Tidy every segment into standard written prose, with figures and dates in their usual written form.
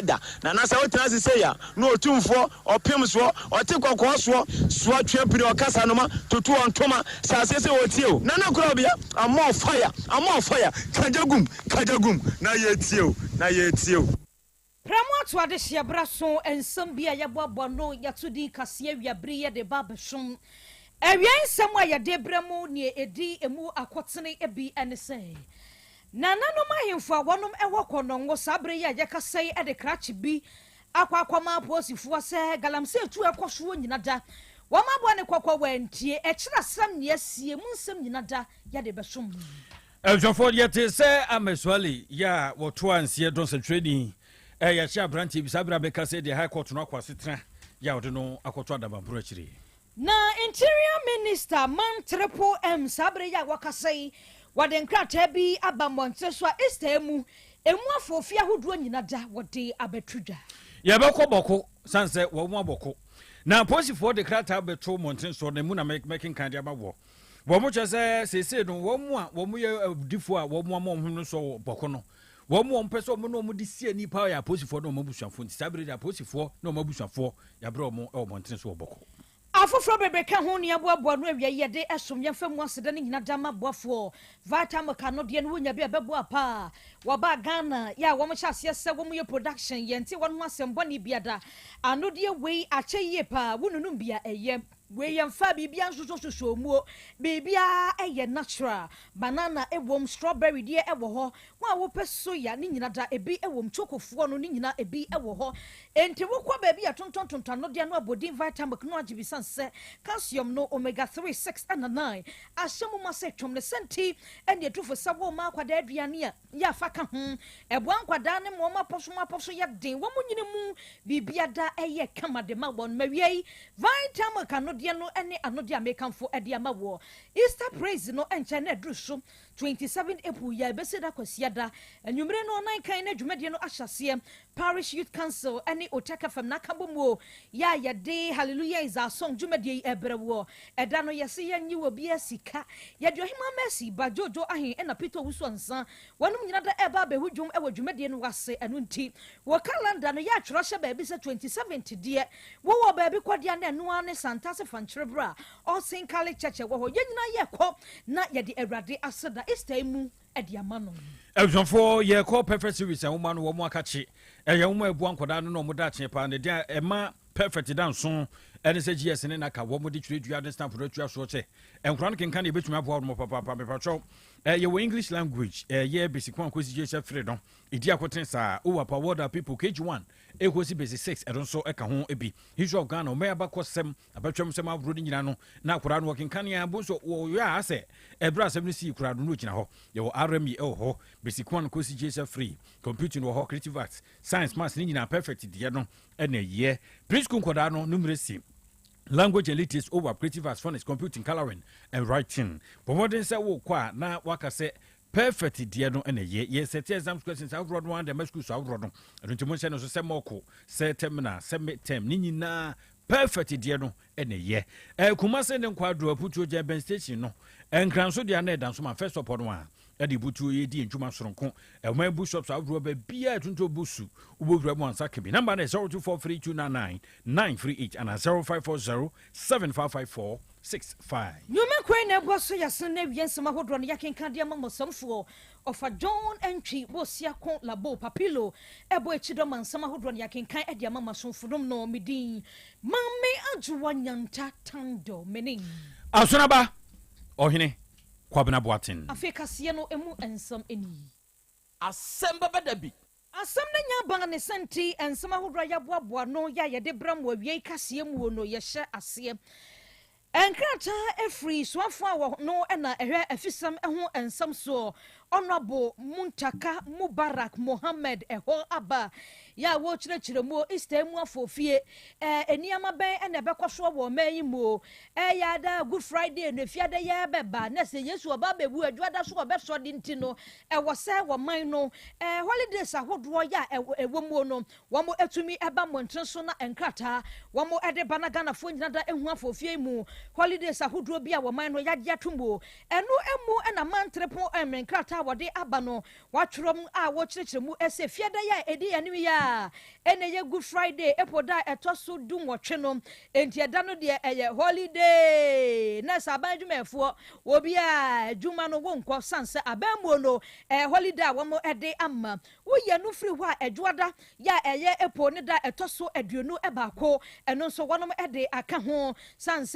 da na na sa wotra se say ya no otumfo opem so ote kokko so twapiri okasa no ma totu ontoma sa se wotie o na Krobea am on fire kajagum na yetie o Pramo to ade hyebra so ensam bia yeboabo no yatudi kase awiabre ye de babeshom ewian ensam a yede bramo ne edi emu akotene ebi enese na nanom ahemfo awonom ewo konongo sabre ya yakasai ede krachi bi akwakwama posifo se galamse etu ekoso nyina da wamabo ne kokko wantie ekira sam ne asie munsam nyina da yade beshom Eljonfo yete se ameswali ya woto ansie don se trading ya chia branch bi sabra be kase de high court no akwasetra ya wode no akoto adababro akire na interior minister man triple M sabre ya wakasai wade nkrata bi abamonte so estemu emu afofia hodo nyina da wode abetruda ya beko boko sanse wo mu aboko na posifo de krata beto monten so na mu na making kan dia bawo wo mu chese sese no wo mu ye difo a wo mu amon so boko no wo mu ompeso mo no mu di sie ni pa ya posifo no mabusuafo nti sabre ya posifo no mabusuafo ya bro mo e monten so boko afofro bebeka ho ne aboabo no awia yede esomye famu aseda ne nyina dama boafo vitamin ka no de no nya bia bebo apa waba Ghana ya wo mo hyase se wo mo ye production ye nti won ho asembo ne biada ano de wei ache ye pa wonunum bia eye we yamfa bibia nsoso muo bibia eye natural banana ewom strawberry de ewo ho wa wo peso ya ni nyina da ebi ewom chokofo no ni nyina ebi ewo ho enti wo kwa baabi atontontonton no de no abodin vitamin no agibisan se calcium no omega 3 6 and 9 asemu ma se twom ne senti ene etufo sabo ma kwada aduane ya faka ho ebo ankwada ne mo ma poso ya den wo munyine mu bibia da eye kama de ma won mawiei vitamin ka no de no ene anode amekanfo ede ama wo Easter praise no enche na druso 27 April ya beseda kwasiada enwumre no nan kan na dwumade no ahyase Parish Youth Council ene otaka fam na kabomo ya yade hallelujah is our song dwumade ebrewo eda no yese yanyi wo bia sika yade ohima mercy bajojo ahen ena Peter wuso nsa wonum nyina da eba be hudwum ewo dwumade no wase enu nti wo calendar no ya twroshe ba bi se 27 die wo ba bi kwadia na enu ane santase fanchrebra all sin kale cheche wo ho yenyina ye ko na yade awrade aseda estemu ediamano Eljonfo ye call perfect series and woman wo mo akachi ye wo ebu ankoda no mo da che pa ne dia e ma perfect danso ene se GS ne naka wo mo di twedua de stamp do twia so che enkran ken kan e betuma bo mo papa me pacho ye wo English language ye basic one kwesi je freedom idi akoten sa o wa power people KG1 e kwesi basic 6 e don so e ka ho ebi history of Ghana o me abakosem abatwam sem abro ni nyina no na akora no ken kan ya bo so wo ya ase e bra sem ni si kura no gyina ho ye wo RME e ho basic one kwesi je free computing wo ho creative arts science maths ni nyina perfect die no e na ye preschool koda no numeracy language and literacy over creative arts phonics computing coloring and writing but modern say wo kwa na waka say perfect dia no ene ye set exam questions abroad one the school so abroad no ntimo say no so say moko say terminal say midterm ni nyina perfect dia no ene ye kuma say ne kwadro aputu je ben station no enkranso dia na edanso ma first upon one edi butu ye di ntuma soronko ma bishops abroad ba bia tunto busu ubowura mu ansa kebi number na 0243299938 and 0540755465 nyuma kwen na boso yaso na wiensema hodro no yakenka dia mamosomfo ofa John entry bosia kon labo papilo ebo echido mansama hodro no yakenkan edia mamasomfodom no medin mamme ajuwa nyanta tando menin asonaba ohene kwabena boatin Afrika sie no emu ensam eni Asem Beba Dabi asam na nya banga ne senti ensama hodro ya boaboa no ya yede bram wa wiei kasie mu no ye hye ase enkrata efri swafo a no na ehwe afisam eho ensam so honorable Muntaka Mubarak Mohammed eho aba ya wo chirechiremu istemu afofie eniama ben ene bekoso wo mayimu ya da Good Friday no fiade ya beba na se Yesu oba bebu adwada so obeso di ntino wo se wo man no holidays ahodo ya ewomu no wo mo etumi eba montren so na enkrata wo mo ede banagana fo nyina da ehu afofie mu holidays ahodo bia wo man no ya dia tumbo enu emu na man trepo enkrata krataa wode aba no watwrom a wo kyerɛkyerɛ mu ɛsɛ fiada ya edi anim ya ene ye Good Friday epoda etoso du nwɔtwe no enti ɛda no de ɛyɛ holiday na saban dwumafo obi a dwuma no wonkɔ sanse abamuo no holiday a wɔn ɛde ama woyɛ no free hɔ a ɛdwoada ya ɛyɛ epo ne da ɛtoso aduonu ɛbaako ɛno nso wɔn ɛde aka ho sanse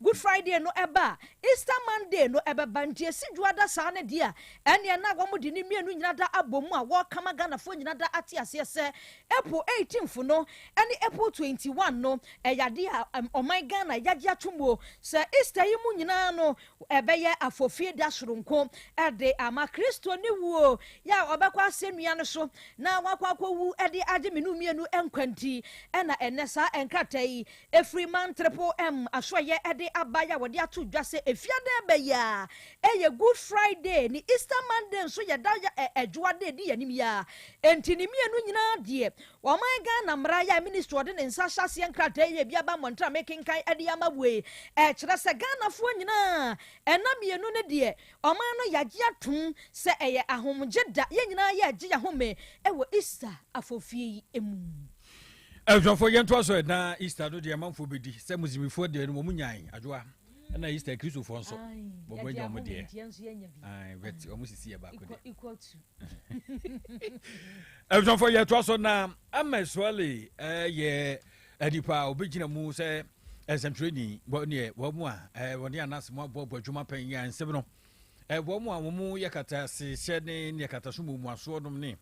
Good Friday no ɛba Easter Monday no ɛbɛba nti esi dwoada saa ne dia ɛne na wɔn de ne mienu nyina da abom a wɔkama Ghanafo nyina da ate aseɛ sɛ April 18th no ɛne April 21 no ɛyade a ɔman Ghana yagye atomo sɛ Easter yi mu nyina no ɛbɛyɛ afofie da soronko ɛde ama Kristo ne wuo ya ɔbɛkɔ asɛnnua no so na wakɔakɔwu ɛde agye menu mienu ɛnkwanti ɛna ɛnɛ saa ɛnkrata yi efiri man triple M asoyɛ ɛde aba ya wɔde ato dwa sɛ efiada ɛbɛyɛ ɛyɛ Good Friday ni Easter Monday nso yɛda ɛdwoade di yanim ya enti ne mienu nyina deɛ ɔman Ghana mmara ya ministry ɔde ne nsa hyɛseɛ nkrata yɛ bia ba mɔntra mekenkan ɛde ama bue ɛkyerɛ sɛ Ghanafoɔ nyina ɛna mienu ne deɛ ɔman no yagye atom sɛ ɛyɛ ahomgye da yɛ nyina yɛ agye ahome ɛwɔ Easter afofie emu ɛdwafo yɛnto aso na Easter no deɛ manfo bɛdi sɛ musimifoɔ deɛ no mu nyan adwoa na Easter Kristofoɔ nso bɔbɔ nya mo deɛ ai vet ɔmo sisi yɛ baako deɛ ɛdwafo yɛto aso na ama swale yɛ adipa obɛgyina mu sɛ ɛsɛmtreni bɔne wɔn a wɔne anas mo abɔ adwuma pɛn yɛ nsɛm no wɔn a wɔn yɛ kata se hyɛ ne yɛ kata so mu asoɔ nom ne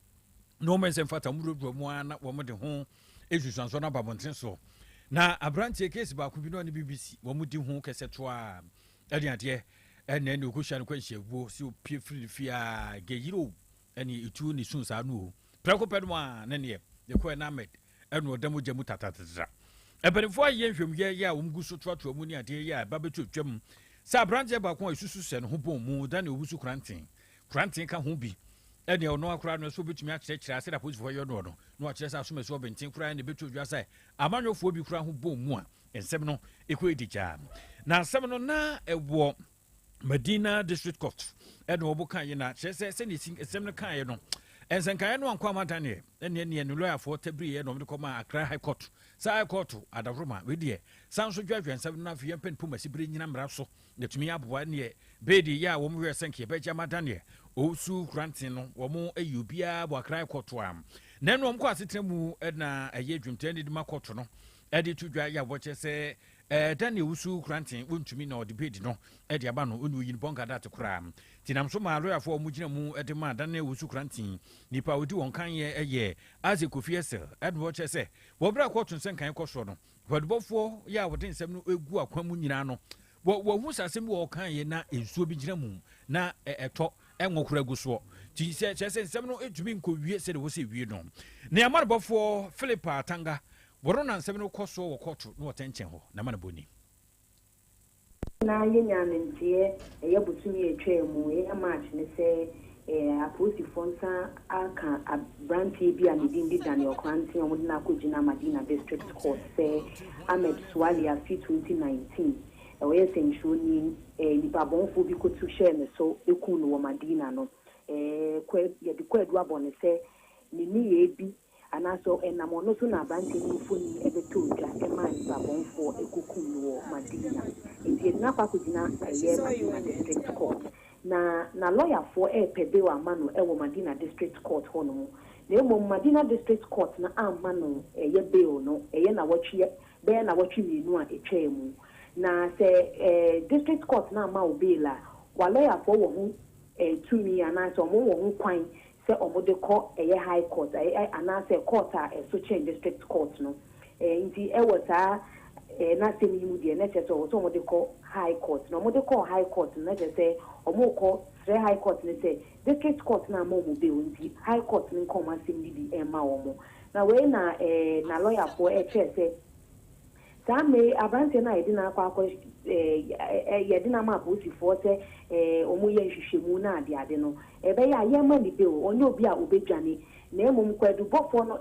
no men sɛ fata mu rodro mu ana wɔn de ho esusanso na babɔnten so na abrantie case baako bi no ne BBC wɔn di ho kɛsɛ toa ɛde adeɛ ɛna ne okɔhya no kwanhyɛbuo si opie firi fia geyiro ɛne etu ne sun saa no prɛko pɛdum a ne ne yɛkɔ na Ahmed ɛna ɔdam gyamu tatatatra ɛbɛnfo ayɛ nhwɛmyɛ yɛ a wɔn gu so toatoa mu ne adeɛ yɛ a babɛtwa twam sɛ abrantie baako a esusu sɛ no ho bɔn mu da ne obusu kranten ka ho bi ɛne ɔno akora no so betumi akyerɛkyerɛ sɛ da posifoɔ yɛ no no akyerɛ sɛ asomɛ so ɔbɛnten kora ne betwa dwa sɛ amanyofoɔ bi kora ho bɔn mu a nsɛm no ekɔ edigya na nsɛm no na ɛwɔ Medina District Court ɛne wɔbɔ kan yɛ na kyerɛ sɛ ne nsɛm no kan yɛ no ɛnsɛnkan no ankɔ amata ne ɛne ne lɔyafoɔ tabiri yɛ no ɔmo de kɔma Accra High Court saa High Court adavroma wedeɛ san so dwadwa nsɛm no na afei yɛmpɛ mpoma sibire nyina mmara so na tumi aboa ne bedi yɛ a wɔn hwɛ sɛnke bɛgye amata ne osu krantin no wɔn ayi obiara bɔ Accra Court am na no wɔn kɔ asetena mu na ɛyɛ dwumtɛ ne de ma court no ɛde to dwa yɛ a wɔkyɛ sɛ Daniel Usu Granting wontumi na ɔde no ɛde aba no onu yin bonga dat kora tinam so ma lawyer for omugina mu ɛde ma Daniel Usu Granting nipa odi won kan ye ɛyɛ Aze Kofi Esel ɛde wo kyɛ sɛ wo bra kɔto nsen kan kɔso no wɔdebɔfo yɛ a wɔde nsɛm no egu akwan mu nyina no wo hu sasɛm wo kan ye na ensuo bi gyina mu na ɛtɔ ɛnwokora gu so ti sɛ kyɛ sɛ nsɛm no etumi nkɔwie sɛ de wo sɛ wie no na yamarabɔfo Philippa Tanga Borona nsɛm no kɔ so wɔ kɔto no wɔtɛnkyɛn hɔ na mana boni na yenya ntie ɛyɛ butumi etwa mu ɛyɛ match ne sɛ aposifo nsa aka abrantie bi a medin di Daniel Kranti ɔmo de na akɔgyina Medina District Court sɛ Ahmed Swali afi 2019 ɛwɔ sɛnhwoni nipa bɔnfo bi kotu hyɛ ne so eku no wɔ Medina no yɛde kɔ adu abɔ ne sɛ ne ni bi anaso enamo no so na abante no foni ebeto dwa ema nipa bonfo ekukum no Medina enti na kwa kugina Medina District Court na lawyer for pebe wa mano ewo Medina District Court ho no na emo Medina District Court na amma no eye bail no eye na watwe be na watwe mienu a etwa mu na se District Court na amma bail a wa lawyer for wo ho tumi anaso mo wo ho kwan se omode ko eye high court anase court a so change district court no nti was na semi mu de na che so omode ko high court no omode ko high court na je say omoko three high court ne say district court na mo be nti high court ni ko ma semi di ma omo na we na lawyer for che say sa me abante na edina akwa yedina ma posifo se omo ye nhwehwemu na ade no ebe ya yema ni be onye obi a obedwane na emom kwadu bofo no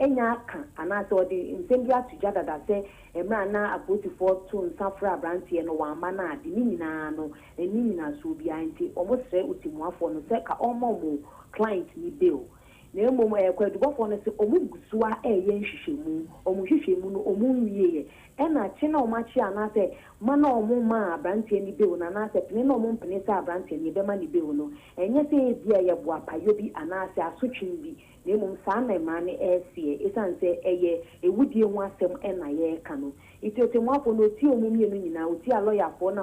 enya aka anaasɛ ɔde nsɛm bi ato gya dada sɛ mmerɛ na apolisifoɔ to nsa fra aberanteɛ no wɔama no ade ne nyinaa no ɛni nyinaasoɔ biara nti ɔmo srɛ otimuafoɔ no sɛ ka ɔma ɔmo client ni bail na mmom kwadubɔfoɔ no sɛ ɔmo gu so a ɛyɛ nhwehwɛmu ɔmo hwehwɛmu no ɔmo nwieɛ ɛna kye na ɔmo akye anaasɛ ma na ɔmo ma aberanteɛ ni bail na anaasɛ pene na ɔmo mpene sɛ aberanteɛ ni ɛbɛma ni bail no ɛnyɛ sɛ ebi a yɛbo apayo bi anaasɛ asotwe bi na mmom saa na mmaa no ɛɛseɛ ɛsiane sɛ ɛyɛ ewudie ho asɛm ɛna yɛreka no iti otimuafoɔ no oti ɔmo mmienu nyinaa oti alɔyafoɔ na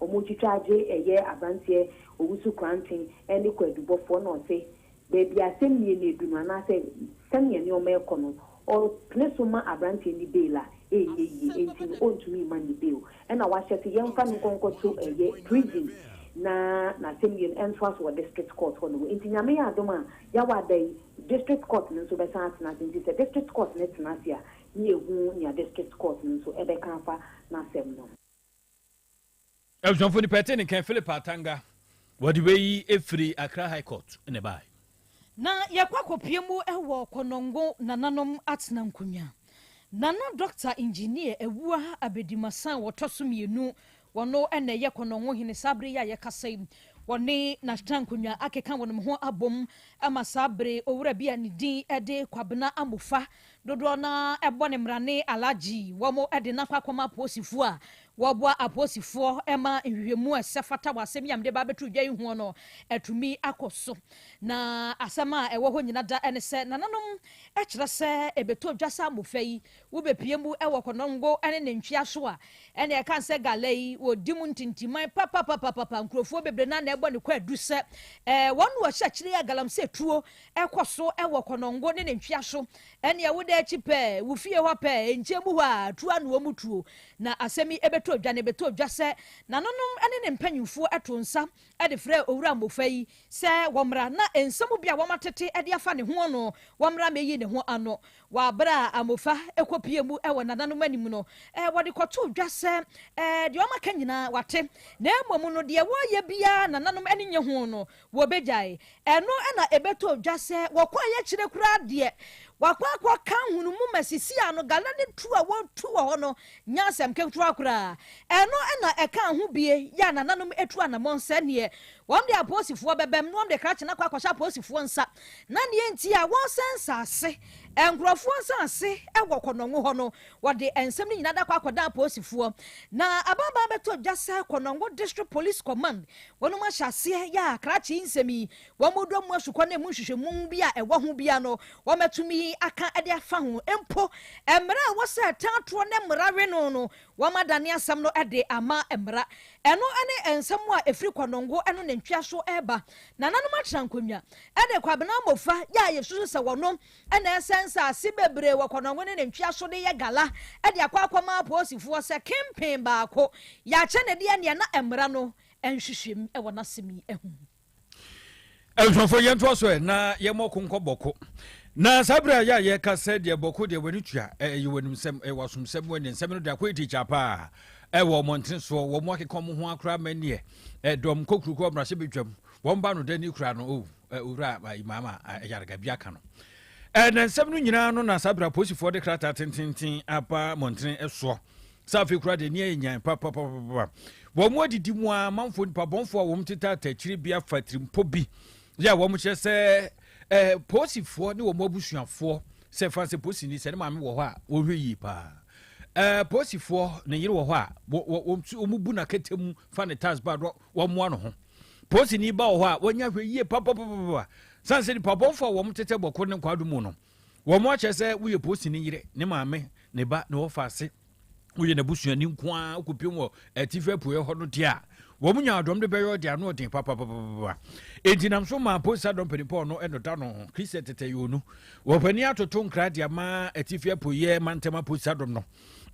ɔmo twitwa agye ɛyɛ aberanteɛ owusu kranten ɛne kwadubɔfoɔ na ɔse baby asɛm nie na edu no anaasɛ sɛnea ne ɔmo ɛkɔ no ɔpene so ma aberanteɛ ni bail a ɛyɛ yie enti no ɔntumi ma ni bail ɛna wahyɛ sɛ yɛmfa no nkɔnkɔto ɛyɛ prison na asɛm nie no ɛntoa so wɔ district court hɔ no enti nyame yɛ adom a yɛwɔ ada yi district court no nso bɛsan atena ase nti sɛ district court no tena ase a ne yɛhu nea district court no nso ɛbɛka afa n'asɛm no ɛbusuafo nipa ɛte ne kan Philip Atanga wɔde bɛyi efiri Accra High Court ne baa na yɛkɔ akɔpie mu ɛwɔ kɔnɔngo nananom atena nkonya nana doctor engineer ewua abedimasan wɔtɔ so mmienu wɔno ɛna yɛ kɔnɔngo hene sabre yɛ yɛkasa yi wɔne na nkonya akeka wɔn ho abom ama sabre owura bi a ne din ɛde kwabena amofa dodoɔ na ɛbɔ ne mrane alaji wɔn ɛde na kwakɔma aposifo a wɔboa aposifoɔ ɛma nhwehwɛmu ɛsɛ fata wasɛm yamde ba betu dwa yi ho no ɛtumi akɔ so na asɛm a ɛwɔ hɔ nyina da ɛne sɛ nananom ɛkyerɛ sɛ ɛbɛtɔ dwa sɛ amofa yi wobɛpie mu ɛwɔ kɔnɔngo ɛne ne ntwea so a ɛne ɛka sɛ gala yi wɔdi mu ntintiman papapapapa nkurɔfoɔ bebree na ɛbɔ ne kɔ adu sɛ wɔn wɔhyɛ akyire yɛ galamsɛ tuo ɛkɔ so ɛwɔ kɔnɔngo ne ntwea so ɛne ɛwo da akyi pɛ wo fie hɔ pɛ nkyɛn mu hɔ a tuo no wɔn tuo na asɛm yi ɛbɛtɔ dwa ne bɛtɔ dwa sɛ nananom ɛne ne mpanyinfoɔ ɛto nsa ɛde frɛ owura mmofa yi sɛ wɔmmra na nsɛm bi a wɔn atete ɛde afa ne ho no wɔmmra mɛyi ne ho ano wɔabra a amofa ɛkɔpie mu ɛwɔ nananom anim no wɔde kɔto dwa sɛ deɛ wɔn aka nyinaa wate na mmom no deɛ wɔyɛ biara nananom ɛne nye ho no wɔbɛgyae ɛno ɛna ɛbɛtɔ dwa sɛ wɔkɔ yɛ kyerɛ koraa deɛ wakwa ka hunu mu masisi ano gala ne tu a wɔtu wɔ hɔ no nya asɛm ketewa koraa ɛno ɛna ɛka ho bie ya nananom etu anamɔ nsa neɛ wɔn de aposifoɔ bɛbɛm no wɔn de krakye na kwakɔhyɛ aposifoɔ nsa na neɛ nti a wɔn sɛnsa ase nkurɔfoɔ nsa ase ɛwɔ kɔnɔngo hɔ no wɔde nsɛm no nyinaa da kwakɔda aposifoɔ na ababa bɛtɔ dwa sɛ kɔnɔngo district police command wɔn mu ahyɛ aseɛ yɛ krakye nsɛm yi wɔn mu dɔm asukɔ na mu nhwehwɛmu bi a ɛwɔ ho bia no wɔn mɛtumi aka ɛde afa ho empo mmerɛ a wɔsɛ taatoɔ ne mmara no wɔn adane asɛm no ɛde ama mmara ɛno ɛne nsɛm a ɛfiri kɔnɔngo ɛno ne ntwea so ɛba na nanom atena nkonwa ɛde kwabena amofa yɛ a yɛsusu sɛ wɔnom ɛna ɛsɛnsa ase bebree wɔ kɔnɔngo ne ntwea so de yɛ gala ɛde akɔ akɔma aposifoɔ sɛ kempen baako yɛakyɛ ne deɛ nea na mmara no ɛnhwehwɛm ɛwɔ n'asɛm yi ɛho ɛnhwɛfo yɛntoa so na yɛmɔ konkɔ bɔko na sabra ya ye ka said ye boko de wani tua ye wani nsem e wasum sem wani nsem no da ko teacher pa e wo monten so wo mo akeka mo ho akra manie e dom kokuru ko brase betwam wo mba no dani kura no owura imama yarga bia ka no na nsem no nyina no na sabra posifo de krata tintintin apa monten eso safi kura de ne nyan papa wo mo didi mu a manfo nipa bonfo wo mteta tachiri bia fatrimpo bi ya wo mo kyese posifo ne wo mabusuafo se fa se posi ni se ne maame wo ho a wo hwe yi pa posifo ne yire wo ho a wo mubu na ketemu fa ne tax bad wo mo no ho posi ni ba wo ho a wonya hwe yi pa san se ni pa bonfo wo mtete boko ne kwadu mu no wo mo ache se wo ye posi ni yire ne maame ne ba ne wo fa se wo ye na busuani nko a okopim wo atife poe ho no dia wo munya adom de beyo dia no den papa entinam so ma posa dom penipo no enota no Christ tete yo no wo pani atoto nkra dia ma atifi apoye mantema posa dom no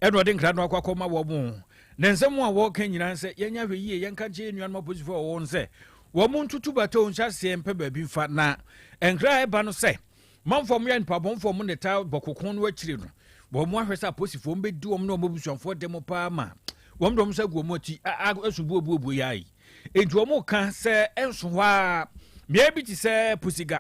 eno de nkra no akwakoma wo mu ne nsem a wo kan nyina nse yenya hwe yie yenka che nuan ma posifo wo nse wo mu ntutu bato nhyase mpe ba bi fa na nkra eba no se manfom ya npa bonfom ne ta bokokon no akire no wo mu ahwesa posifo mbedi wo mu no mabusuanfo demo pa ma wom dom sa guomoti asubuobuobu yai enti wo ka se enso hwa me bi ti se pusiga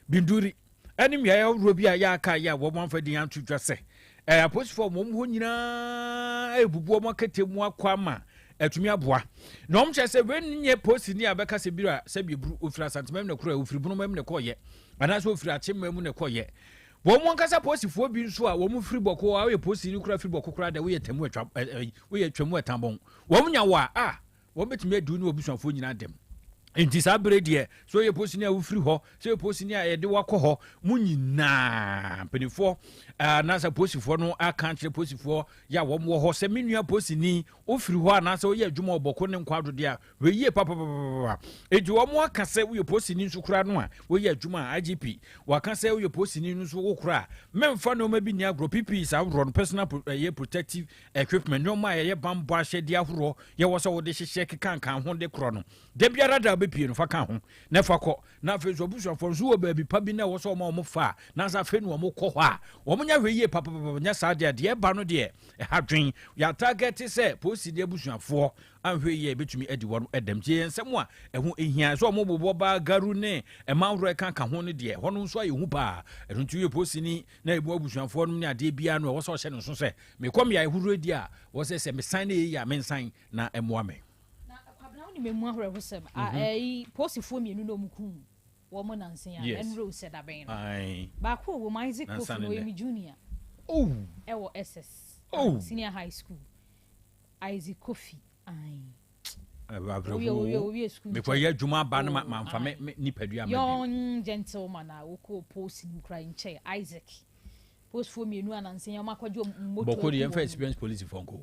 binduri Enim ya Robia ya ka ya wo man fa di antu dwase. Apostle mom ho nyina ebubu mo ketemu akwama atumi aboa. Na om chese we nye post ni abeka se bira se bibru ofira santemem na kura ofiri bunu mem ne koye. Ana so ofira chemem ne koye. Wo mo nkasa posifo bi nso a wo mu firi boko a we posi ni kura firi boko kura da we temu atwa we twemu atambon. Wo mu nya wa wo betumi adu ni obusuafo nyina dem. Enti sa brede so ye posi ni a wo firi ho so ye posi ni a ye de wakọ ho munyina penifo na sa posifo no aka kire posifo ya wo mo ho se menua posi ni o firi ho ana sa ye adwuma oboko ne nkwado de a we ye papa eji wo mo aka se we posi ni nso kura no a we ye adwuma IGP wa ka se we posi ni nso wo kura memfa no ma bi ni agro PP sa ron personal protective equipment no ma ye bambo ahede ahoro ye wo so wo de hyehye kekankan ho de kro no de biara da be pie no fa ka ho na fa kọ na fe so busuafo so wo ba bi pa bi na wo so mo fa na sa fe no mo kọ ho a wo nya hwe papa nya sa de ba no de ha dwen ya target se posi de busuafo anhwe ye betumi edi wo edam je ensem a eho ehia so mo bobo ba garu ne e manwro ka ho no de ho no so aye hu pa eno ntu ye posi ni na ebu abusuafo no ne ade bia no wo so hye no so se me kom ya ehuru di a wo se me san na ye ya me san na emoa me memu ahore hosem posifo mienu no muku wo mo nansen ya enro said aben ba ko wo Isaac Kofi no emi junior ewo SS senior high school Isaac Kofi me kwa ya dwuma ba na mamfa me nipadua ma young gentleman a wo ko post in cry nche Isaac posifo mienu anansen ya makwajo moto boko the experience police fonko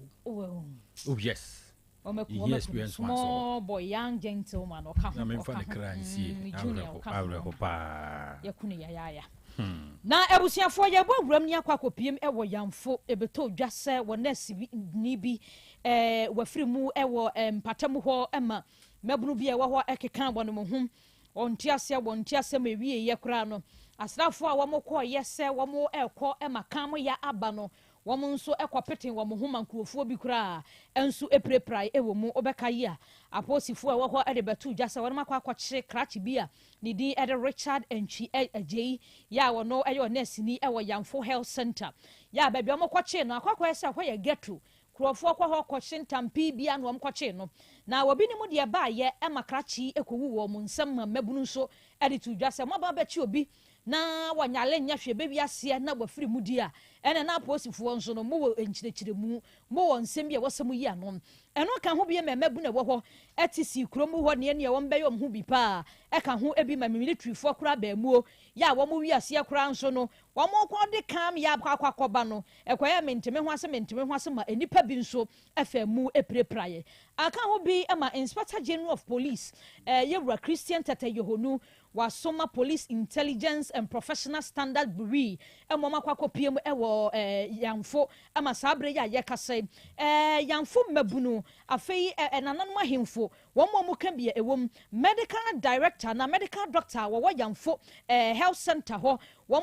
yes small boy, young gentleman, or come na ebusia fo ye bogram ni akwakọ piem ewo yamfo ebeto dwase wo nesi ni bi wafiri mu ewo patam ho ema mabunu bi ewo ho ekeka bono mo hum wontiase mewie ye kura no asrafo a wo mokọ yese wo mo ekọ ema kam ya aba no womo nso ekopeten womo homa nkrofo bi kura enso epreprai ewo mu obeka yi a aposifo a wo ede betu jasa wono makwa krachi bi a ni din ede Richard Enchi Ajei ya wono eyo nesini ewo Yamfo Health Center ya baby omokwache no akwakwa ese akwa geto krofo kwa ho kwakye ntampi bia no omkwache no na wobi ni mu de ba ye emakrachi ekowu wo mu nsam mabunu nso ede tu jasa mo ba bechi obi na wanyale nya hwe bebi ase na wafiri mudi a ene na posifo nso no mo enchirechire mu mo won nsem bia wasam yi anon eno ka ho bia memabu na wo ho etisi krom ho ne ne wo mbe yom ho bi pa e ka ho ebi ma military fo kra ba mu ya wo mo wi ase kra nso no wo mo ko de kam ya akwakoba no ekoya menteme ho ase ma enipa bi nso efa mu eprepraye aka ho bi ama Inspector General of Police Yewra Christian Tata Yohonu wasoma Police Intelligence and Professional Standard Bureau emoma kwakọ piem ewo Yamfo ama sabre ya yekase Yamfo mabunu afei enananum ahemfo wo mo ka bia ewom medical director na medical doctor wo Yamfo health center ho wo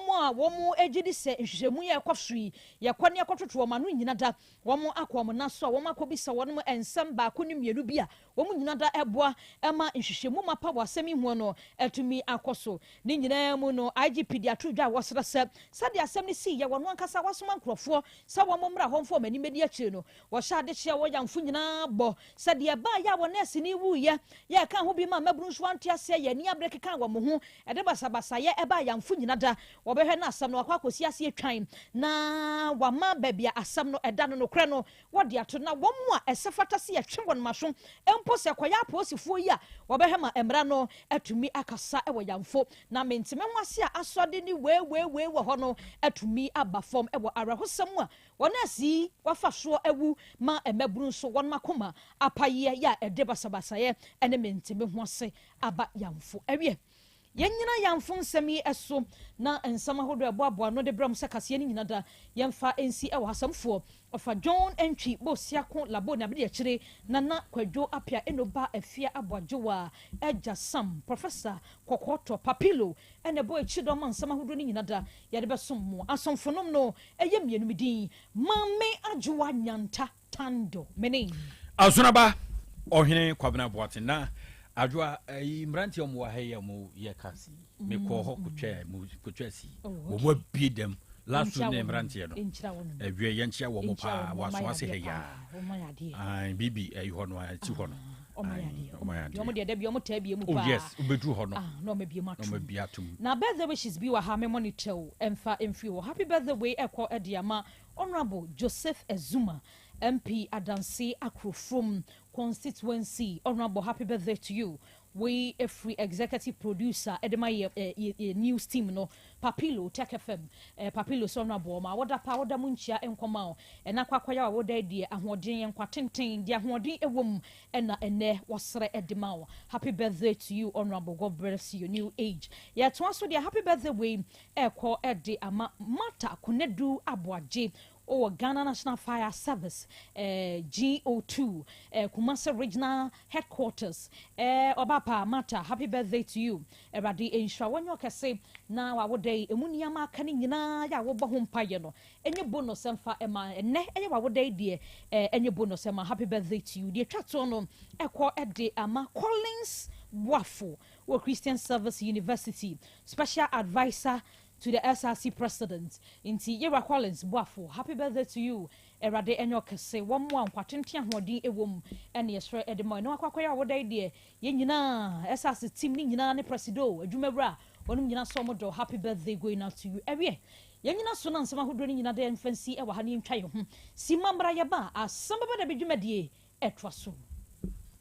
mo ejidi se nhwehwemu ye kwafui ye kwani akototo ma no nyina da wo mo akom na so wo makobisa wo no ensem ba ko ni mienu bia wo mo nyina da eboa ema nhwehwemu mapa wasemi hu no etumi akoso ni nyina mu no IGP dia todwa wasrase sade asem ni si ye wo no ankasa wasoma nkrofo sa wo mo mra homfo mani medi akire no wo sha de hye wo Yamfo nyina bo sade ba ya wo nesi ni wu ye ka ho bi ma mabru nso antiase ye ni abreke kan wo mo ho ede basabasa ye eba Yamfo nyina da wo behwe na asam no akwakosi ase atwan na wa ma babia asam no eda no kre no wo de ato na wo mo a esefata se ye twe won maso empo se kwaya aposifo yi a wo behwe ma emra no atumi akasa ewo Yamfo na mentime ho ase a asode ni we wo ho no atumi aba fom ewo arahosam a wona asi wafa so ewu ma emabru nso won makoma apaye ya ede basabasa ye ene mentime ho ase aba Yamfo ewie yenyina Yamfo nsemi eso na ensama hodo eboabo no de bram sekase ni nyina da yemfa ensi ewo hasamfo ofa John Entry bosia ko labo na be de na kwadwo apia enoba afia aboajowa eja sam professor kokoto papilo ene boy chidoma nsama hodo ni nyina da ye de besom mo asomfonom no eye mienu midin mame ajowa nyanta tando meni azunaba ohene kwabena boate na adwa imranti omwa heya mu ye kasi me ko ho kutwa si wo bi dem last name imranti no ewie ye nchia wo mo pa waso ase heya bibi ho no ati ho no omo de bia omo ta bia mu pa oh yes ubedru ho no no me bia matum no me bia tum na birthday wishes bi wa ha me monitor emfa emfi happy birthday we ekọ ediama Honorable Joseph Ezuma MP Adansi Akrofrom constituency. Honorable, happy birthday to you. We a free executive producer edema news team no Papilo Tech FM Papilo so Honorable ma woda pa woda munchia enkoma e na kwakwaya woda die ahoden enkwa tenten dia ahoden ewom na ene wosre edema. Happy birthday to you, Honorable. God bless you, new age. Yeah, to also dia happy birthday we ekọ ede ama mata konedu aboaje or Ghana National Fire Service, GO2, Kumasi Regional Headquarters, Obapa Mata, happy birthday to you. Everybody, inshallah, when you can say now our day, Emuniama Kanina, ya woba home payano, and your bonus and fa emma, and ne, and your day, dear, and your bonus emma, happy birthday to you. Dear Tratono, Equa Ede Ama Collins Waffle, or Christian Service University, Special Advisor to the SRC president inti Yera Collins Boafo. Happy birthday to you. Erade enyo kese one more kwatentia hodi ewom ene yesre edemo no akwakwaya woda ide ye nyina SRC team ni nyina ne presido adwumabra wonum nyina somodo. Happy birthday going out to you ewe ye nyina so na nsema hodo ni nyina de mfansi e wa ha ne ntwa ye ho simambra ye ba Asem Beba Dabi dwumadie etwa so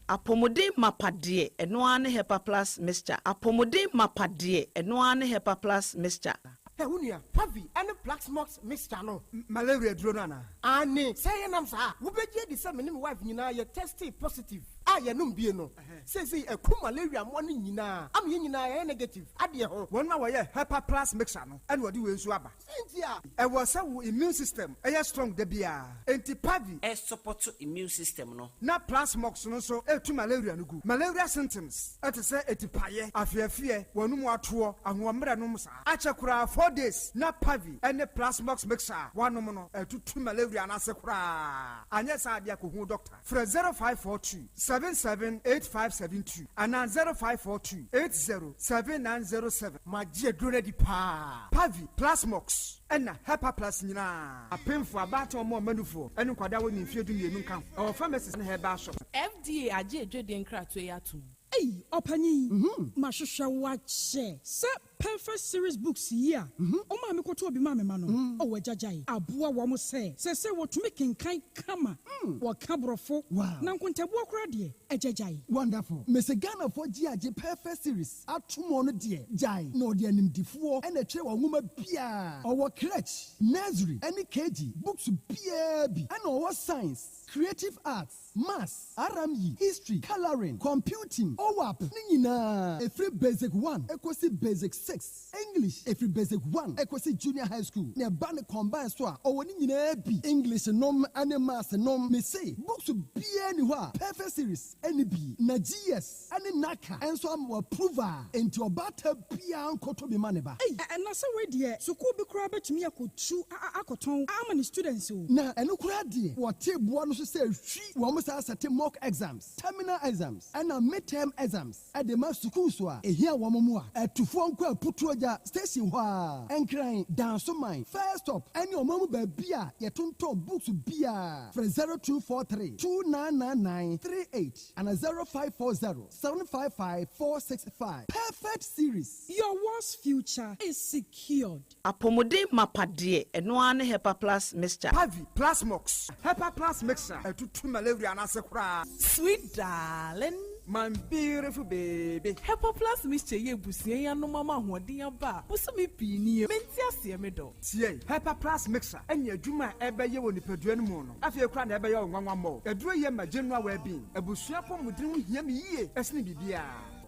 apomode mapade eno ane hepa plus mixture apomode mapade eno ane hepa plus mixture Unia, Pavi, and the Black Smokes mixture no malaria drona. Ani, say nam sa, wo be je di say me wife nyina ye tested positive. Aye no mbie no. Say a ku malaria mo ni nyina. Am ye nyina ye negative. Ade ho. Won ma wo ye Hepa Plus mixture no. And wodi we nsu aba. Sentia, e wo say wo immune system e strong da bia. Enti Pavi e support immune system no. Na Plus Mox no so e tu malaria no gu. Malaria symptoms. Et say etipaye, afiafie, wonu mu ato, ahomre no msa. Acha kura 4 days na Pavi and the Plus Mox mixer one no to malaria na sekura anya sa dia ko hu doctor for 0542 778572 and 0542 807907 magie drone di pa Pavi Plus Mox and Hepa Plus nyina apemfo abato mo manufo enu kwada woni mfiedu mienu nka o pharmacist na herba shop FDA aje edwede nkrato yato Hey, Opani, Mashusha wache. Se perfect series books here. Oma me koto obi mame mano. Owe jajai. Abua wamo se what making kind kama. Wa kabrofo. Wow. Na nkontabu akura die. Ejajai. Wonderful. Mese Ghana for GAJ perfect series. Atumo no die. Jai. No die nimdifuo. Ene tre wa nguma bia. Owa crèche, nursery, any KG. Books bia bi. Ene owa science, creative arts, maths, RME, history, coloring, computing. OWAP. Nina. Every basic 1. Equasi basic 6. English. Every basic 1. Equasi junior high school. Ne bane combine soa. Owa nina bi. English nom ane maths nom. Me say. Books bia ni wa. Perfect series. NB. Na GS. Ane naka. Enso am approval. Enti obata bia ankoto bi maneba. Hey, and na se we die. Suku bi kura betumi akotu akoton. Amani students o. Na eno kura die. Wote boa no so say hwi. Wo mo sa sate mock exams. Terminal exams. And midterm exams. At the mass school so here wo mo a. Etufo nko aputu oja station ho a. Enkran danso mine. First stop. Any omamu ba bia ye tonton books bia. For 0243 299938 and 0540 755 465. Perfect series. Your world's future is secured. Apomode mapade eno ane Hepa Plus mixture. Pavi Plus Mox. Hepa Plus mixture. Etutu malaria na sekura. Sweet darling, My beautiful baby. Hepa Plus mixture ye busie ya no mama hoden aba. Busumi pi ni menti ase me do. Tie Hepa Plus mixer enya adwuma ebeye wo nipadua no mu no. Afie kura na ebeye onwanwa mo. Eduro ye ma general well being. Ebusua pomudin hia me yie esne bibia.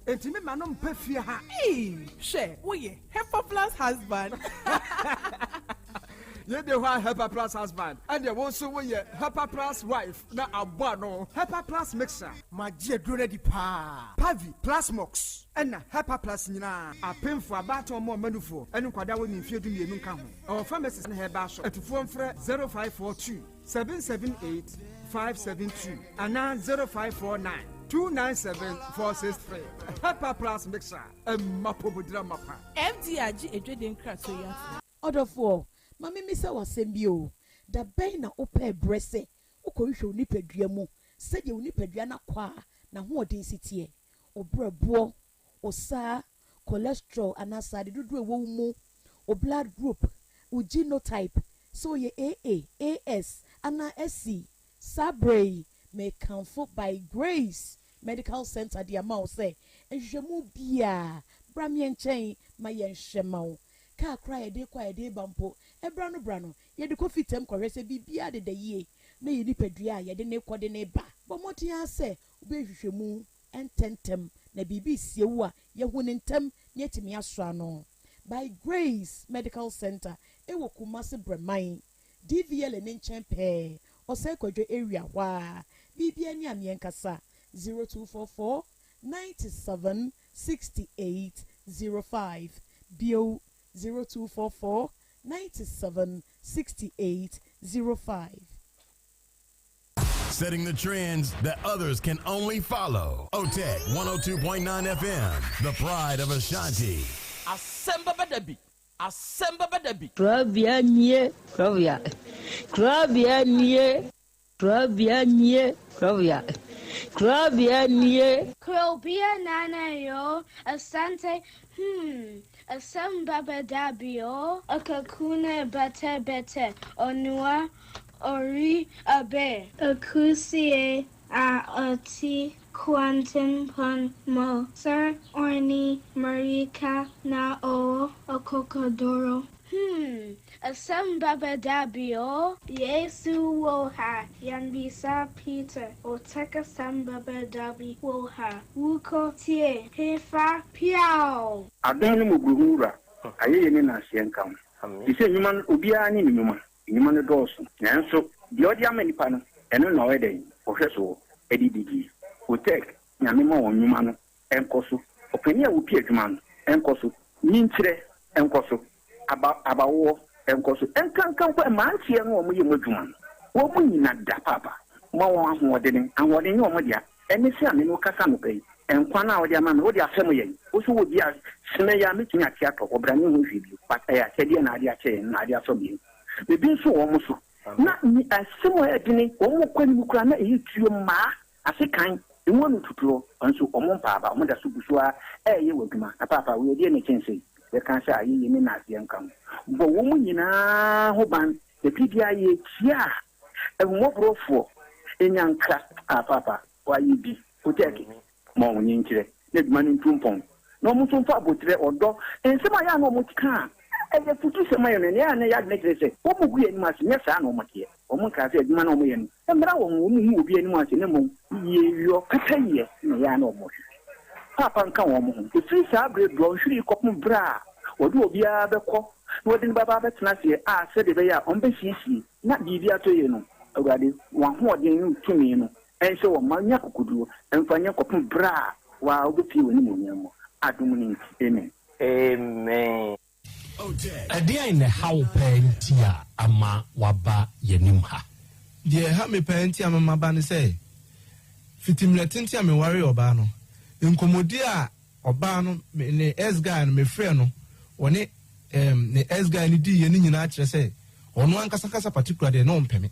Enti me ma no mpa fie ha. She, wo ye Hepa Plus husband. Ye de wa Hepa Plus husband. And ye wo so wo ye Hepa Plus wife na abwa no. Hepa Plus mixer. Magie drone di pa. Pavi Plus Mox. Ena Hepa Plus nyina. Apemfo abato mo manufo. Enu kwada wo ni mfiedu mienu nka ho. Our pharmacist na herba shop. Etufo mfre 0542 778 572 and 0549 297-463. Pepper Plus Mixer. Mapobudra Mapa. MDRG Edwin Kratoya. Order for Mammy Missa was Sembio. The Baina Ope Bresse. Ukoisho Nipedriamo. Said you Nipedriana qua. Na who density. O brabo. O sa. Cholesterol. And aside do a womo. O blood group. O genotype. So ye AA. AS. Anna SC. Sabre. May comfort by Grace Medical Center. The amount say. And Jamu Bia. Bramian chain. My yen shemau. Car cry a day bumpo. E brano. Ye the coffee tem correct be bia de ye. May you nipedria ye de ne coordinate ba. But what ya say, be shemu and tentem. Ne bibi sewa ye wunentem yet me asrano. By Grace Medical Center. E wo kumase bremai. DVL and enchempe. Or say area wa. BBN Yamien Kasa 0244 97 68 05 BO 0244 97 68 05. Setting the trends that others can only follow. OTEC 102.9 FM, the pride of Ashanti. Asem Beba Dabi. Asem Beba Dabi. Krobea nie. Krobea nie. Krobea nana yo Asante Asem Beba Dabi yo akakune bete onua ori abe akusie ati quantum pon mo sir orni marika na o akokodoro Asem Beba Dabi yo Yesu woha yanbisa Peter oteka Asem Beba Dabi woha wuko tie hefa piao adonu muguhura ayeye ni na hyenkam ise nyuma obia ni nyuma no doso nanso de odi amanipa no eno na weden ohweso edidigi otek nyame ma wonyuma no enkoso opani a wopi adwuma no enkoso ninkyire enkoso abawo enkoso enkankan kwa mantie no omo yemu adwuma wo mu nyina da papa ma wo ahoɔden ahoɔden wo mo dia ene se ame no kasa no pɛi enkwa na wo dia ma me wo dia asɛm yɛ wo so wo dia sene ya metumi ate atɔ obrane ho hwe bi pata ya sɛdeɛ na ade akyɛ na ade asɔ bi bebi nso wo mo so na ni asɛm yɛ dine wo mo kwani mu kura na eyi tuo ma asekan enwo no tuturo nso wo mo mpa ba mo da so busua ɛyɛ wadwuma na papa wo yɛ ne kyɛnse yɛ kan sɛ ayi ne na aseɛ nkam bo wo mo nyinaa ho ban de bibia yɛ tia enwobrofo enyanka papa wa yi bi oteki mo wonyi nkyire na duma ne ntumpon na mo so mfa abotre odo ensema ya na mo tika eye futu sema yo ne ya na ya ne kire se wo mo gu anim ase nya saa na mo tie o mo ka se aduma na mo ye no emra wo mo mu obi anim ase ne mo ye yo kata ye na ya na mo papa nka wo mo ho efiri saa bre do hwiri kopum bra odo obi a bekɔ na odi ne baba betena se a se de be ya on be sisi na bibi atoye no awade wa ho odi ne tumi no ense wo manya kokoduo emfanya kopum bra wa obepi woni mo nyamo adum ni amen amen. Adia in the how pentia ama waba yenim ha. Die ha me pentia ama ba ne say fitimletintia me ware oba no nkomodi a oba no ne S guy no me frɛ no one ne S guy ni di ye ni nyina kyerɛ sɛ ono ankasa kasa particular de no mpeme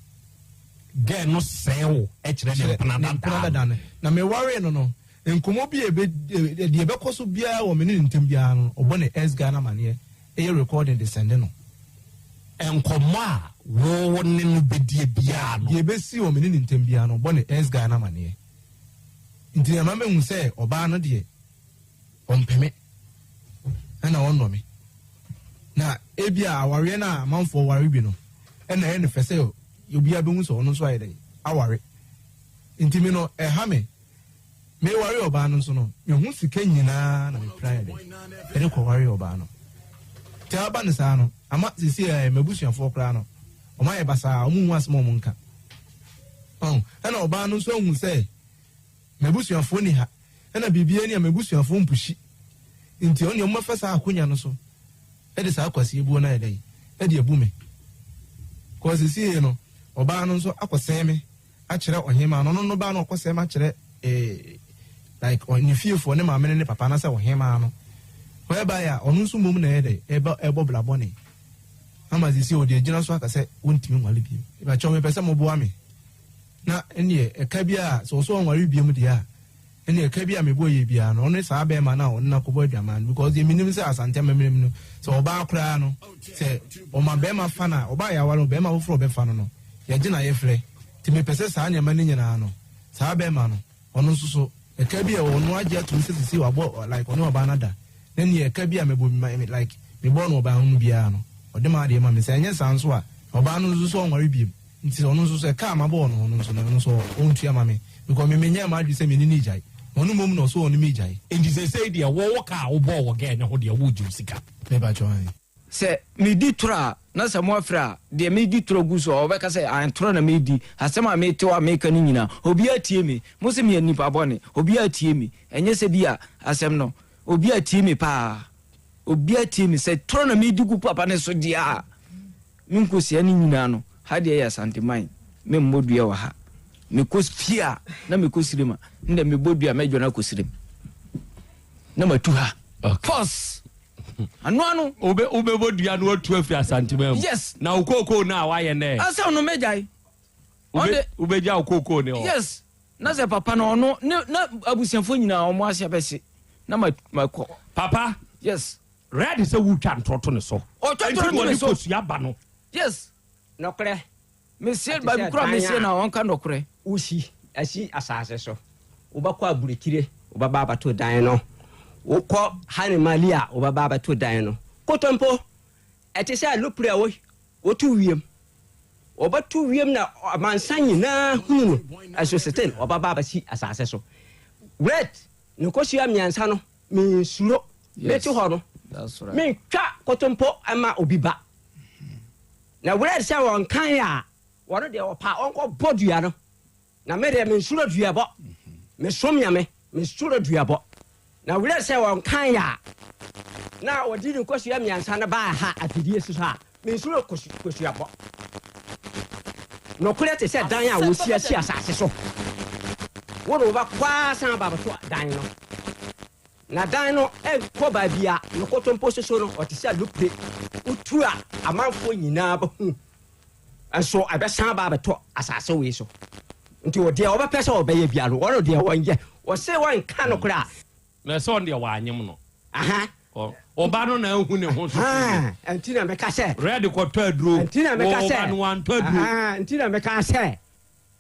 ge no sewo e kyerɛ ne panada na me ware no nkomo bi ebe de ebe koso bia wo me ne ntem bia no obo ne S guy na mane e recording de send no enkomo a wo ne no bedie bia no ye be si wo me ne ntem bia no obo ne S guy na mane nti na me hu sɛ oba no de ompeme ana wonno me na ebia aware na manfo ware bi no na e ne fese obi abehu so ono so ayede aware nti me no ha me ware oba no so no me hu sika nyina na me prayer de e ko ware oba no ti aba ne sa no ama sisi mabusuafo kra no o ma ye basa o mu asem o mu nka na oba no so hu se mabusuafo ni ha na bibia ni mabusuafo mpushi nti oni o ma fasa akonya no so e de sa akwase ebu na yede e de ebu me ko sisi no oba no so akoseme a kire ohema no ba no akoseme a kire like on you feel for ne ma ne papa na say wo hema no whereby onu nso mum na ebo bla boni ama zisi o de gina so aka say wontimi nwale bi e ba chome pese mo boa me na ene e ka bia so nwale bi mu de a ene e ka bia me boye bia no ne sa be ma na on na ko bo aduaman because e minim say asante memem no so oba akra no say o ma be ma fa na oba ya walo be ma wo fro be fa no ye gina ye frɛ ti me pese sa anya ma ne nyina no sa be ma no ono nso so e ka bia ono agye atum sisi wa bo like ono oba na da ene e ka bia me bo like me bo no oba hu bia no ode ma de ma me say anya san so a oba no nso so onware biem nti ono nso so ka ma bo no nso no so ontua ma me because me nya ma adu say me ni jai onu mom no so onu mi jai enti say dia wo ka wo bo wo ga ne ho dia wo ju sika me ba join se me di tra na se mo afra de me di tro gu so obeka say an tro na me di asema me te wa me kan nyina obi atie me mo se me nipa bone obi atie me enye se bia asem no obi atie me pa obi atie me se tro na me di gu papa ne so dia nko se ani nyina no ha de ya santiman me mmodua wa ha me kosfia na me kosirima nda me bodua me dwona kosirim na matuha pause anu ube bodua no atu afi asantima yes na ukoko na waye ne asa no mejai ube ja ukoko ne o yes na se papa no no na abusiafo nyina o mo ase bese na mako papa yes ready say wu twa ntoto ne so o twa ne so kosua ba no yes nokre monsieur ba bikura monsieur na won ka nokre usi asi asase so ubakwa aburekire ubaba abato dan no ukọ hani malia ubaba abato dan no kotompo etise alupre awo otu wiem obatu wiem na mansanyi na hunu aso seten ubaba abasi asase so wait nkosia miansa no mi suro beti ho no that's right mi twa kotompo ama obiba na wait say won kan ya wono de opa onko bodua no na me de me suro duabo me somya me suro duabo na wure se won kan ya na odi ni kwasua miansa na ba ha afidie so ha me suro kwasuabo no kure te se dan ya wo sia sia asase so wono ba kwa san ba to dan no na dan no e ko ba bia no kotompo so no o te se lupre utu a amanfo nyina ba hu anso abesan ba to asase we so nti o de obepese obeye bia no wo de wonje wo se won ka no kura na so on de wa anyem no aha oba no na hu ne ho so anti na meka se ready ko to aduro anti na meka se oba no wan to aduro anti na meka se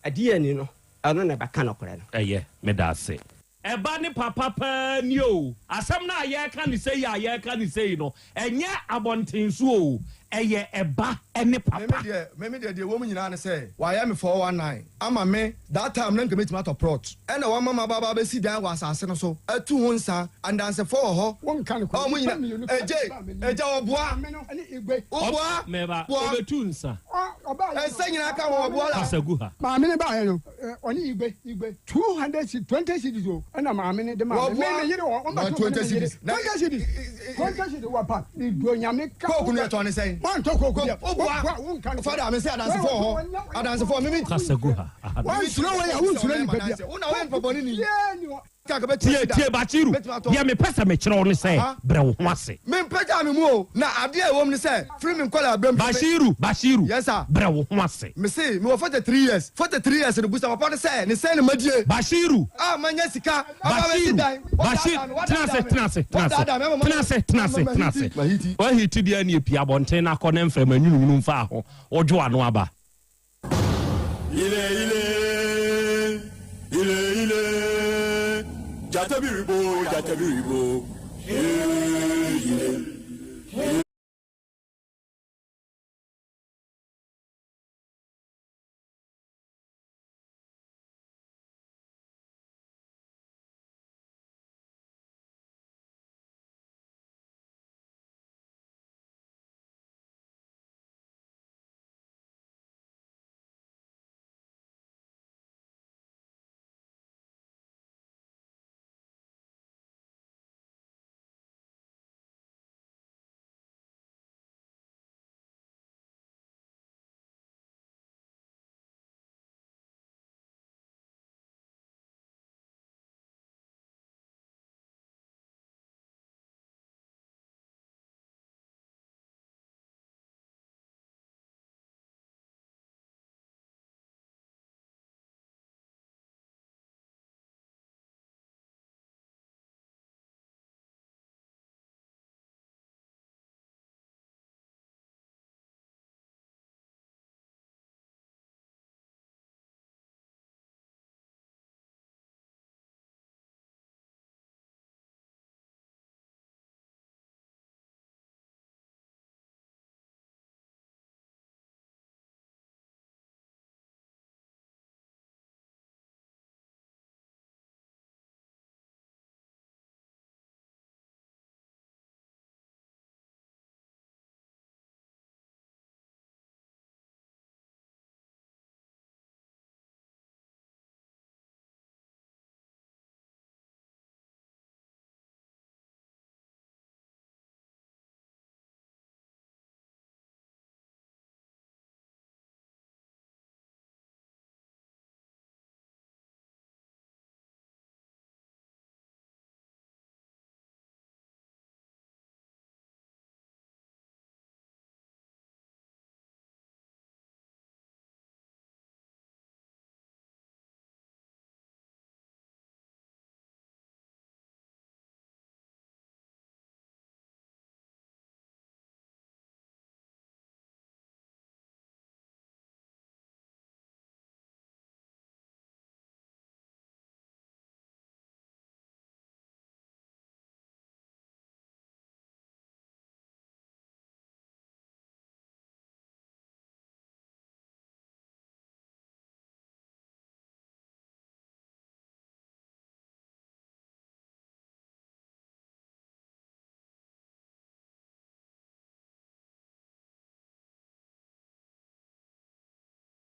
adie ni no ano na beka no kura no eye me da se eba ni papa pa ni o asem na ye ka ni sei ya ye ka ni sei no enye abontensu o eye eba ene papa me de wo mu nyina ne say wa ya me 419 ama me that time na nkeme tomato prot ena wa mama baba be si dan wa asase no so atu ho nsa andanse for ho won kan ko mu nyina eje oboa ani igbe oboa me ba obetu nsa oba ese nyina ka wo oboa la kasagu ha ma me ne ba he no oni igbe 220 cities o ena ma me ne de ma me yire o ba 20 cities 20 cities wa pa ni do nyame ka ko kunu eto ne say man to ko father me say adanse for me kasagu ha wan suro we ya wan suro ni pa bia una we paboni ni tie bachiru ya me pesa me kire on say bre wo ho ase me mpega me mu o na ade e wo me say free me kwala abem bashiru yes sir bre wo ho ase me say me 43 years no busa papa say ni say ni madie bashiru manya sika aba be si dan tenase wa hiti dia ni epia bonten na kọ na mfa manyunu mfa ho ojo ano aba ile Jatabiribo,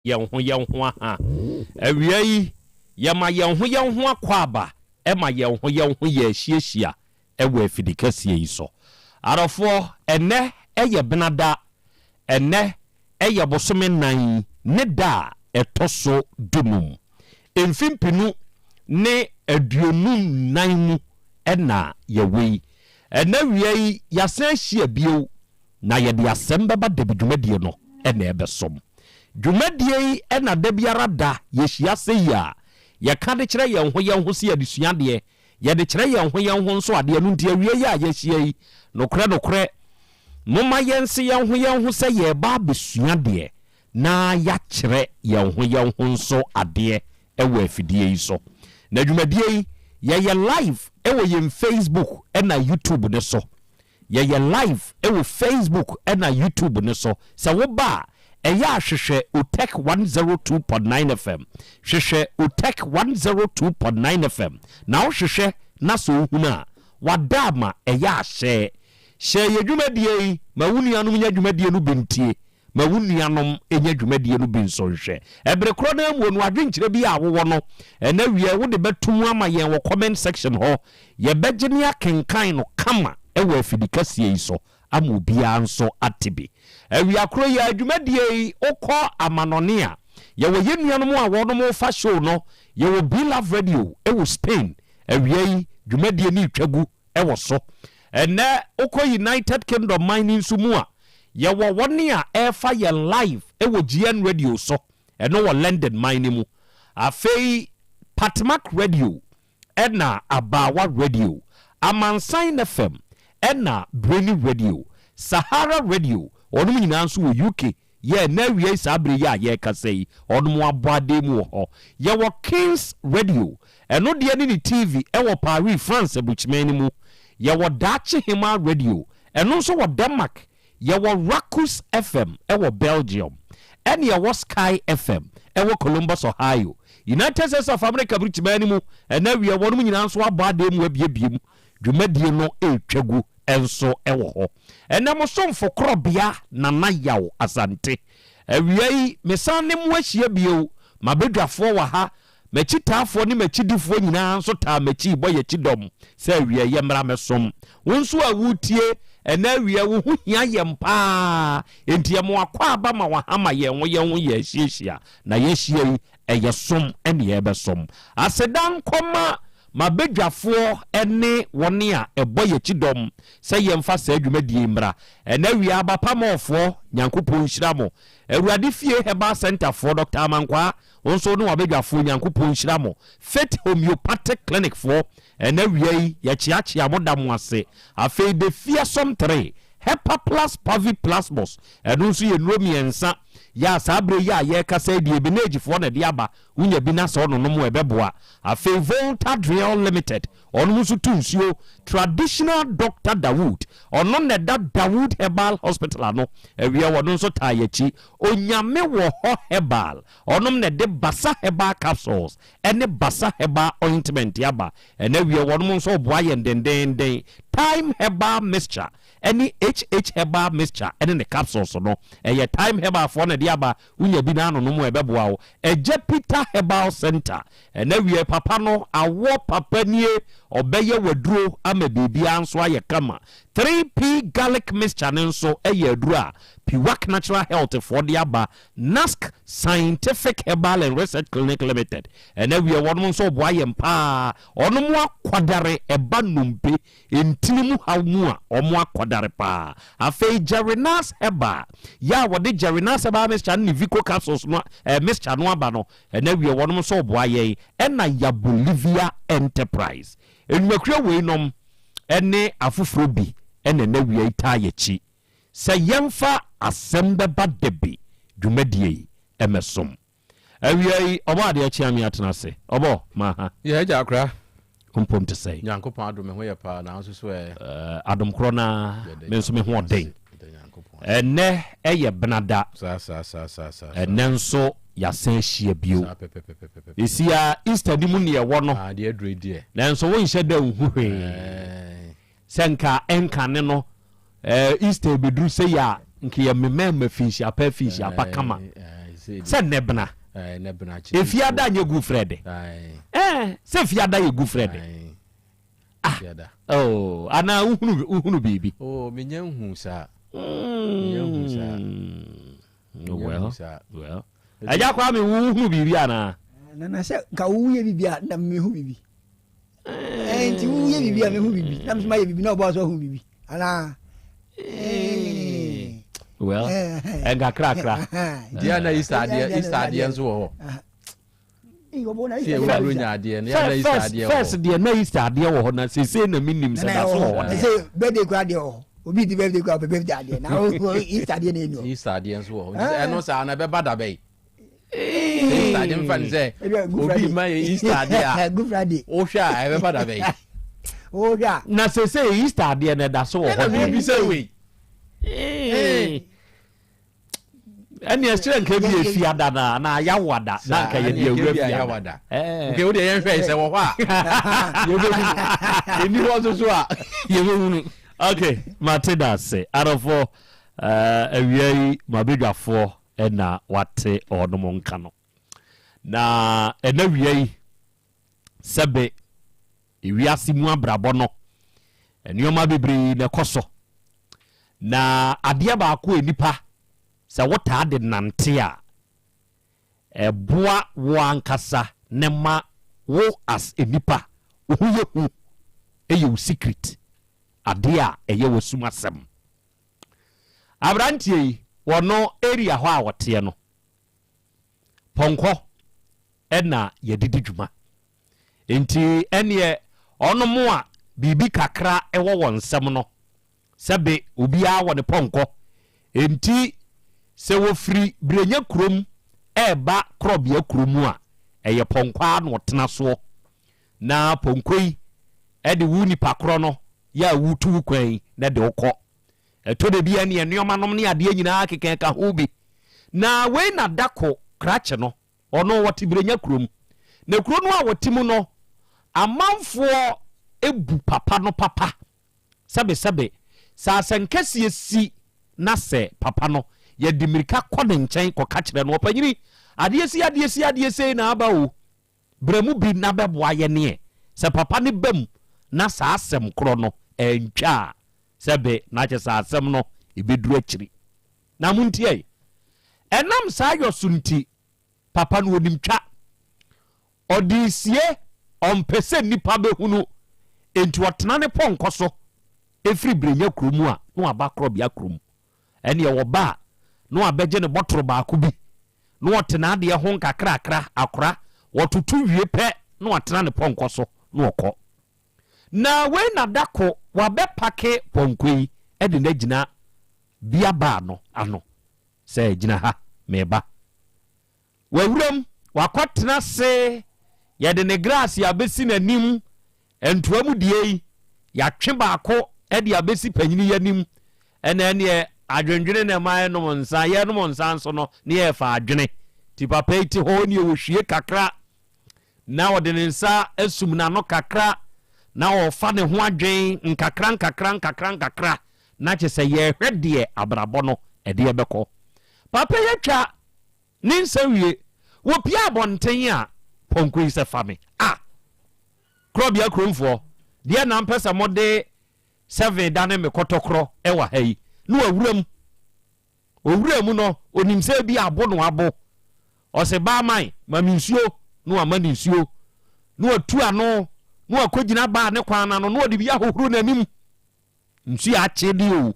yɛn ho aha awia yi yɛma yɛn ho akwaba ɛma yɛn ho yɛ ahyiahyia ɛwɔ afidi kɛseɛ yi so arɔfoɔ ɛnɛ ɛyɛ benada ɛnɛ ɛyɛ bosome nan ne da ɛtɔ so dunum mfimpinu ne aduonum nan mu ɛna yɛwei ɛnɛ wia yi yɛasan hyia bio na yɛde asɛm bɛba dabi dwumadie no ɛna ɛbɛsom dwumadie yi ɛna da biara da yɛhyia sɛ yi a yɛka de kyerɛ yɛn ho sɛ yɛde suadeɛ yɛde kyerɛ yɛn ho nso adeɛ no nti awie yi a yɛhyia yi nokorɛ moma yɛnse yɛn ho sɛ yɛba abɛsuadeɛ na yɛakyerɛ yɛn ho nso adeɛ ɛwɔ afidie yi so na dwumadie yi yɛyɛ live ɛwɔ yɛn Facebook ɛna YouTube ne so yɛyɛ live ɛwɔ Facebook ɛna YouTube ne so sɛ woba ɛyɛ ahwehwɛ Otek 102.9 FM hwehwɛ Otek 102.9 FM na wohwehwɛ na so ohunu a wada ma ɛyɛ ahyɛ hyɛ yɛ dwumadie yi ma wunuanom nya dwumadie no bentie ma wunuanom enya dwumadie no benso hwɛ ɛbere kro na mu no adwenkyerɛ bi a wowɔ no ɛna wie wo de betum ama yɛn wɔ comment section hɔ yɛ bɛgyene akenkan no kama ɛwɔ afidi kɛseɛ yi so ama obiara nso atibi awia kro yɛ adwumadie yi okɔ amanɔne a yɛwɔ yɛnuanom a wɔnom fa show no yɛwɔ Be Love Radio ɛwɔ Spain awia yi dwumadie ni twagu ɛwɔ so ɛnɛ okɔ United Kingdom mining nso mu a yɛwɔ wɔne a ɛfa yɛ live ɛwɔ GN Radio so ɛno wɔ London mining mu afei Patmac Radio ɛna Abawa Radio Amansan FM ɛna Brainy Radio Sahara Radio ɔnom nyinaa nso wɔ UK yɛ na wie saa bere yɛ a yɛkasa yi ɔnom aboade mu wɔ hɔ yɛwɔ Kings Radio ɛno deɛ ne TV ɛwɔ Paris France abukyimani mu yɛwɔ Dachi Hima Radio ɛno nso wɔ Denmark yɛwɔ Rakus FM ɛwɔ Belgium ɛne yɛwɔ Sky FM ɛwɔ Columbus Ohio United States of America abukyimani mu ɛna wie wɔnom nyinaa nso aboade mu abiebiem dwumadie no ɛtwagu enso ɛwɔ hɔ ɛnam somfo Krobea na Yaw Asante awia yi mesan ne mu ahyia bio mabedwafoɔ wɔ ha machitaafoɔ ne machidifoɔ nyinaa nso taa machi bɔ yɛ chidom sɛ awia yɛ mmra mesom wo nso a wutie ɛna awia wo ho hia yɛ mpaa enti yɛ mo akɔ aba ma wahama yɛn ho yɛ ahyiahyia na yɛhyia yi ɛyɛ som ɛne yɛbɛsom asedan kɔma mabedwafoɔ ɛne wɔne a ɛbɔ yɛ chidom sɛ yɛmfa saa dwumadie mmra ɛna awia abapamɔfoɔ nyankopɔn nhyira mo awurade fie Herbal Center for Dr. Amankwa nso ne wabedwafoɔ nyankopɔn nhyira mo Faith Homeopathic Clinic for ɛna awia yi yɛkyeakyea mo da mo ase afei de fearsome 3 Hepa Plus Pavi Plasmos ɛno nso yɛ nnuro mmiɛnsa ya sabre ya ye kasa die bi na egifoɔ na de aba unya bi na so no no mo ebeboa afei Volta Drill Limited ono nso tunsuo Traditional Dr. Dawood ono ne da Dawood Herbal Hospital ano ewia wono nso ta yachi onyame wo ho herbal ono ne de Basa Herbal Capsules ene Basa Herbal Ointment yaba ene ewia wono nso boa ye ndenden Time Herbal Mixture any HH Herbal Mixture ene ne capsules no eye Time Herbal for na diaba unya bi na no mo ebeboa wo eje Peter Herbal Center ene wie papa no awo papa nie obeye waduro ama bibia nso aye kama 3P garlic mixture nso eye aduro Piwak Natural Health for diaba Nask Scientific Herbal and Research Clinic Limited ene wie wonmo nso boa ye mpa onomo akwadare eba numpe entinimu hawu a omo akwadare pa afei Jerinas Herbal ya wode Jerinas Herbal mixture ni Vico capsules no mixture no aba no ene wie wonmo nso boa ye ena ya Bolivia Enterprise enwakura we nom ene afufuro bi ene na wie ita yechi se yemfa Asem Beba Dabi dwumadie emesom awie obo ade achi ami atena se obo ma ha ye agya akra kompom te sei nyankopon adom ho ye pa na nso so adom krona me nso me ho den ene eye benada sa ene nso yasen hia bio esia Easter di mu ne ye wo no de adure die nanso wo nhye da hu hwe senka enka ne no Easter bedru se ya nke ya memema fish apa kama se nebna nebna if you ada nye gu Fred se if you ada ye gu Fred oh ana uhunu bibi menya hu sa well aja kwa me uhunu bibi ana na se ka uye bibi na me hu bibi nti uye bibi me hu bibi na me ma ye bibi na obo so hu bibi ana well enga kra dia na Easter dia nso wo first dia na Easter dia wo na se na minim se da so wo se birthday kwa dia obi di birthday kwa birthday dia na Easter dia na enu Easter dia nso wo eno sa na be bada be Easter dia mfa nse obi ma Easter dia Good Friday o hwa e be bada be o hwa na se Easter dia na da so wo bi se we ani asira nka bi efiada na yawada na nka ye bi yawada nke wo de yen hwe se wo hwa ye be eni wo so a ye be okay Martina say arofo awiai mabedwafo na wate onom nka no na enawiai sebe ewiase mu abrabo no enioma bebre na koso na adia ba ko enipa se wota de nante a eboa wo ankasa ne ma wo as enipa wo ye hu eye secret adia eye wo sumasem abrantie wono area ho a wote no ponko ena yedidi dwuma enti ene ono mo a bibi kakra ewo wonsem no sebe obia wo ne ponko enti se wo free brenya krom eba Krobea kromu a eye ponko na otena so na ponkoi ede wuni pakro no ya wutu kwan na de okọ eto de bia ne enuoma nom ne ade nyina keken ka ho bi na we na dako krache no ono wote brenya krom na kro no a wotimu no amanfo ebu papa no papa sabe sa senkese si na se papa no ye dimirika kone nchen ko ka kire no opanyiri ade si na aba o bremu bi na beboa ye ne se papa ne bam na sa asem kro no entwa sebe na che sa asem no ebeduru akiri na muntie enam sa yosunti papa no onimtwa odisie ompese nipa behunu enti otena ne ponko so efri brenya kromu a no aba Krobea krom ene ye wo ba no abeje ne botoro ba ko bi no otena de ho nkakrakra akora wotutu wie pe no otena ne ponko so no okọ na we na dako wabe pake ponkoi ede na gina bia ba no ano se gina ha meba wawuram wakotena se yede ne grass ya besi nanim entoamu die ya twe baako ede abesi panyini yanim ene adwendwene na mae no nsa ye no nsa nso no ne ye fa adwene ti papa iti ho ne wo hwie kakra na wode ne nsa asum na no kakra na wo fa ne ho adwen nkakra na che se ye hwede abrabo no ede ye beko papa ye twa ne nsa wie wo pia abonten a ponko se fa me Krobea kromfo de na mpesa mode 7 dane me kotokro ewa hai no owuram no onimse bi abo no abo o se ba man maminsuo no amani nsuo no atu ano no akogina ba ne kwan na no de bi ahohuru nanim nsu ya chedi o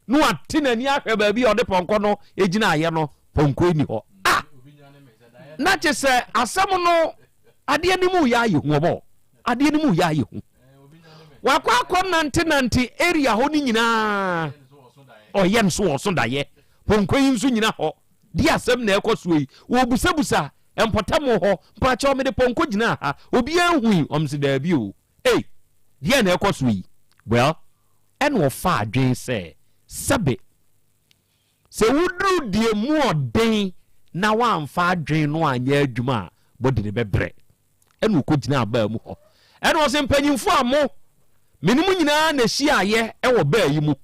no atinani ahwe ba bi o de ponko no ejina aye no ponko ni ho na che se asem no ade ni mu ya ye hu obo ade ni mu ya ye hu wakwa nante area ho ni nyina o yen so da ye ponko yin so nyina ho di asem na ekoso yi wo busabusa empotamo ho mpacha o me de ponko nyina ha obi anhui omse da bi o di na ekoso yi well en wo fa adwen se sebe se wudru die mu oden na wa amfa adwen no anya adwuma bodi de bebre en wo kogina ba mu ho en wo se mpanyimfo amo menimu nyina na hia ye e wo ba yi mu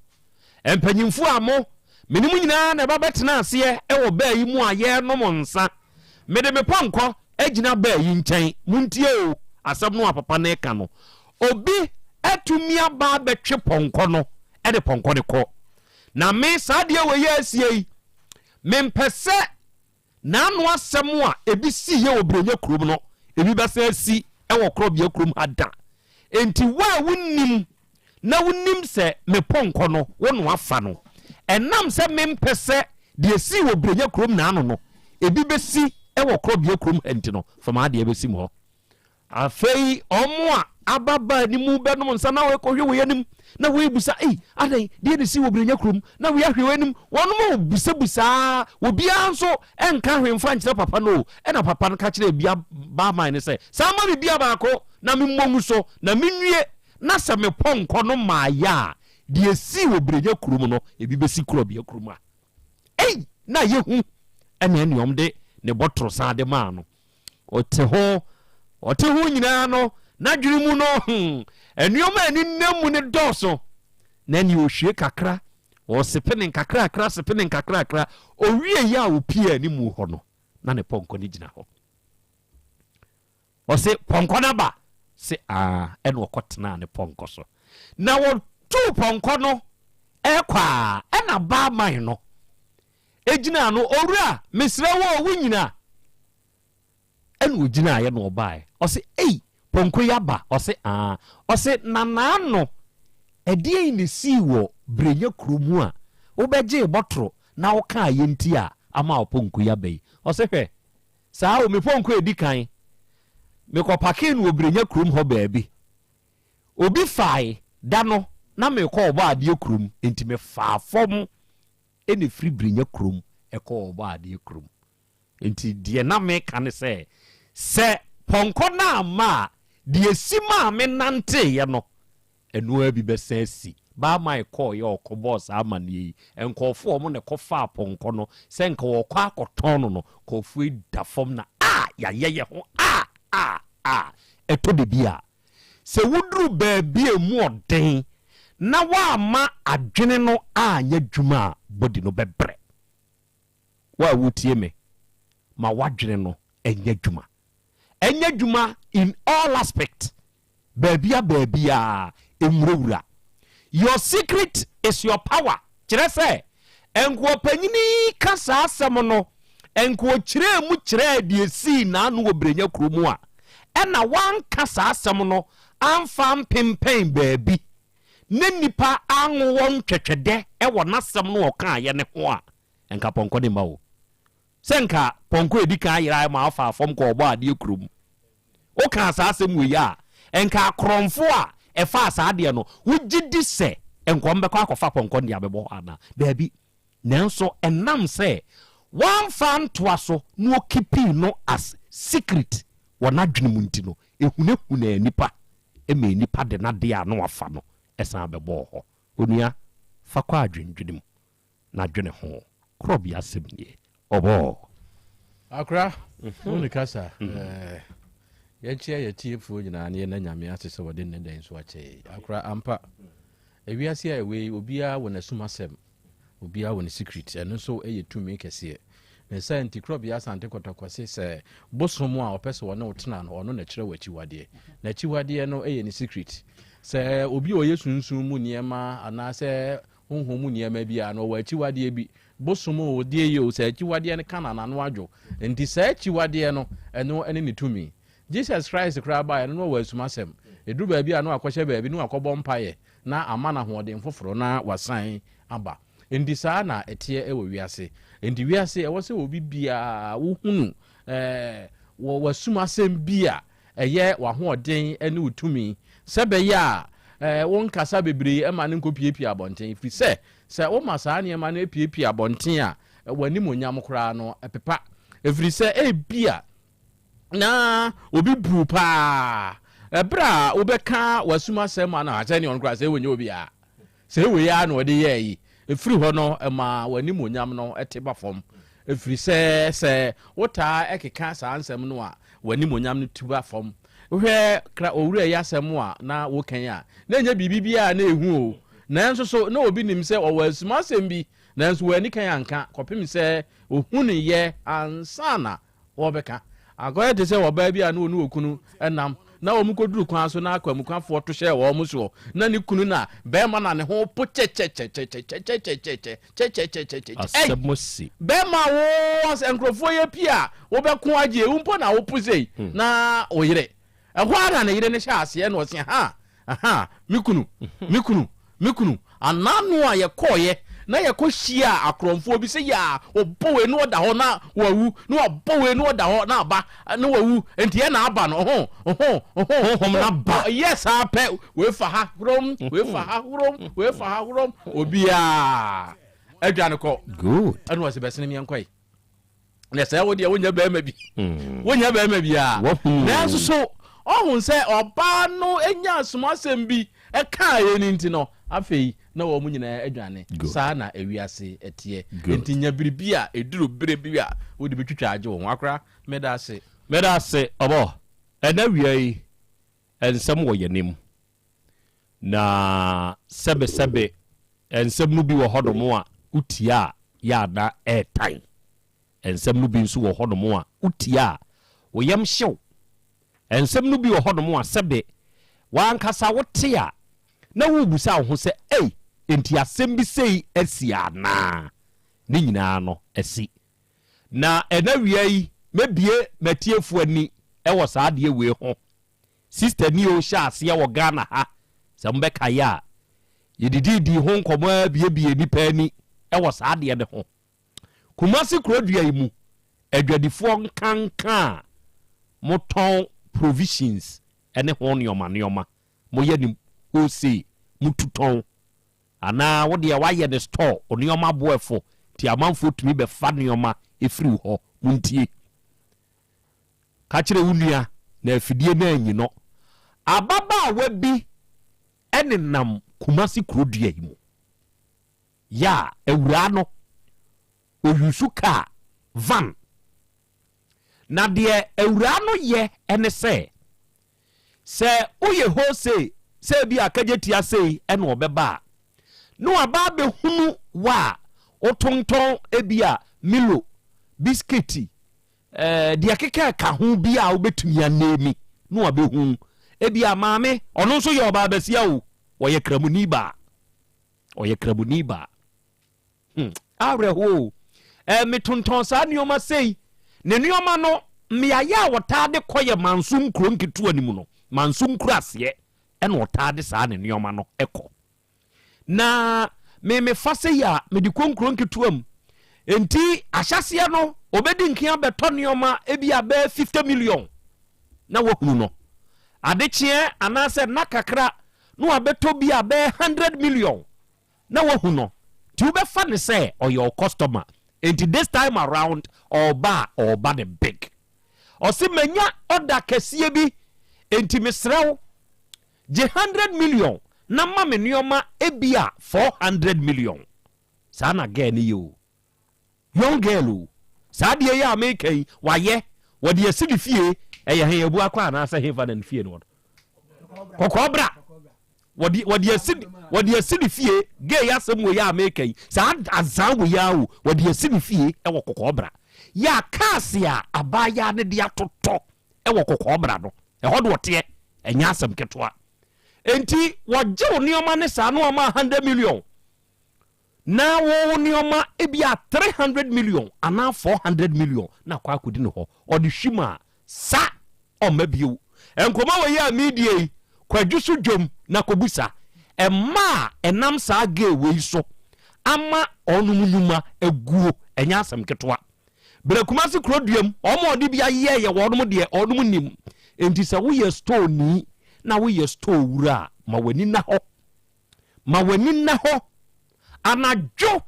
empanyimfo amo menimu nyina na ba betena ase e wo ba yi mu aye no monsa mede me ponko agina ba yi nkyɛn muntie o asɛm no apapa na eka no obi atumi aba betwe ponko no e de ponko ne kɔ na me saade we ye asie yi mempɛsɛ na no asɛm a ebi si ye obrenya kurom no ebi bɛsɛ si e wo Krobea kurom ada enti wa wunnim na wunnim sɛ me ponko no wo no afa no enam sɛ mempɛsɛ de si wo brenya kurom na ano no ebi besi e wo Krobea kurom enti no fama de besi mo afei omo a ababa ni mu benom nsa na we kohwe we yanim na we busa adan de ne si wo brenya kurom na we ahwe wanim wono mo busa obi anso enka hwemfa nkyere papa no e na papa no ka kyere bia ba man ne sɛ sama me bia ba ko na me mmom so na menwie na sɛ me ponko no ma ya de si wo brenya kurom no ebi besi Krobea kurom a na yehu ene eniom de ne botro sa de ma no ote ho nyina no na dwiri mu no eniom ani namu ne doso na ni ohwie kakra o sepenen kakra sepenen kakra owie ya opie ani mu ho no na ne ponko ni gina ho o se ponko na ba se ene okotena ne ponko so na wo tu ponko no ekwa ena ba man no ejina no owura mesre wo nyina ene ogina ye no obae o se ponko yaba o se nana no edie ni si wo brenya kuromu a wo beje botro na wo ka ye nti a ama ponko yaba yi o se hwe saa o me ponko edikan me ko pake no brenya kurom ho baabi obi fai da no na me ko oba ade kurom enti me fa fom ene free brenya kurom e ko oba ade kurom enti de na me kan se ponko na ma de sima me nante ye no enu abi besasi ba mai call ye okobos amani enkofo mo ne kofa ponko no se nka wo kwa akoton no kofu da fom na ya ye ho eto de bia se wudru baabi emu oden na wa ma adwene no anya dwuma body no bebre wa wutie me ma wadwene no enya dwuma in all aspect baabia emrowura your secret is your power kire se enko panyini kasa asem no enko kire mu kire de si na no obrenya kromu a ena wan kasa asem no amfam pempen baabi ne nipa anwo won twetwede e wona asem no oka ye ne ho a enka ponko de mawo senka ponko edika ayira ma afa afom ko obo ade krom o ka asasem we ya enka kromfo a e fa asade no wugidi se enko mbekọ akofa ponko de abebo ana baabi nanso enam se one fan toaso no kipi no as secret wona dwene munti no ehunehuna nipa eme nipa de na de ano afa no esan abebo ho onua fa kwa adwendwene mu na dwene ho Krobea semnie obo akra oni kasa ye tiefo nyina ne na nyame ase se wode ne den so ache akra ampa ewiase a we obia wona sumasem obia wona secret eno so eye tumi kese ne science Krobea Asante kotakwase se bosomo a opese wona otena no ono na kire wachiwade na chiwade no eye ni secret se obi o yesunsun mu niema anase honhom niema bia no wachiwade bi bosomo odie ye o se chiwade ne kana na no adwo enti se chiwade no eno ene ni tumi Jesus Christ kraba eno wa sumasem edu ba bia no akwahye ba bi no akobọ mpaye na amana hoden foforo na wasan aba enti saa na etie ewo wiase enti wiase ewo se obi bia wo hunu wo sumasem bia eye wa hoden ene utumi sebe ya won kasa bebre ema ne nkopiepie abonten fi se wo masa ne ema ne piepie abonten a wani monyam kora no epepa efri se bia na obi bru pa ebra obeka wasumasem na acha ne on kora se wonye obi a se we ya na ode ye yi efri ho no ema wani monyam no eteba fom efri se wota ekeka sa ansem no a wani monyam no tuba fom hwe kra owura ya asem a na wokan a na nya bibibia na ehu o na enso so na obi nim se o wasumasem bi nanso wani kan anka kopim se ohunu ye ansana wobeka agoye de se woba bia na onu okunu enam na wo mukoduru kwan so na akwamukafo to hye wo mu so na ne kunu na be ma na ne ho po asemosi be ma wo enkrofo ye pia wo be ko agye umpo na wo pusei na oyire ehwo ara na yire ne hye ase na o se aha mikunu ananu a ye koye na ye ko hia akromfo bi se ya obowe no da ho na wawu na obowe no da ho na aba na wawu enti ye na aba no ho na ba yes ape we fa ha hrom obia adwane ko good anu wase besene mi enkwai na se wo de wonya ba ma bi a na so ohun se oba no enya asomasem bi e ka ye ni nti no afei na wo mu nyina adwane saa na ewiase etie enti nya biribi a eduru biribi a wodi betwitwa age wo akra meda ase obo ena wiai ensem wo yenim na sebe ensem no bi wo hodomo a utia ya na airtime ensem no bi nso wo hodomo a utia wo yam hyew ensem no bi wo hodomo a sebe wankasa wote a na wo busa wo ho se enti asem bi sei asia na ni nyina no asi na ena wiai mebie matiefu ani wo saa de we ho sister ni o sha ase wo Ghana ha se mbeka ya yedidi ho nkomo bie nipa ani wo saa de ne ho Kumasi Krobea yi mu adwadifo nkanka moton provisions ene ho nioma moye ni o se mututon ana wo de wa ye the store onioma boefo ti amanfo tumi be fa nioma efiri ho muntie ka kire wunua na afidie na anyi no ababa wabi ene nam Kumasi Krobea yi mu ya ewura no oyusuka van na de ewura no ye ene se oye ho se bi akajetia sei ene obeba no aba be hunu wa otonton ebia milo biscuiti de akeka ka ho bi a obetumi anemi no abe hu ebia maame ono nso ye oba basia o oye kramuni ba areho metonton sa nioma sei ne nioma no miaya wotade koye mansum kro nketu animu no mansum krase ene wotade sa ne nioma no eko na me fase ya me di konkro nketuam enti ahyase no obedi nkia beto nioma ebia be 50 million na wohunu no adechie anase nakakra no abeto bia be 100 million na wohunu no ti ube fa ne say or your customer enti this time around oba the big osimenya order kese bi enti mesrew je 100 million na mame nioma ebia 400 million sana girl ni yo young girl saade ya ameken waye wode asidi fie eye he ebu akwa na asa he fa na fie no kokobra wode asidi fie ge ya semu ya ameken sa azan wo ya wo wode asidi fie ewo kokobra ya kasia abaya ne dia toto ewo kokobra no ehodo wote enya asem ketwa enti wagye nioma ne sa no ama 100 million na wo nioma ebia 300 million ana 400 million na kwa akudi ne ho odi hwima sa o mabio enkoma we ya media kwadwuso dwom na kobusa emma enam sa ga we so ama onumunyuma eguo enya asem ketwa bere Kumasi Krobea omo odi bia ye wonum de onum nim enti sa wo ye store ni na wo ye store wura ma wani na ho anadwo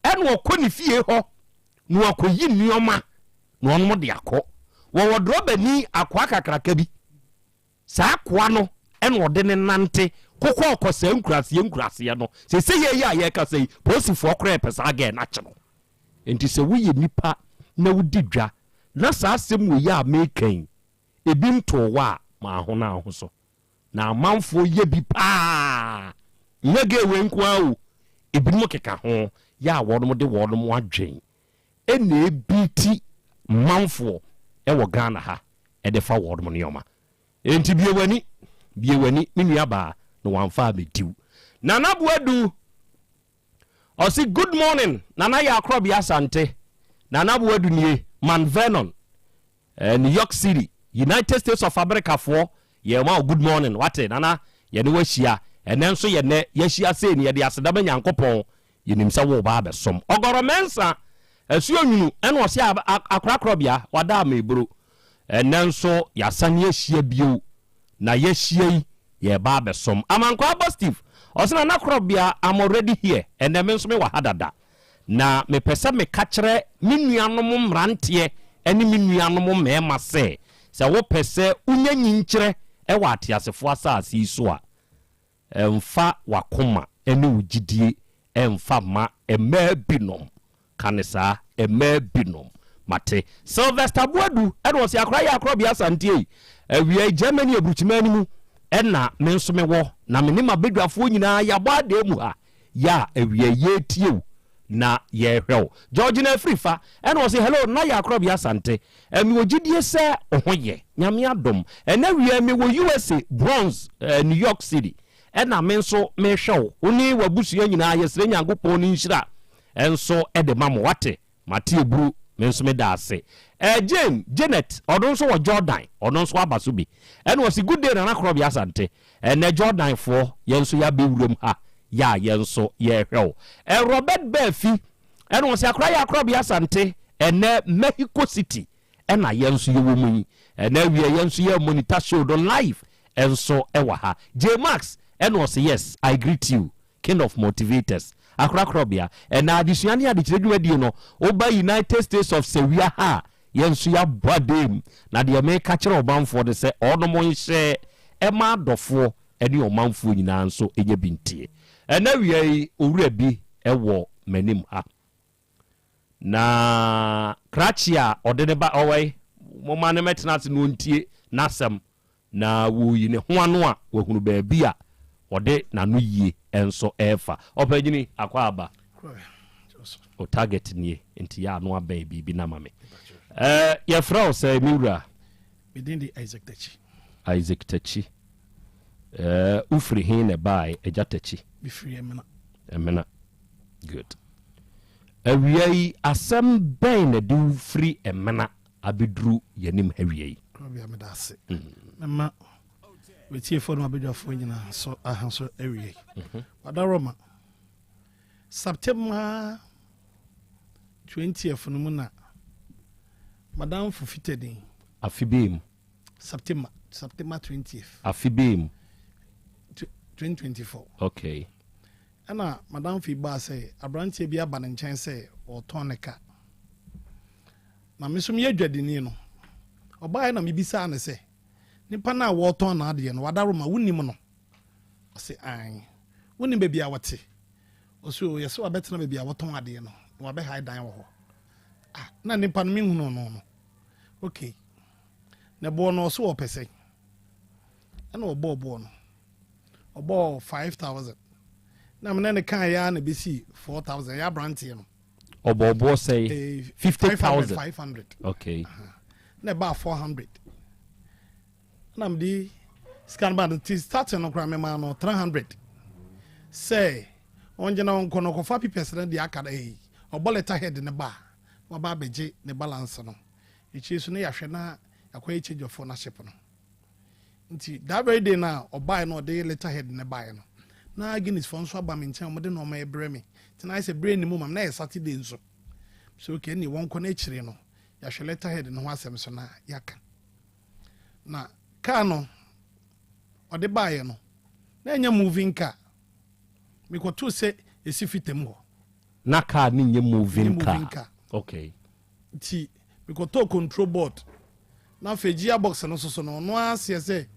ene okoni fie ho no akoyi nioma no onum de akọ wo drobani akwa kakraka bi sa akwa no ene ode ne nante kokọ okosa nkurase no se ye ya ye ka sei posifo okra pesa aga na che no enti se wo ye nipa na wudi dwa na sa asem wo ya mekan ebi nto wa ma ho na ho so na amanfo ye bi pa nyege we nkwa o ebi mo keka ho ya wɔnom de wɔnom adwen ɛna ebiti manfo ɛwɔ Ghana ha ɛde fa wɔnom nneɛma enti biewani me nua baa na wɔamfa abɛdiw Nana Buadu ɔsi good morning Nana yɛ Krobea Asante Nana Buadu nie Man Vernon New York City United States of America for yɛma good morning wate Nana yɛne wahyia ɛnɛ nso yɛnɛ yɛhyia sɛ ne yɛde asedama Nyankopɔn yɛnim sɛ wo ba bɛsom ɔgɔrɔ mensa asuo nwunu ɛna ɔse akora Krobea wada amebro ɛnɛ nso yɛasane yɛhyia bio na yɛhyia yi yɛba bɛsom amankwa aba Steve ɔse Nana Krobea I'm already here ɛnɛ me nso me wɔ ha dada na mepɛ sɛ meka kyerɛ me nuanom mmeranteɛ ɛne me nuanom mmarima sɛ wopɛ sɛ wonya nyinkyerɛ ɛwɔ ateasefoɔ asase yi so a ɛmfa wakoma ɛne wogidie ɛmfa ma ɛmaa binom kane saa ɛmaa binom mate Sylvester Buadu ɛna ɔse akora yɛ Krobea Asante yi awia Germany aburukyima animu ɛna me nso me wɔ na me ne mabedwafoɔ nyinaa yɛabɔ ade mu ha ya awia yɛtiew na yɛhwɛw George na Afrifa ɛna ɔse hello na yɛ Krobea Asante mi wogidie sɛ ɔhoyɛ nyame adom ɛna awia me wɔ USA Bronx New York City ɛna me nso mehwɛw oni wabusua nyinaa yɛsrɛ Nyankopɔn no nhyira ɛnso ɛde ma mo wate mate eburu me nso me da ase Janet ɔno nso wɔ Jordan ɔno nso aba so bi ɛna ɔse good day Nana Krobea Asante ɛnɛ Jordan foɔ yɛn nso yɛabɛwuram ha ya yɛnso yɛhwɛw Robert Befi ɛna ɔse akora yɛ Krobea Asante ɛnɛ Mexico City ɛna yɛnso yɛwɔ mu yi ɛnɛ wie yɛnso yɛ monitor show do live ɛnso ɛwɔ ha J Max ɛna ɔse yes I greet you king of motivators akora Krobea ɛna adesua ne adekyerɛ dwumadie no oba United States of Sewia ha yɛnso yɛabɔ adem na deɛ meka kyerɛ ɔmanfoɔ de sɛ ɔno mo nhyɛ ɛma adɔfoɔ ɛne ɔmanfoɔ nyinaa nso ɛnyɛ bintie ɛna wie owura bi ɛwɔ manim ha na krachi a ɔde ne ba ɔwɛ moma ne metena ase no ntie n'asɛm na woyi ne ho ano a wahunu baabi a ɔde n'ano yie ɛnso ɛfa ɔpɛgyini akɔ aba o target nie nti ya ano aba biribi na mame yɛfrɛ wo sɛ miwura medin de Isaac Tachi ufiri hin ne bae agya Tachi bifiri emena good awia yi asɛm bɛn na de free emena abeduru yanim awia yi Krobea me da ase mema wetie fo no abedwafo nyina so ahanso awia yi wadaroma September 20th no mu na madam fufitedin afibem September 20th afibem 2024 okay ana madam fi ba say abrantie bi aba ne nkyɛn sɛ ɔtɔn ne ka na me so me adwadini no ɔbaa na me bisa ne sɛ nipa na wɔtɔn na ade no wadaroma wonim no ɔsɛ an wonim baabi a wɔte ɔsɛ yɛsɛ wabɛtena baabi a wɔtɔn ade no wabɛ high dan wɔ hɔ na nipa no me hunu no okay na bo no so opese na obo no obo 5,000 na me ne kan ya na besi 4,000 ya brantie no obo say 50,000 500 okay na ba 400 na me di scan band ti starting no kra me ma no 300 say onje na onko no kofa pipes na di akada obo letter head ne ba wa ba beje ne balance no ichi so ne yahwe na akwa change of ownership no nti that very day na obai no de letter head ne buy no na Guinness for nso aba me nchen mo de no ma ebre me ti na say brain ni mu mam na Saturday nso so okay ni won ko na chire no yahwe letter head no ho asem so na yaka na car no ode buy no na enya moving car me ko to say esi fitem ho na car ni nye moving car okay ti me ko to control board na fe gearbox no so no no asie say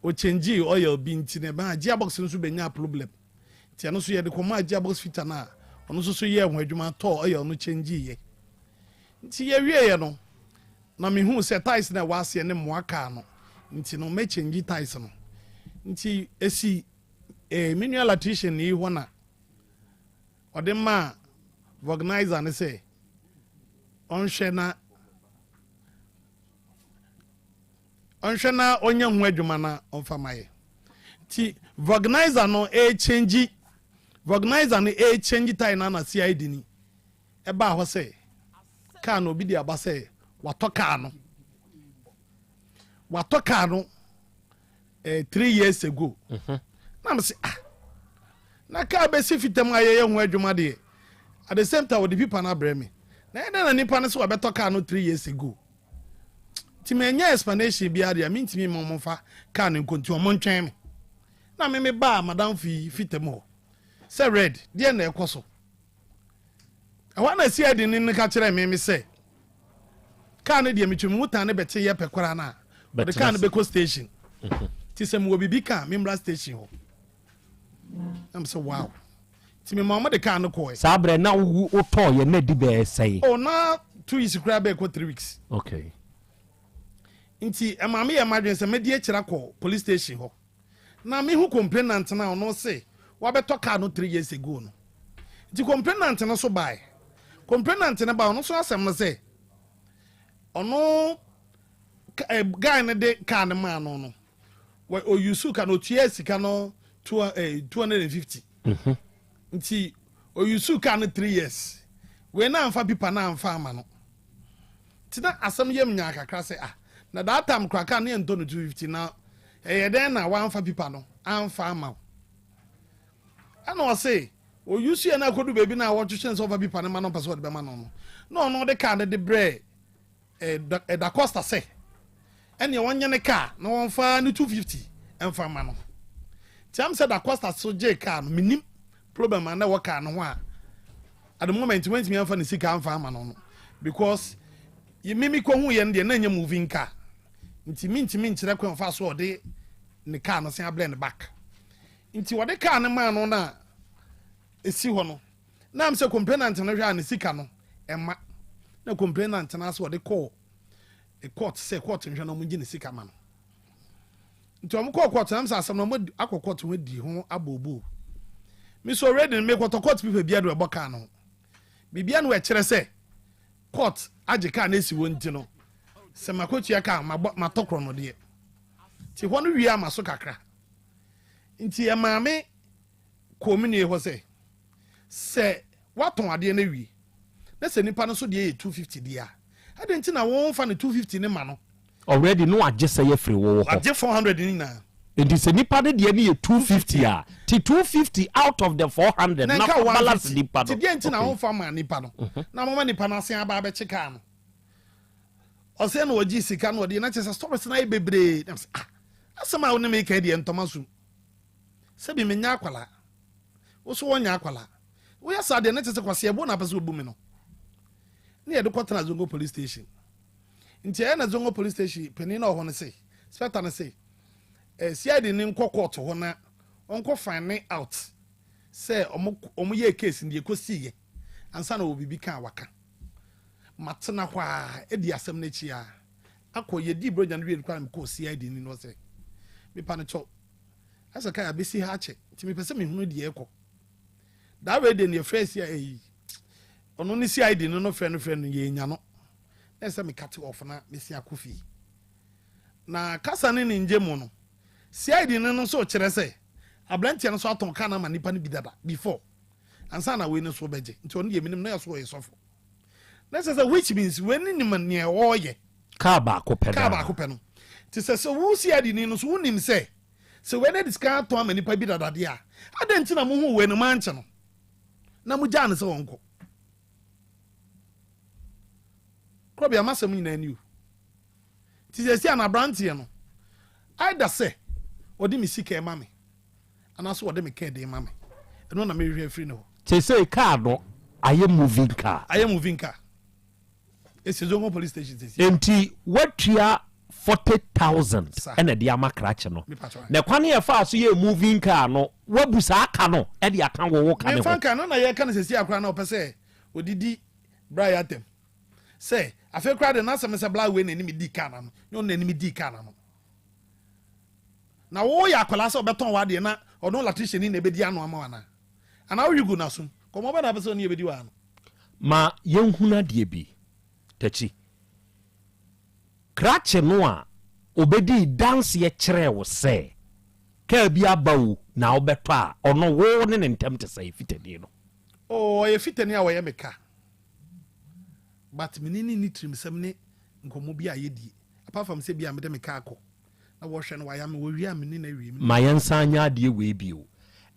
o change oil bi nti ne ba gearbox no so benya problem ti no so ye de ko ma gearbox filter na ono so ye ho adwuma to oil no change ye nti ye wie ye no na me hu say ties na wasie ne mo aka no nti no me change ties no nti esi manual electrician ni ho na ode ma organizer ne say onhwe na onye ho adwuma na onfa maye ti organizer no change time na CID ni e ba ho say car no bi di aba say watoka no 3 years ago na me say na car be si fitem aye ho adwuma de at the same time the people na breme na nipa ne so wabetoka no 3 years ago ti me nya explanation bia de me ntimi momfa car ne konti omo ntwen me na me ba madam fitem ho say red de na ekoso awa na si adi ne ka kire me say car ne de metwem mutan ne bete ye pekwara na the car ne be ko station ti se mo bibi car memra station ho am say wow ti me mama de car no ko sabre na wo to ye na di be say oh na 2 years kra be ko 3 weeks okay nti amame ye madwen se medie kira ko police station ho na me hu complainant na no say wa beto car no 3 years ago no nti complainant no so buy complainant na ba no so asem no say ono guy na de car na man no o yusu ka no tua sika no 250 nti o yusu car no 3 years we na amfa pipa na amfa ama no tina asem yem nya kakra say na that time kraka na ento no 250 na den na wa amfa pipa no amfa ama ana o say o yusu na kodu baby na wo twetwe so over pipa na ma no paso de be ma no no de car de bre da costa say ene wonye ne car na won fa ni 250 emfa ma no tiam say da costa so je car no minim problem na wo car no ho a at the moment when me amfa ni sika amfa ma no because ye mimi ko hu ye ne na nya moving car nti nkire ko amfa so de ne car no se blend back nti wo de car ne ma no na esi ho no na am say complainant no hwa ne sika no emma na complainant na so de call a court say court nhwa no mungi ne sika ma no nti am call court am say asem no akọ court ho di ho abobo me so already me court people bia do e boka no bibia no e kire say court age ka na esi wonti no se makotu ya ka ma tokro no de ti ho no wi ama so kakra nti e maame komini ho se waton ade na wi na se nipa no so de 250 dia ade nti na won fa ne 250 ne ma no already no age say ye free wo ho age 400 ni na and se nipa de ne ye 250 a ti 250 out of the 400 na balance nipa no ti de nti na won fa ma nipa no na mama nipa na se aba be cheka no o se na oji sika no de na che stories na bebre asema won me ka de ntomasu se bi menya akwala wo so wonya akwala wo ya sa de na che se kwase ebo na pese obumi no ne ye de kwatana zongo police station nti na zongo police station pani na ho ne se spectator ne se CID ni nko court ho na onko find out say omo ye case ndi ekosi ye ansa na obibi kan waka matena kwa edi asem na chi a akoye di broja no wi kwa ko CID ni no se me pa ne cho asa ka ya besi ha che ti me pese me hunu di ekọ da we de ne fresh ya ono ni CID no friend ye nya no esa me cut off na me si akofi na kasa ne nje mu no CID no so kire se ablantia no so aton kana ma nipa no bidada before ansa na we no so beje nti ono ye minim na ya so ye sofo na se which means when ni man ne oye ka ba ko pe no ti se so wo CID ni no so wonim se so when it is can to ma nipa bidada de a adanti na mo hu we no manche no na mo ja no se wonko Krobea masem ni na aniu ti se sia na brantie no aida se odi mi sika e mame anaso odi mi kede mame eno na me hwe free no say car no aye moving car esi zongo police station enti watua 40,000 ena dia makrache no na kwane ye fa so ye moving car no wabusa aka no e dia kan wo ka ne ho me fa no na ye kan sesi akra na opese odidi bra yatem say afa kra de na se me se bla we na ni mi di car na no yo na ni mi di car na no na wo ya akwala se obeton wa de na odon latrician ni na ebedi ano ama wana ana wo yugu na so komo be na pese oni ebedi wa no ma yenhuna de bi tachi krache no a obedi dance ye kyerɛ wo sɛ ka bi abawo na obeto a ono wo ne ntem te sɛ fitani no oh ye fitani a wo ye meka but menini ni trim sem ne nkomo bi a yedi apart from say bi a mede meka akɔ na wo hwɛ no wa ya me wo wi a menini na wi ma yensa anya de we bi o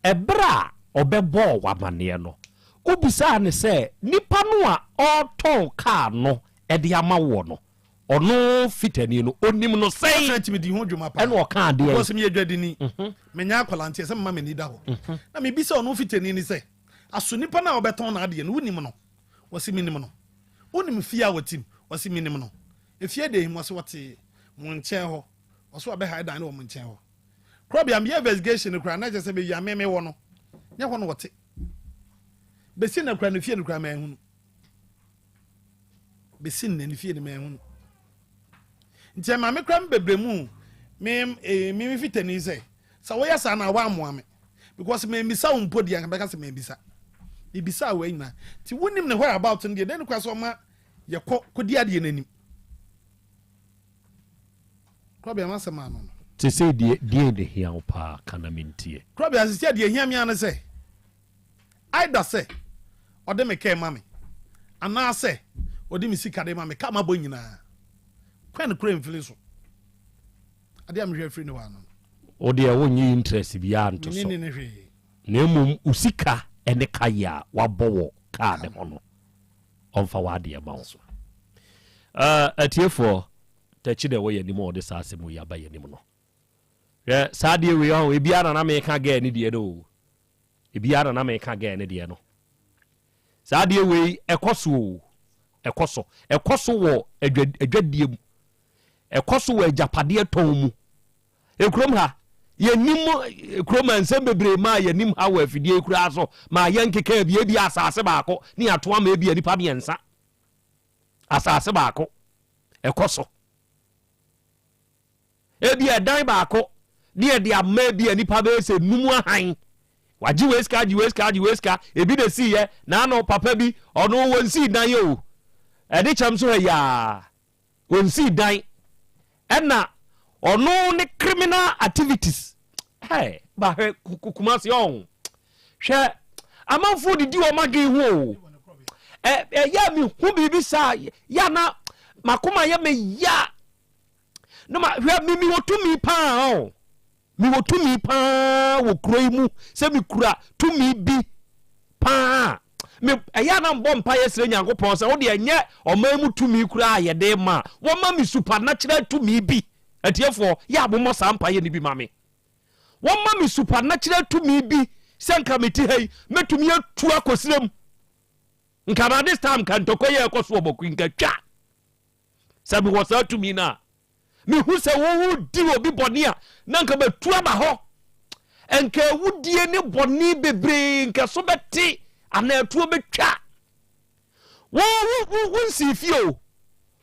ebra obebɔ wamane no ubisa ne sɛ nipa no a ɔtɔn car no ɛde ama wo no ono fitani no onim no sɛn fetimi di ho dwuma pa ɛna ɔka ade wo sim ye dwadini menya akwalante sɛ mama meni da ho na me bisa ono fitani ni sɛ aso nipa na obetɔn na ade no wonim no wo sim nim no wonim fia watim wo sim nim no efie de him wo se wote mo nkyɛn ho wo so abe hide dan no mo nkyɛn ho Krobea am investigation kra na je sɛ be ya meme wo no nya ho no wote besi na kra no fie no kra ma ehunu besi na ni fie no ma ehunu nti ma me kra mbebremu me fitani sɛ sa wo yasa na wa amoa me because me mbisa wo mpodi an beka sɛ me mbisa e bisa wo nyina ti wonim ne where about no de den kwa so ma ye kodi ade nanim Krobea ma sema no te say de hia pa kana mentie Krobea se de hia me an sɛ aida sɛ ode me ke ma me ana sɛ ode me sika de ma me ka ma bo nyina kwan kura mfili so ade am hwe free no wa no o de wo nyi interest bia nto so na emum usika ene kaya wabɔwo ka de ho no onfa wa de ma wo so atiefo tachi de wo ye nim o de saase mu ya ba ye nim no ye saade we ho ebia na me ka ga ni de no ebia na me ka ga ni de no saade we ekoso wo adwadie mu ekoso wo ajapade ton mu ekrom ha yenim ekrom ansem bebre ma yenim ha wo afidie kura so ma yenkeka bi asase baako ni atoa ma bi nipa biensa asase baako ekoso ebi edan baako ni e de amma bi nipa be se numu ahan waji weska ebi de si ye na no papa bi ono wonsi dan yo ede cham so ya wonsi dan ena ono ne criminal activities hey ba kumasi on hwe amanfo didi o mage hu ya mi hu bibi sa ya na makoma ya me ya no ma hwe mi wotumi pa o mi wotumi pa wo kroi mu se mi kura tumi bi pa me eya na mbɔ mpa yesre nyankopɔn se wo de enye ɔmamu tumi kura ayede ma wo ma mi supernatural tumi bi atiefo ya bo mo sampa ye ni bi ma me wo ma mi supernatural tumi bi se nka meti hei metumi atu akosirem nka na this time kan tokoye ekoso oboku nka twa sabi wo sa tumi na mi hu se wo di obi bɔne a na nka betu aba hɔ enka wudie ne bɔne bebre nka so beti ana etuo betwa wo nsi fio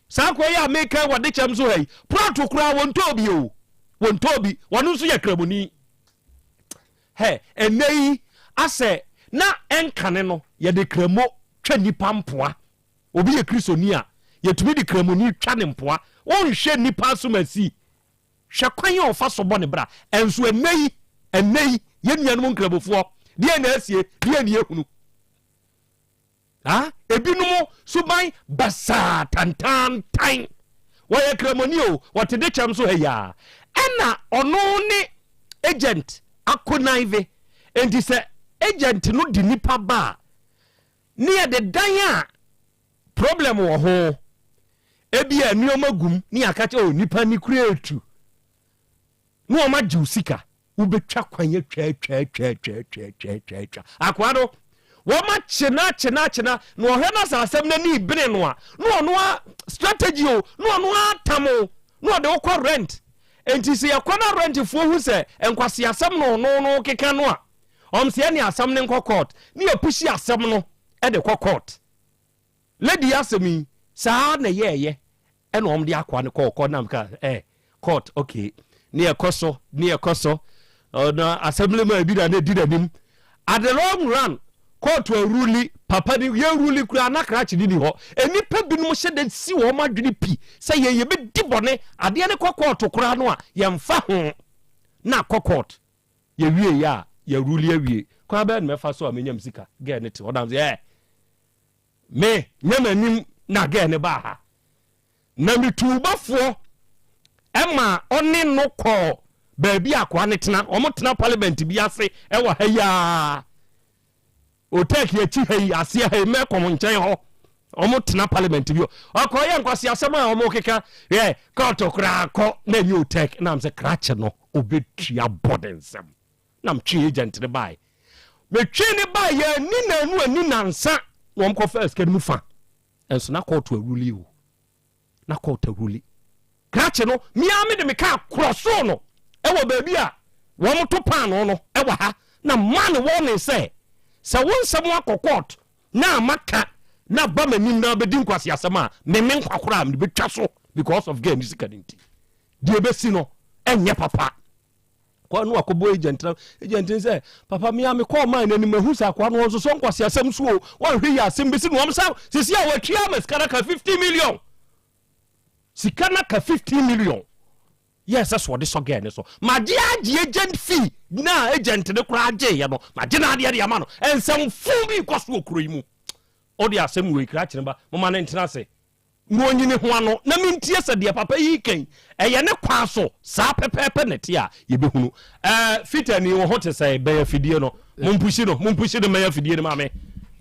sa ko ya meka wade cham so hai prato kura wontobi o wontobi wonu so ya kramuni he enei ase na enkane no ye de kramo twa nipa mpoa obi ye kristoni a ye tumi de kramuni twa ne mpoa won hwe nipa so masi hwe kwan ye ofa so bɔ ne bra enso enei ye nuanom nkrabofo de na asie de ne ehunu ebinumo suban basa tantan tan waya kramoni o watede cham so heya ena ono ne agent akonaive enti se agent no di nipa ba ne ya de dan a problem wo ho ebi anuoma gum ne akache o nipa ni create no ma jusika ubetwa kwanye twa akwado woma chena no hena sa asem na ni bene no a no strategy o no atamo no de okọ rent enti se yakona rent fo hu se enkwase asem no keka no a omse ne asem ne nkọ court ne opushi asem no e de kọ court lady asemi sa na yeye e no om de akwa ne kọ nam ka court okay ne ekoso na assembly ma bi da ne di danim at the long run court a ruli papa ni ye ruli kura na krachi ni ho enipa binom hye de si wo madwene pi say ye be dibone ade ne court kura no a ye mfa ho na court ye wie ya ye ruli awie kwa be me fa so a menyam sika ge ne te odam say me nyamanim na ge ne ba ha na mitubafo ema oni no ko baabi akwa ne tena tena parliament bi ase wa ha ya o take ye chi ha ase ha me kom nchen ho tena parliament bi okoye nkwasi asema a keka court okra akọ na nyi o take na am se krache no obetua bodensem na mtwe agent ne bai me twe ne bai ya ni na anu ani nansa ko first ke mu fa enso na court aruli o na court aruli krache no miame de me ka kroso no ewo baabi a wo to pan no ewo ha na man wo ne se wonsem akọ na amaka na ba manim na bedi nkwasi asema me nkwakora am betwa so because of game security die besi no enye papa kwa no akobo agent say papa miame call man na ni mahu sa kwa no so nkwasi asem so wo hwe ya asem besi no omsa sisi a watwa maskara ka 50 million sikana ka 50 million yes that's what this again so maji agent fee na agent ne kura age ye no maji na ade ya ma no ensem fu bi kwaso okuro imu odi asem we kira kire ba mama na ntina se no nyine ho ano na mintie se de papa yi ken eye ne kwa so sa pepepe nete a ye behunu fitani wo hote se be ya fidie no mumpushi no me ya fidie no ma me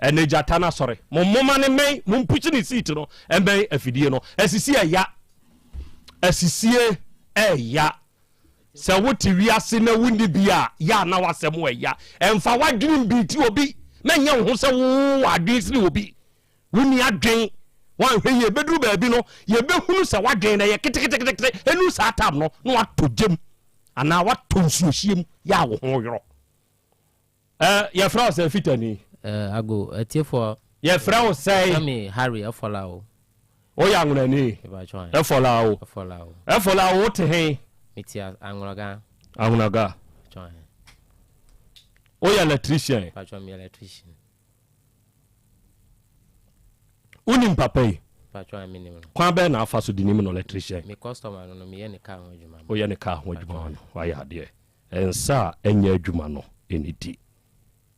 ene jatana sorry mama ne me mumpushi ni seat no embe afidie no asisi ya asisie ya se woti wiase na wundi bia ya na wasem ya emfa wadwin biti obi menya ho se wo adwin sini obi wuni adwen wan hwe ye beduru baabi no ye behunu se wadwen na ye kete enu sa tab no no watojem ana watonsuohiem ya wo ho yoro ye fra se fitani ago etiefo ye fra o say me Harry afola o ya nguna ni efola o te he mitia angunaga chon ya electrician pacho me electrician unim papai pacho me ni kwa be na afa so di ni no electrician me customer no me ye ne ka ho adwuma ye ne ka ho adwuma no wa ya de ensa enya adwuma no eniti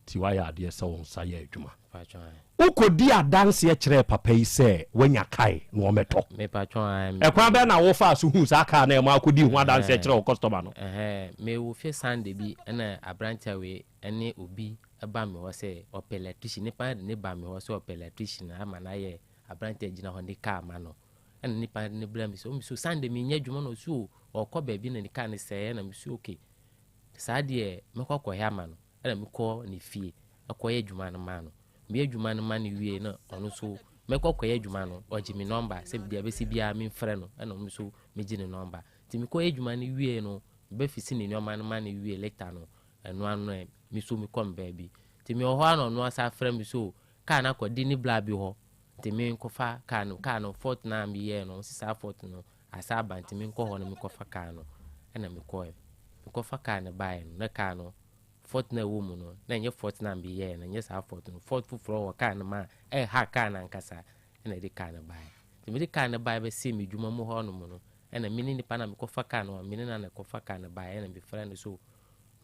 ti wa ya de se won sa ya adwuma pacho ukodi adanse e kire papa yi se wanya kai no ometo me patron kwa be na wo fa so hu sa aka na e ma akodi hu adanse e kire o customer no me wo fe Sunday bi na abrantia we ene obi eba me wo se electrician ne pa ne ba me wo se electrician ama na ye abrantia gina ho ne car ma no ene ne pa ne bra mi so Sunday me nya dwuma no so okọ bi na ne car ne se na me so okay sa de me kokọ ya ma no ene me ko ne fie akoye dwuma no ma no me adwuma no ma ne wie na ono so mekọkọ adwuma no oji mi number se bia besi bia mi frɛ no na mo so me gi ne number ti mi kọ adwuma no wie no be fisi ne nyoma no ma ne wie later no eno ano mi so mi kom baabi ti mi ho ano no asa frɛ mi so ka na kọ di ni bla bi ho ti mi nkọfa ka no fort na mi ye no sisa fort no asa ban ti mi nkọ ho no mi kọfa ka no na mi kọfa ka ne bae no na ka no fort na wo mu no na nye fort na mbi ye na nye sa fort no fort fufuro wo kan ma ha kan na nkasa na de kan bae ti mi de kan bae be se mi dwuma mu ho no mu no na mi ni pa na mi kofa kan no mi ni na kofa kan bae na mi friend so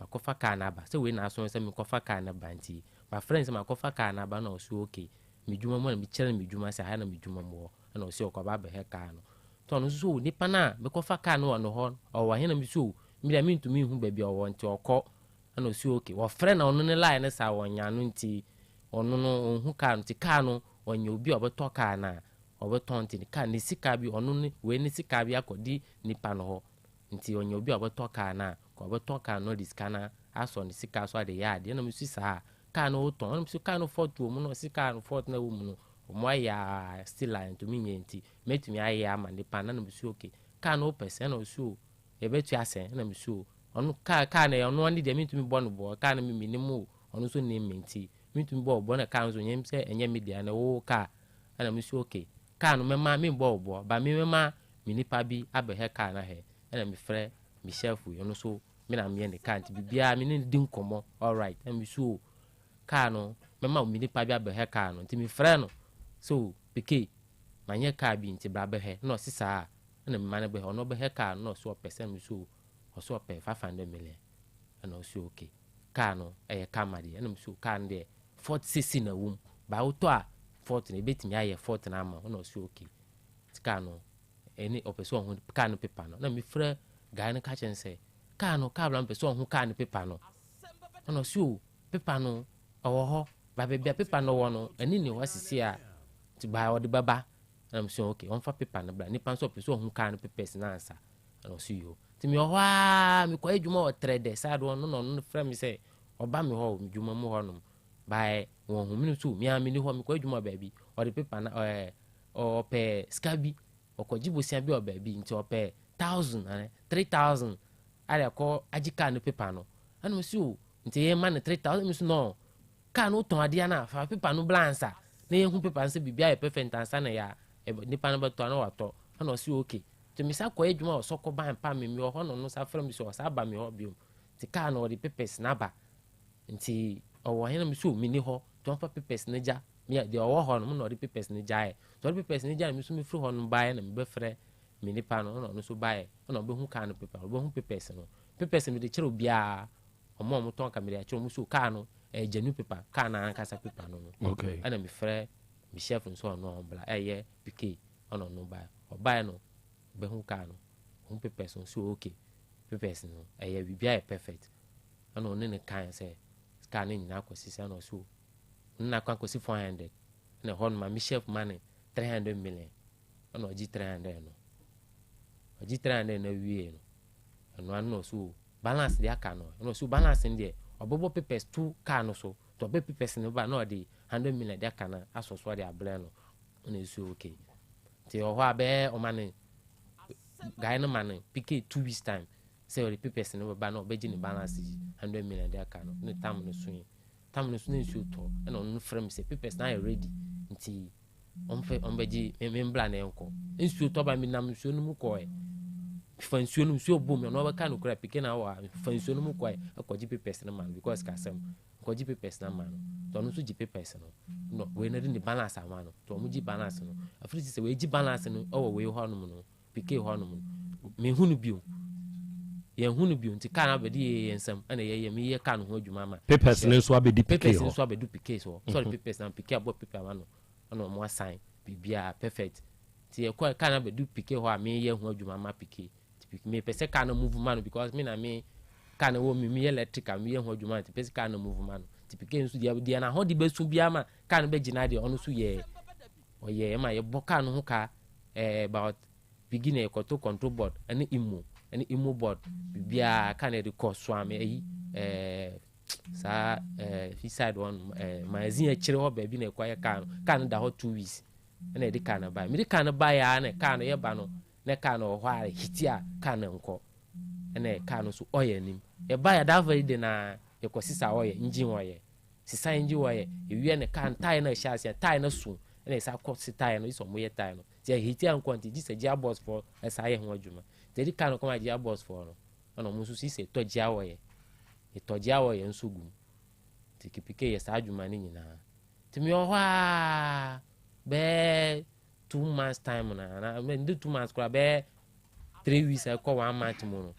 ma kofa kan ba se we na so se mi kofa kan ba nti ma friends ma kofa kan ba na so okay mi dwuma mu na mi chere mi dwuma se ha na mi dwuma mu na o se o ko ba be he kan no to no so ni pa na mi kofa kan no ho o wa he na mi so mi da mi ntumi hu ba bi o wo nti okọ ana osi okay wo friend na onu ne line sa wonya no nti onu no ohu ka nti ka no onya obi obeto ka na obeto nti ka ne sika bi onu ne we ne sika bi akodi nipa no ho nti onya obi obeto ka na ko obeto ka no diska na aso ne sika so ade ya ade na msu sa ka no to na msu ka no foto mu no sika no foto na wo mu no mo ya still line to mi nyenti metumi aye ama nipa na msu okay ka no person na osu ebetu asen na msu onu ka na onu ani de mitumi bo no bo ka na mi minimu onu so ne menti mitumi bo na ka nso nyem se enye media na wo ka na mi so okay ka no mema mi bo ba mi mema minipa bi abehe ka na he na mi frɛ mi chef onu so mi na mi ne ka nti bibia mi ne di nkomo all right na mi so ka no mema mi nipa bi abehe car no nti mi frɛ no so peke manye car bi nti bra behe no sisa na me mane behe ono behe car no so percent mi so so pay 500 million and so okay car no car de na so car de 46 na wum ba auto a 40 na betimi aye 40 na ama no so okay car no any opeso ho car no paper no na mi frɛ guy no ka chen say car no car bla peso ho car no paper no so paper no owo ba bia paper no wo no ani ni wasisi a ti ba wo de baba na so okay on fa paper no bla ni pan so peso ho car no papers na ansa na so yo ti mi owa mi ko adwuma o trade side no no frɛ mi say oba mi ho dwuma mu ho no ba won hu mi so mi ami ni ho mi ko adwuma ba bi o de paper na o pe skabi o ko jibosia bi o ba bi nti o pe 1000 3000 ale ko ajika no paper no anu so nti ye man 3000 mi so no ka no ton ade na fa paper no blansa na ye hu paper nse bibia ye perfect ansa na ya nipa no beto na wato anu so okay to mi sa ko adwuma o so ko ban pa mi ho no sa fra mi so sa ba mi ho biom ti ka no the papers na ba nti o wo he na mi so mi ni ho to fa papers na ja mi de o wo ho no no the papers na ja e to the papers na ja mi so mi fru ho no ba na mi be frɛ mi nipa no so ba e no be hu ka no paper o be hu papers no papers mi de kire obia omo ton ka mi de kire mu so ka no genuine paper ka na anka sa paper no okay ana mi frɛ mi chef nso no bla eye pk ono no ba o ba no be hu ka no hu papers so okay papers no bibia e perfect ana oni ne kan say ka na nyina akosi say no so na kan akosi 400 na hon ma mi chef money 300 million ana oji 300 no oji 300 na wie no ano so balance dia ka no so balance ndi obobo papers 2 ka no so to be papers no ba na odi 100 million dia ka na asoso dia ble no na so okay ti o ho abe o mane guy no mane pk 2 weeks time say o the papers no ba na obeji ni balance 100 million dia ka no ne tam no so so to na no frame say papers na ready nti on beji membla na enko nsuo to ba mi nam nsuo no mu ko fansuo no nsuo bom no ba ka no kra pk na wa fansuo no mu ko akoji papers na man because kasem akoji papers na man to no so ji papers no we na di balance ama no to mu ji balance no afri say we ji balance no o we ho no no pk ho no me hunu bio ye hunu bio nti ka na bedi yensam ana ye me ye ka no ho adwuma ma papers no so abedi pk papers no so abedu pk so the papers na pk abo paper ma no ono mo assign bibia perfect ti ye ko ka na bedu pk ho a me ye ho adwuma ma pk me pese ka na move man because me na me ka na wo me electrical me ye ho adwuma ti pese ka na move man ti pk nso dia na ho di besu bia ma ka na be gina de ono so ye o ye ma ye bo ka no ho ka about beginner ko to control board ani imo board bibia ka na de course so am sa fi side one magazine akire ho ba bi na kwa ye ka na da ho 2 weeks na de ka na ba me de ka na ba ya na ka na ye ba no na ka no ho are hitia ka na nko na ka no so oye nim e ba ya da very de na e ko sisa oye engine oye sisa engine oye e wie na ka tie na sha sia tie na so na isa ko si tie no iso mo ye tie no ti hitia nko nti ji se gia boss for esa ye ho adwuma ti ka no ko ma gia boss for no na mo so si se to gia oye e to gia oye nso gu ti kipike ye sa adwuma ni nyina ti mi ho a be 2 months time na me do 2 months kwa be 3 weeks I call 1 month mo no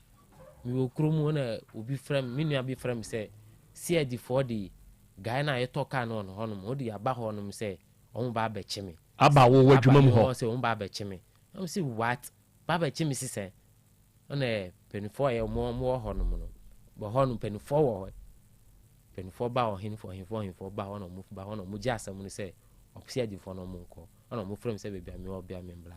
mi wo kromu na obi frame mi nua bi frame say see the for the guy na ye talk no no hono mo di aba ho no say on ba ba chime aba wo wadwuma mu ho say on ba ba chime am say what ba ba chime si say on penifo ye mo ho no mo no bo ho no penifo wo penifo ba ho hinfo ba ho no mo ba ho no mo ji asam no say opsia di fo no mo ko ono mo frame say baby me obia me mbla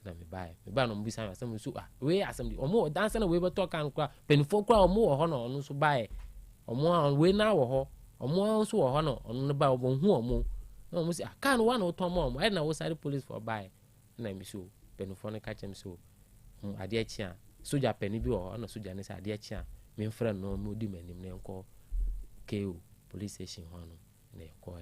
na me ba no mo bisa asem so we asem di omo dance na we be talk an kwa penifo kwa omo wo ho no ono so bae omo we na wo ho omo so wo ho no ono ba obo hu omo no mo si aka no wa no to mo na wo sare police for bae na mi so penifo no ka chem so ade achi a soja peni bi wo ho na soja ne say ade achi a me mfra no mo di manim na enko KO police station ho no na enko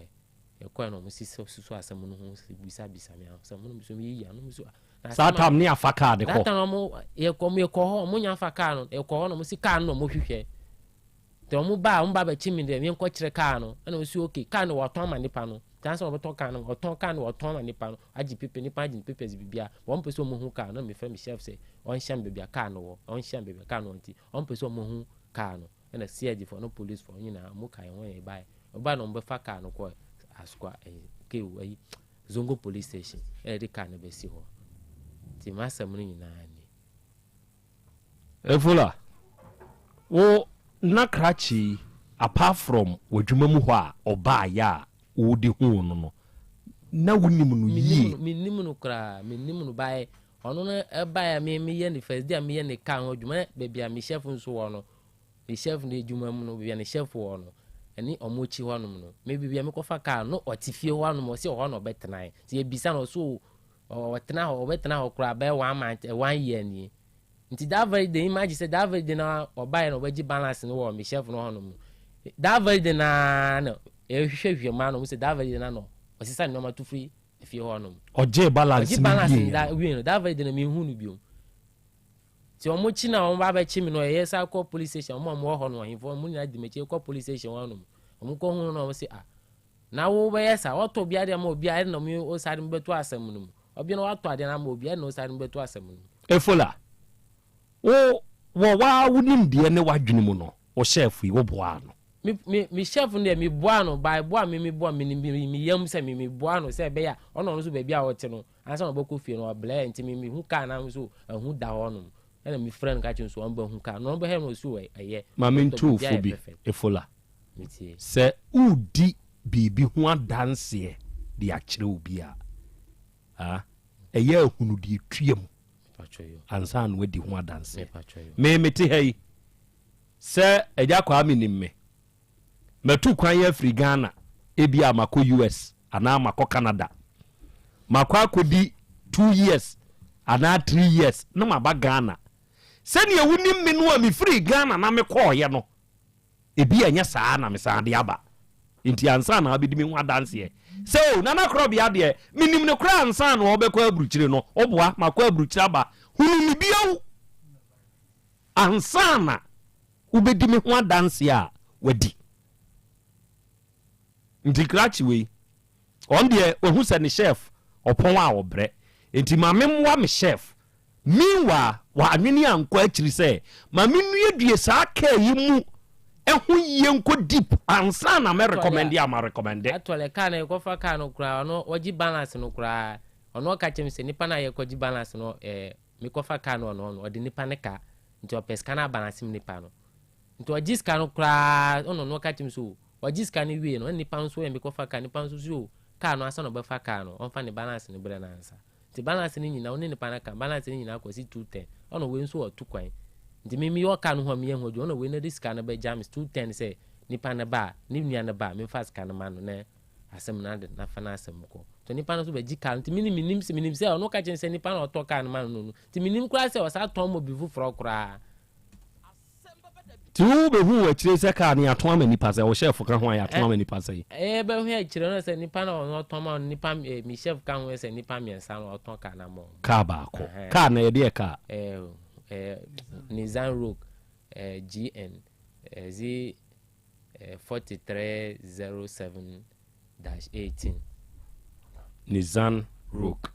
ko no mo si so asem no ho bisa me asem no so mi yi no so satam ni afaka de ko satam mo ye ko ho mo nya afaka no e ko ho no mo si ka no mo hwehwe te omo ba be chimi de me nko kire car no na o si okay car no waton ma nipa no tan so obeton car no waton ma nipa no agi pepe nipa agi pepe bibia won pese omo hu car no me fa me chef say on sham bibia car no wo on sham bibia car no nti on pese omo hu car no na CID for no police for nyina mo kai won e bai oba no be fa car no ko askwa ke wi zongo police station de car no be si ho ti masam no nyina ni Efula wo na krachi apart from wadwuma mu ho a oba ya wo di hu no na wonim no yi minim no kra minim no bai ono no e bai me ye ni first day me ye ni kan adwuma be bia me chef nso wo no me chef no adwuma mu no bia ni chef wo no ani omochi ho no no me bia me kofa kan no otifie ho no mo se ho no betena ti e bisa no so otena ho kra bai 1 month 1 year ni nti that very day imagine say that very day na obai no baji balance no wo me chef no ho no that very day na no e hwehwe ma no say that very day na no osisa no ma to free if you ho no oje balance ni that we no that very day na me hu no biom ti omo chi na omo ba chi me no e yesa call police station omo ho no ahimfo mo na di me chi call police station ho no omo ko hu no say na wo be yesa oto bia de ma obi a no me o sare mbeto asem no obi no wato ade na ma obi a no sare mbeto asem no Efula wo wa wonim de ne wadwene mu no o chef yi wo boa no mi chef no mi boa no by boa mi boa mi yam se mi boa no se be ya ono no so be bia wote no ansa no boko fie no obla enti mi hu ka na so hu da ho no na mi friend ka chin so on be hu ka no be he no so eye ma min tu fo bi Efula se udi bibi hu adanse de akire obi a eye hunu de twiem ansa no wadi ho adanse me mete hai se eja kwa minim me matu kwan ya Afri Ghana ebia mako US ana mako Canada mako akodi 2 years ana 3 years na maba Ghana se ne ewunim me no a me Free Ghana na me koye no ebia nya saa na me saa de aba inti ansa na abedi me ho adanse so nana Krobea de minim ne kra ansa na obekọ abruchire no oboa mako abruchire aba hunu ni biawo ansa na ubedi me ho adanse a wadi nti krachi we on de ohu se ne chef opon a obre enti ma memwa me chef miwa wa anwene anko akiri se ma menu edue saa ka yi mu ehu ye nko deep ansa na me recommend ya ma recommend atole ka na ko fa ka no kra ono oji balance no kra ono ka chem se nipa na ye ko ji balance no me ko fa ka no ono odi nipa ne ka nti opeska na balance nipa no nti oji ska no kra ono no ka chem so oji ska ni wie no nipa nso ye me ko fa ka nipa nso so ka no asa no be fa ka no on fa ni balance ni bre na ansa nti balance ni nyina oni nipa na ka balance ni nyina kwasi 210 ono we nso otu kwan nti mimi yo ka no ho me ho ono we na diska na be jams 210 say nipa na ba ni nua na ba me fa ska na ma no na asem na de na fa na asem ko to nipa no so be ji ka nti minim se ono ka chen se nipa na oto ka na ma no nti minim kura se o sa ton mo bi fu fro kura tu be hu akire se ka ni aton ama nipa se o chef ka ho ya aton ama nipa se be hu akire no se nipa na ono ton ma nipa mi chef ka ho se nipa mi ensa no oton ka na mo ka ba ko ka na ye de ka Nissan Rogue GN Z 4307-18 Nissan Rogue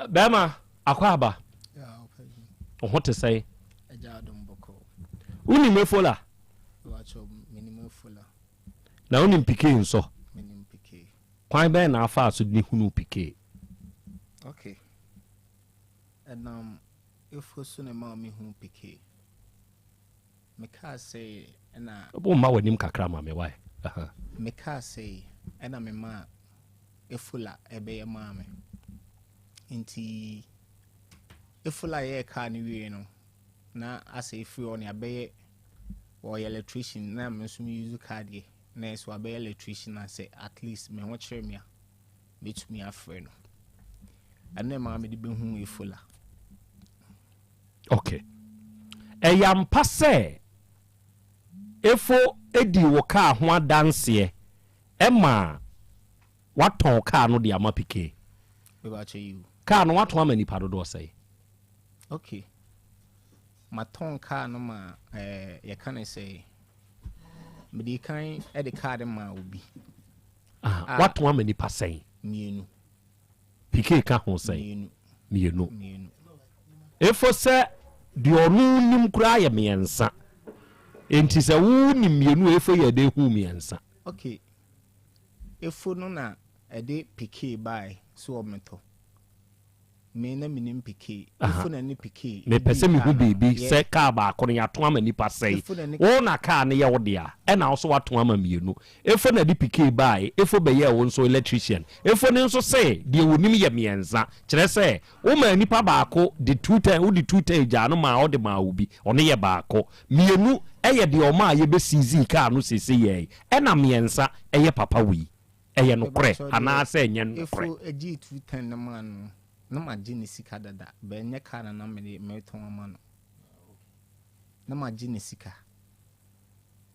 Bema akwaba ohote say uni mefola na uni mpike nso kwan be na afa so ni hunu pike okay and if so na ma me hu pike me ka say na bo ma wanim kakra ma me why me ka say na me ma efula ebe ma me nti efula ye ka ni wie no na asa efiri on abe or electrician na me so use card ye na so abe electrician na say at least me ho kire me a betumi afre no ana ma me de be hu efula. Okay. Eyam pase efo edi wo ka ho adanse ema waton ka no de amapike we ba che you ka no waton amani padodo say okay maton ka no ma ye kan say mede kan e de card ma obi what one many passing mienu pk ka ho say mienu efo se de onu nim kura ye miensa enti se wu nim mienu efo ye de hu miensa okay efo no na e de pk by so ometo me na minim pk efo na ni pk me pese mi hu baby se ka ba akoro ya to ama nipa sei wo na ka ne ye wo de a e na wo so wato ama mienu efo na di pk by efo be ye wo so electrician efo ne nso se de wonim ye mienza kire se wo ma nipa ba ako de 210 wo de 210 ja no ma wo de ma obi one ye ba ako mienu eye de o ma ye be sizi ka no sese ye e na mienza eye papa wi eye no kre ana se enye no kre efo agi 210 na man no ma gini sika dada be nye ka na me ton ama no na ma gini sika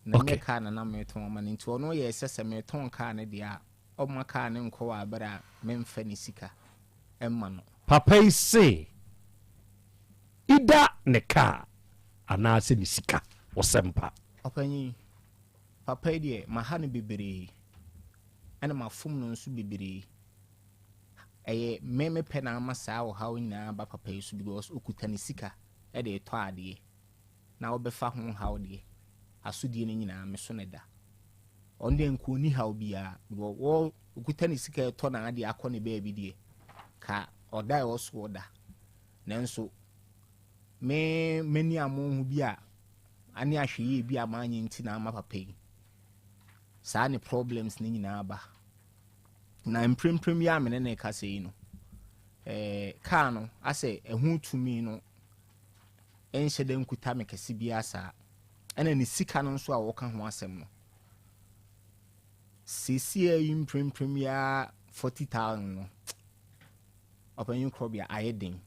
na nye ka na me ton ama no nti ono ye sese me ton ka na dia o ma ka ne nko wa abara me mfa ni sika emma no papa ise ida ne ka ana se ni sika osempa opanyi papa die ma ha ne bibiri ana ma fum no nso bibiri eye meme pena amasa wo hawo nyina ba papa yesu because okutani sika e de to ade na obefa ho hawo de asodie ne nyina me so ne da onde nko ni hawo bia wo okutani sika to na ade akọ ne ba bi de ka oda wo so oda nanso me mani amonhu bia ani ahweye bia manyi nti na ama papa yi saa ne problems ne nyina ba na imprem ya me ne ka sei no ka no ase ehu tumi no enhye de nkuta me kese bia saa ena ne sika no nso a wo ka ho asem no sisi imprem ya 40,000 no open Krobea ayedin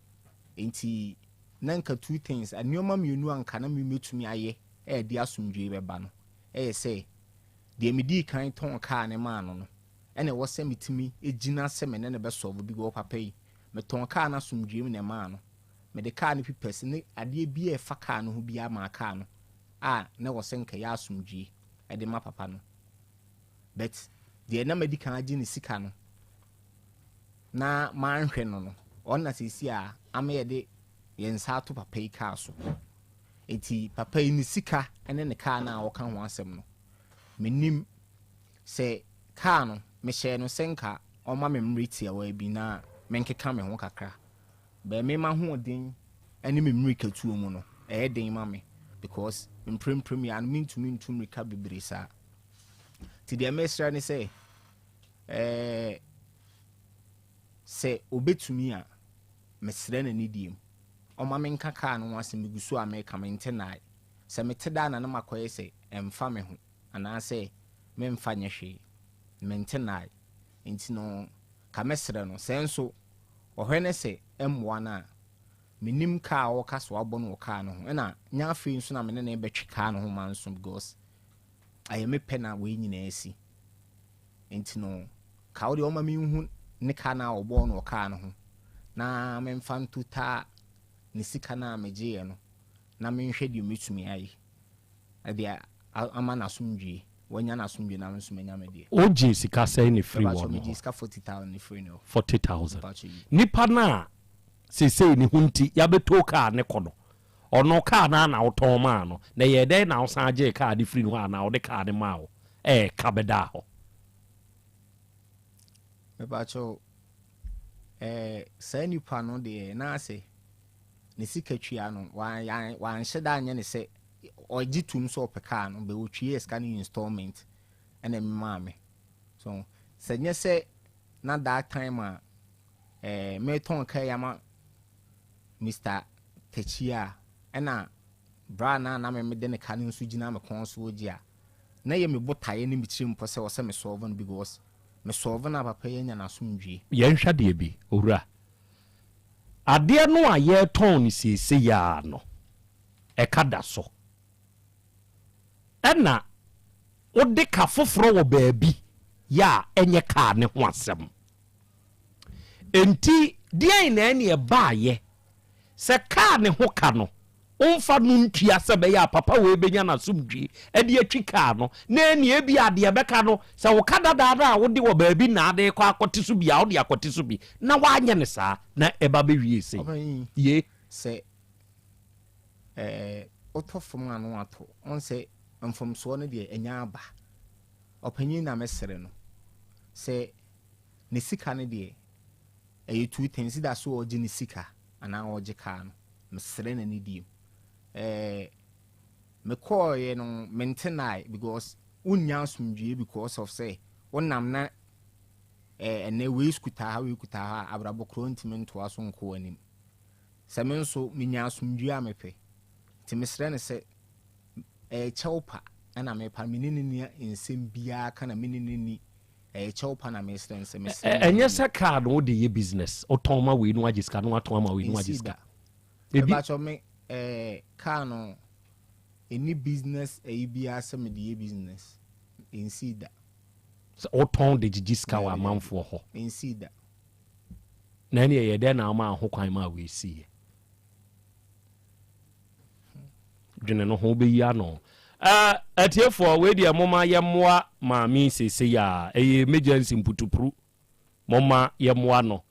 enti nanka two things anioma mienu anka na me metumi aye di asomdwe beba no se de medi kan ton ka ne ma no ene wo se mitimi ejina se me ne be solve bi go papa yi me ton ka na sumdwem ne ma no me de ka ne pipes ne ade bi e fa ka no ho bi ama ka no ne wo se nka ya sumdwe e de ma papa no but de na medi kan agi ne sika no na ma nhwe no onna sisi a ama ye de yensa to papa yi ka so eti papa yi ne sika ene ne ka na wo ka ho asem no menim se ka no me share no senka oma me mriti awa bi na menkeka me ho kakra ba me ma ho odin ani me mrika tuo mu no den ma me because imprem ya no mintumi rika bibiri sa ti de mesra ni say se obetumi a mesra na nidiem oma menka ka no wase megusu a me ka mentenai se meteda na na makoye se emfa me ho ana se memfa nyehwe mentenai enti no kamesre no senso ohwene se emwa na minim ka wo kaso abo no ka no na nya afi nso na me ne betwe ka no ho manso because ayeme pena we nyina asi enti no ka wo de oma mi hu ne ka na obo no ka no ho na memfa ntuta ne sika na meje no na menhwe de metumi ayi ade ama na sumdwe wanya na sumdwe na nso menya medie oje sika sai ne free one oje sika 40,000 ne free no 40,000 nipa na sesei ne hunti ya beto ka ne kono ono ka na oton ma no na ye den na osan age ka de free no na o de ka de ma o ka beda ho me ba cho sai nipa no de na ase ne sika twia no wan hyeda anya ne se ojitum so opeka no be otwie scanning installment ene mama so senye se na that time a me ton ka yama Mr. Techia ena bra na me de ne ka ne nso gina me kon so oji a na ye me botaye ne mitrim po se wo se me solve no because me solve na papa ye nya na somdwe ye nhwa de bi owura ade no a ye ton ni sese ya no e kada so ena ode ka foforo wo baabi ya enye ka ne ho asem enti die na ene e baaye se ka ne ho ka no Umfa nuntia sebe ya papa we benya na sumdwi e de atwi ka no na ne bi ade beka no se wo kada dada wo de wo baabi na ade kwa akote so bia wo de akote so bi na wa anya ne saa na eba be wie sei ye se otofom anu ato on se mfomso no de enya aba opanyin na mesere no se ne sika ne de two things that so oji ne sika ana oji ka no mesere na ne die me call you know maintenance because unya sumdue because of say wonam na ene we skuta ha abrabo krontimen to aso nko anim se me nso minya sumdue amepe ti mesre ne se chewpa ana me pa minini ensem bia kana minini chewpa na mesre nse mesre enye se card wo de ye business otoma we no agiska no atoma we no agiska ebi ba cho me car no any business bia some the business in see that so oton de gigiska wa manfo ho in see that na ne ye de na ma ho kwan ma we see dwene no ho be ya no atiefo we de moma ye moa ma mi sese ya emergency mputupru moma ye moa no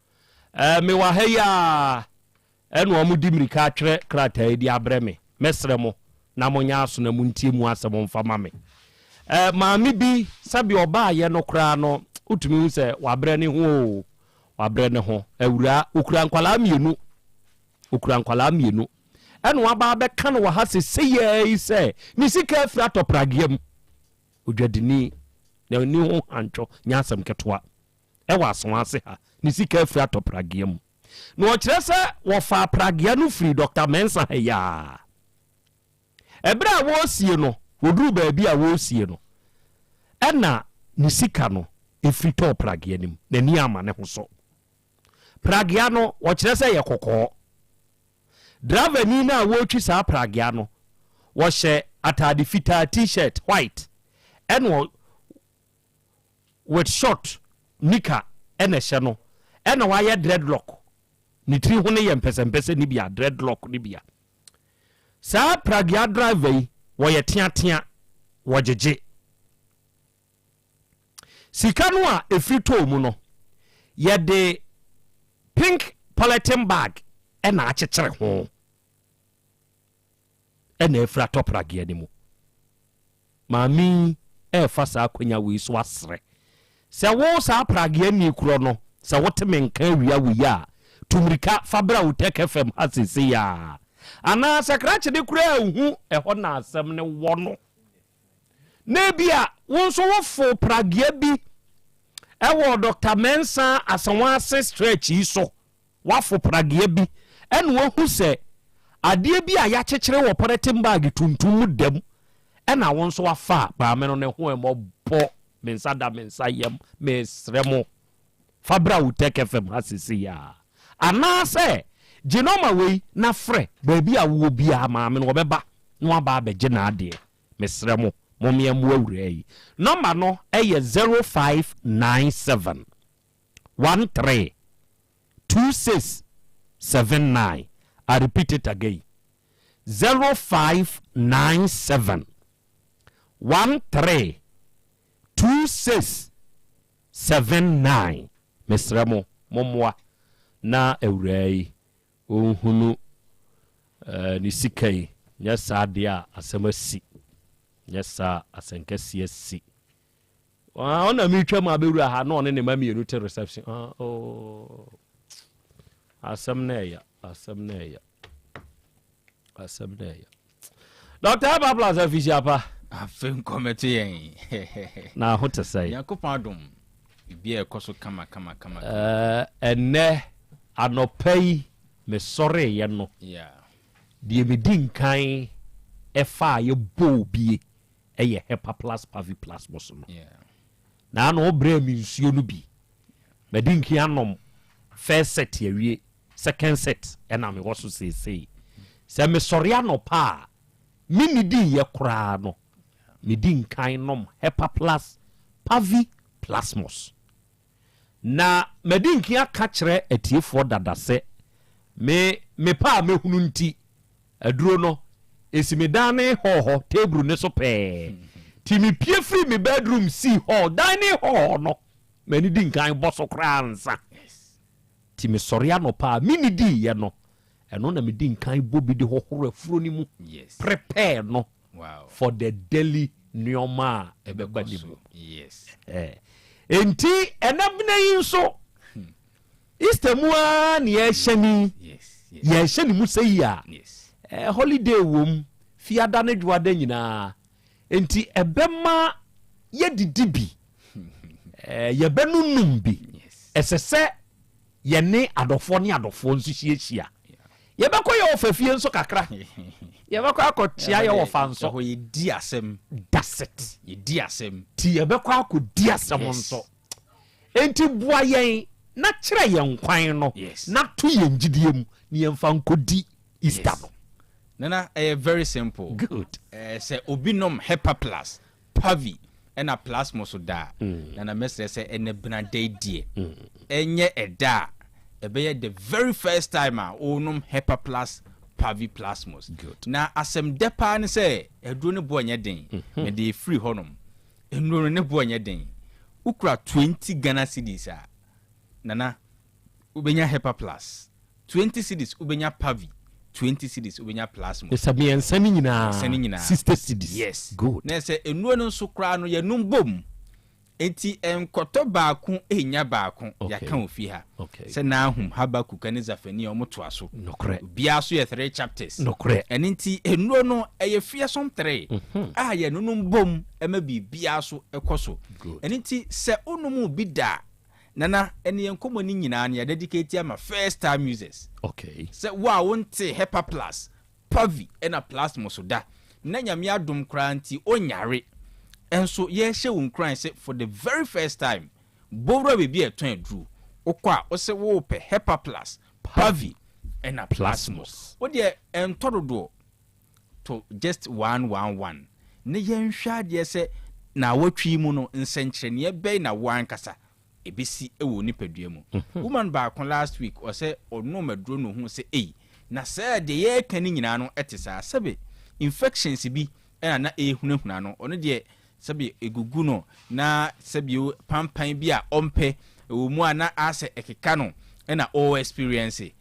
me wa ha ya eno amudi mirika atwere krata di abreme mesre mo na monya aso na muntie mu asem mfa mame maami bi sabi oba ye no kra no utumi hu se wabre ne ho wabre ne ho awura okura nkwala mienu eno aba be kan wa ha se ye se ni sika afra topragiam odwadini na ni ho ancho nya asem ketwa wa aso ase ha ni sika afra topragiam no kire se wo fa pragia no free Dr. Mensa ya ebra wo sie no woduru ba bia wo sie no ena ni sika no efri to pragia nim na ni ama ne ho so pragia no wo kire se ye kokko driver ni na wo twi sa pragia no wo hye atade fita t-shirt white eno with short nika ena hye no ena wa ye dreadlock ni tri ho ne ye mpese ni bia dreadlock ni bia sa pragia driver wo ye tia wo jeje sika no a efito mu no ye de pink polythene bag ena achechere ho ena efra to pragia ni mu mami fa sa akwanya we so asre se wo sa pragia ni kuro no se wote menka wia tumrika fabra utek fm asese ya ana sakrache de kura hu eho na asem ne wono na bia wonso wofo pragia bi ewo Dr. Mensa asanwa stretch iso wafo pragia bi ene wo hu se ade bi a ya chekere wo polythene bag tuntum dem ena wonso wafa ba me no ne ho emobbo mensa da mensa yem mesremo fabra utek fm asese ya ana se genoma we na frɛ baabi a wo bia ma me no beba no aba be gena ade mesremo momia mu awura yi number no eye 0597 13 2679 I repeat it again 0597 13 2679 mesremo momwa na awurai ohunu ni sikai nya sadia asemasi nya sa asenkasi asi ona mi twa ma bewura ha na one ne ma mienu te reception asem na ya Dr. Babla za fisiapa afen komete yen na hote sai yakopon adom bibia ekoso kama enne anopai me sore ye no die me din kan efa ye bo bie eye hepa plus pavi plus boso no na no obra mi nsuo no bi me din ki anom first set ye second set ena me woso sei se me sore anopa mini din ye kura no me din kan nom hepa plus pavi plasmos na medinki aka kire atiefo dada se me pa me hunu nti aduro no esimedane ho table ne so pe ti me pie free me bedroom see hall dining hall no mani di nkan boso kransa ti me sori anopa mini di ye no eno na me di nkan bobi di hohoro afuro ni mu prepare no for the daily nyoma ebegba ni mu enti enabna yin so istemua ni ye hyani ye hyani mu sei a holiday wom fiada ne dwada nyina enti ebema ye didibi ye benunum bi esese ye ne adofo nso hiehyia ye beko ye ofafie nso kakra ye beko akotia ye ofanso ho ye di asem daset ye di asem ti ye beko akodi asem nso enti bua yen na kire yen kwan no na to yen gidiem ni yen fa nkodi Easter no nana very simple good say obinom hepa plus pavi ena plasmos da nana mesre say ene benadai die enye eda ebeye the very first time onum hepa plus pavi plasmos good na asem depa ne say eduro ne bo nya den me dey free honum enuro ne bo nya den ukura 20 Ghana cedis nana ubenya hepa plus 20 cedis ubenya pavi 20 cedis ubenya plasmos esabi ensani nyina sister cedis yes good na say enuro no so kra no ye num bom enti enkoto baako enya baako ya kan ofi ha se na ahum Habakkuk ne Zafania omoto aso nokre bia so ye 3 chapters nokre enti enuro no eye fie som 3 ye nunum bom ema bibia so ekoso enti se onum bi da nana ene yenkomo ni nyina na ya dedicate ama first time users se wa wonte hepa plus pavi ena plasmos da na nyame adom kra nti onyare enso ye hye won kran se for the very first time bowra bebi eton adru okwa o se wo pe hepa plus pavi ena plasmos wo de entododo to just 111 ne yen hwa de se na watwi mu no nsenkyere ne be na wankasa ebisi ewo nipadua mu woman ba kon last week o se ono maduro no hu se na se de ye kan nyina no etisa sebe infections bi na ehunahuna no ono de sebe egugu no na sebe pampan bi a ompe ewo mu ana ase ekeka no na all experience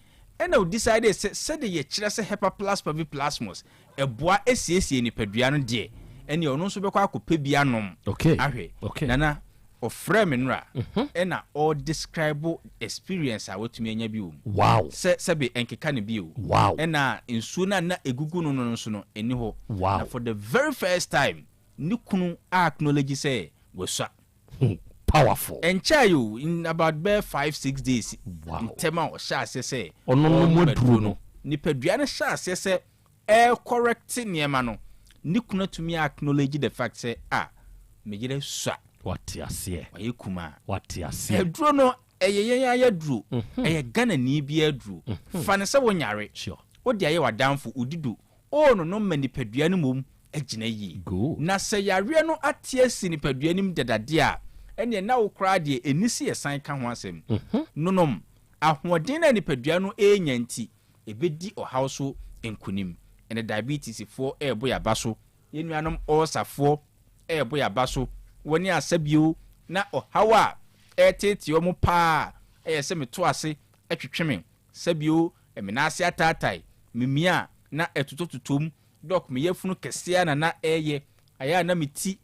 o decide se de ye kire se hepa plus pavi plasmos eboa esiesie nipadua no de ene ono nso bekwa akopɛ bi anom ahwe nana oframe nra na all describe experience a wotumi anya bi wo wow sebe enkeka ne bi wo wow na nsuo na egugu no nso no eni ho na for the very first time nikunu acknowledge say wosua powerful enchayo in about 5-6 days tema o sha say ono moduro no nipadua na sha say correct niema no nikunu tumi acknowledge the fact say megire sua wati ase waye kuma wati ase eduro no eyeye ayaduro eye Ghana ni bi aduro fa ne se wonyare sure wo de aye wadamfo udidu ono no manipadua no mom agina yi na se yare no atie si nipadua nim dadade a ene na wo kra de enisi yesan ka ho asem nonom ahoden na nipadua no enyanti ebedi ohawso enkunim ene diabetes fo eboya baso yenuanom osafo eboya baso woni asabio na ohawa etete omo pa se meto ase atwetweme sabio eminase atatai mimia na etutotutom dok me yafunu kese na eye aya na meti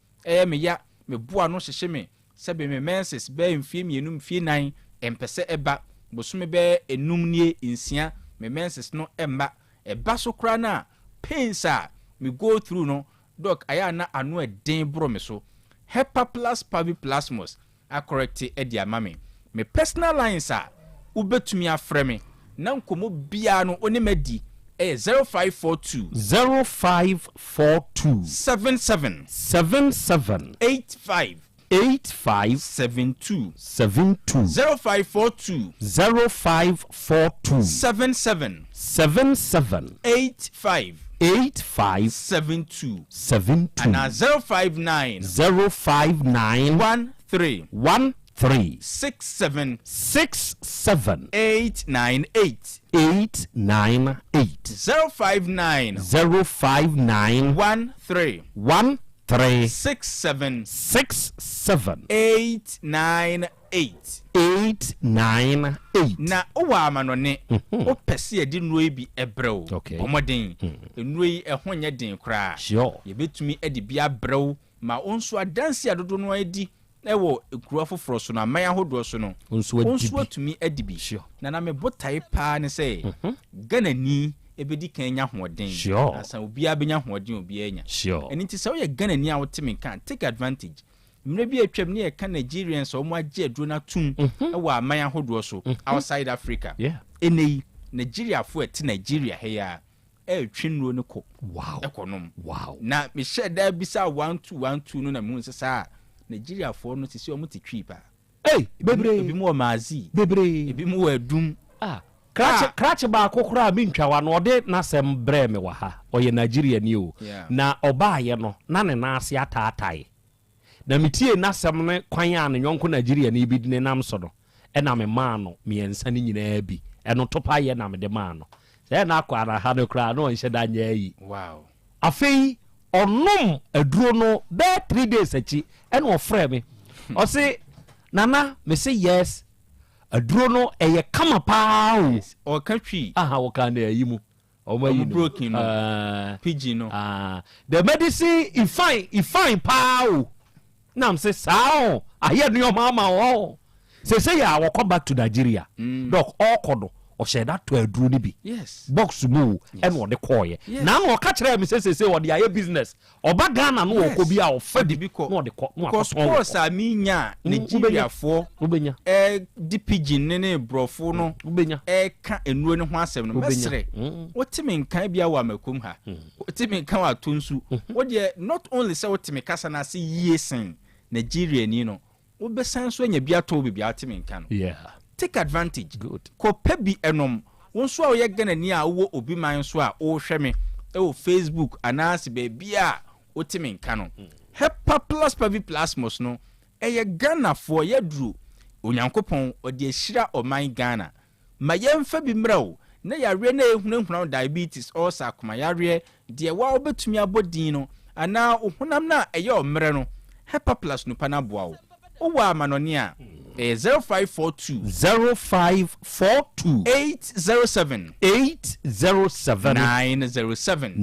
meya me boa no hyehye me sebe me menses be mfie mienu mfie nan empese eba bosume be enum nie nsia me menses no emma eba so kra na painsa me go through no dok aya na anu eden bro me so hepa plus pavi plasmos a correct edi amame me personal lines ubetumi afre me na nkomo bia no onemadi 0542 77 85 72 0542 77 85 72 and 059 13 3 67 67 898 898 059 059 13 67 898 898 na owa amanone o pese edi nnuro bi ebrew omoden nnuro yi ehwo nya den kra ye betumi edi bia brew ma onso adansi adodo no edi ewo ekuru afoforo so na maya hodo so no onso atumi edi bi na me botai pa ne se Ghana ni ebedi kan nya hoden asa obi abenya hoden obi anya eni ti se wo ye Ghana ni a wotimi kan take advantage mre bi atwam ne ye kan Nigerians o mo agye aduro na tum ewo amaya hodo so outside Africa enei Nigeria fo eti Nigeria he ya twinro ne ko ekonom na me sheda bisa 1212 no na me hunse sa Nigeria fo no sisi o mo ti twi pa bebre ebi mo maazi bebre ebi mo adum Krache ba kokora mi ntwawa no ode na sem bre me wa ha oye Nigeria ni o na oba ye no na ne na ase ataatai na mitie na sem ne kwan ya ne nyonko Nigeria ni bi ne nam so no e na me ma no me ensa ni nyina bi e no topa ye na me de ma no se na akwa na ha no kra no nhyɛ da nya yi afei onom aduro no be 3 days achi e no ofre me o se nana me say yes aduro no eye kama pa o ka twi o ka na yi mu o ma yi broken no pidgin no the medicine if fine pa na am say sao aye no mama o say ya wo come back to Nigeria doc all kodo o sheda to aduro ni bi box mu e no de koye na no ka kire me say o de aye business oba Ghana no wo ko bi a o fa di bi no de ko no course a mi nya Nigeria fo ubenya di pidgin ne brofo no ubenya ka enuro ne ho asem no mesre wotimi nkan bia wa makum ha wotimi nkan wa tonsu wo de not only say wotimi kasa na say yesen Nigeria ni no wo besan so anya bia to bia wotimi nkan no take advantage ko pebi enom wonso a ye Ghana ni a wo obi man so a wo hweme e wo Facebook anase be bia wotimi nkan no Hepa plus pavi plasmos no eye Ghana fo ye duru onyankopon odi ehira oman Ghana ma yemfa bi mrawo na yare na ehunahuna diabetes ulcer akoma yare de wa obetumi abodin no ana ohunam na eye omre no Hepa plus no pana boa wo wa manoni a 0542 807 907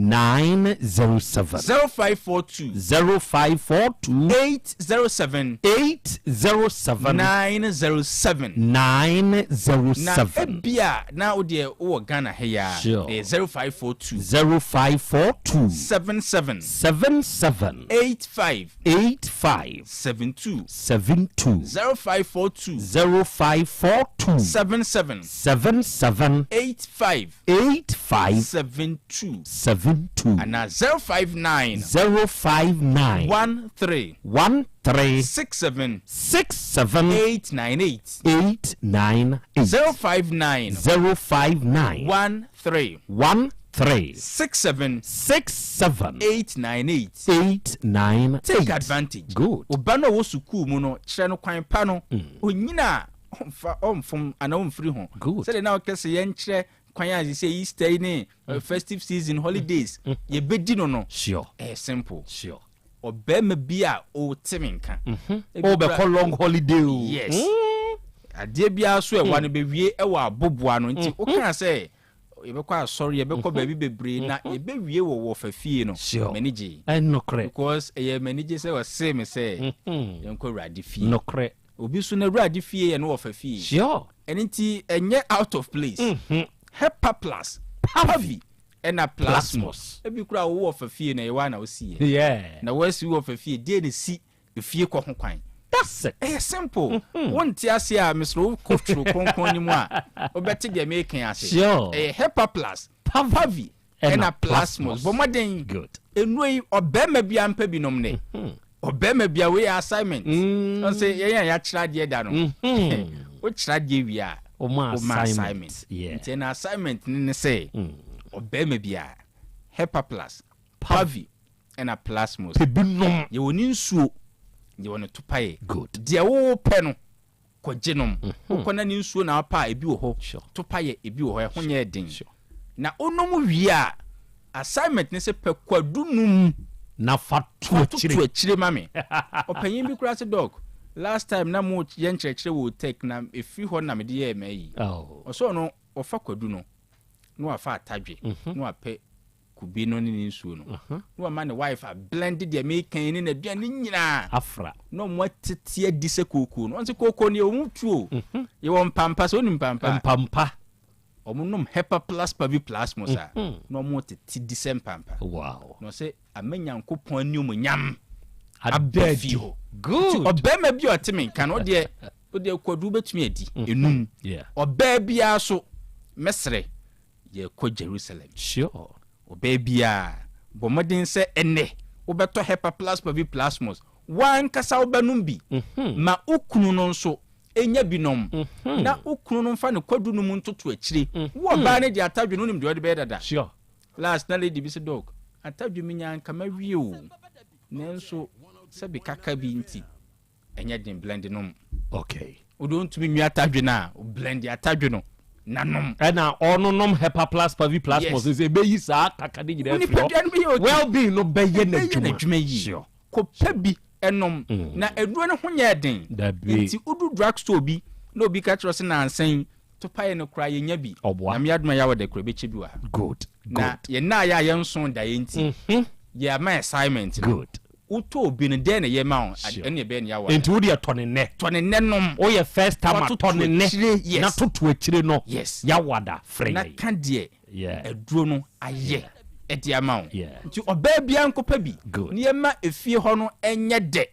0542 807 907 bia na ode wo Ghana he ya 0542 77 85 72 0542 77 85 72 and 059 13 67 898 059 13 67 898 take advantage obano wo suku mu no kire no kwan pa no onyina omfom ana omfiri ho say na okese ye nkire kwan ya say Easter ni festive season holidays ye bedi no sure simple obema bia o timinka o be call long holiday yes ade bia so e wan be wie e wa aboboa no nti o kan say yebekwa sorry yebekwa baby bebre na yebewie wo fafie no manage enokre because ye manage say o say me say yenko radi fie nokre obi so na radi fie ye no wo fafie sure enti enye out of place Hepa plus pavi ena plasmos ebi kura wo fafie na ye wa na o sie na wasi wo fafie de ne si fie ko ho kwan that's it simple won't ase a misro koftro konkon ni mu a obeti de make ase Hepa plus pavi ena plasmos bo moden good enui obema bia mpa binom ne obema bia we assignment on say ya kira de da no o kira de wi a o ma assignment nti na assignment ni say obema bia Hepa plus pavi ena plasmos binom ye woni nsuo ye woni topaye good de wo pe no kogenom ukona ni nsuo na apa ebi wo ho to paye ebi wo ho ho nye den na onom wie a assignment ne se pekwadunum na fatu achire mame opanyin bi kura se dog last time na mo yen chekire wo take na efi ho na me de ye mai oso no ofa kwadu no afa atadwe no ape kubi no ni nsuo no no ma ne wife a blended the make ni na aduane nyina afra no mo tete adi se koko no onse koko ne o mutuo ye won pampa so ni mpampa omunum hepa plus pavi plus mosa no mo tete di se mpampa wow no se amenyankopon ani omnyam abedi good obema bi otemen kan o de kwadu betumi adi enum oba bia so mesre ye ko Jerusalem sure oba bia bomodin se ene obeto hepa plus pavi plasmos wan kasa obanum bi ma okunu no nso enya binom na okunu no mfa ne kwadu no mu ntoto akire wo ba ne de atadwe no nim de be dada sure last na lady bi se dog atadwe minya nka ma wie o nenso se bi kaka bi nti enya den blend no okay o don't mi atadwe na o blend atadwe no nanom na ononom hepa plus pavi plasmos is be yi sa kaka de nyina fio well being no be ye na dwuma yi ko pabi enom na eduro ne ho nya den nti udu drugstore bi no bi ka trust na ansen to paye no kra ye nya bi na me aduma ya wode kra be chebi wa good na ye na ya ye nson da ye nti ye ma assignment good uto bi ne den ye ma on ene be ne ya wa nti wo de tone ne nom o ye first time tone ne na toto akire no ya wada free na kan de eduro no aye edi amount nti oba bia nkopa bi ne ma efie ho no enye de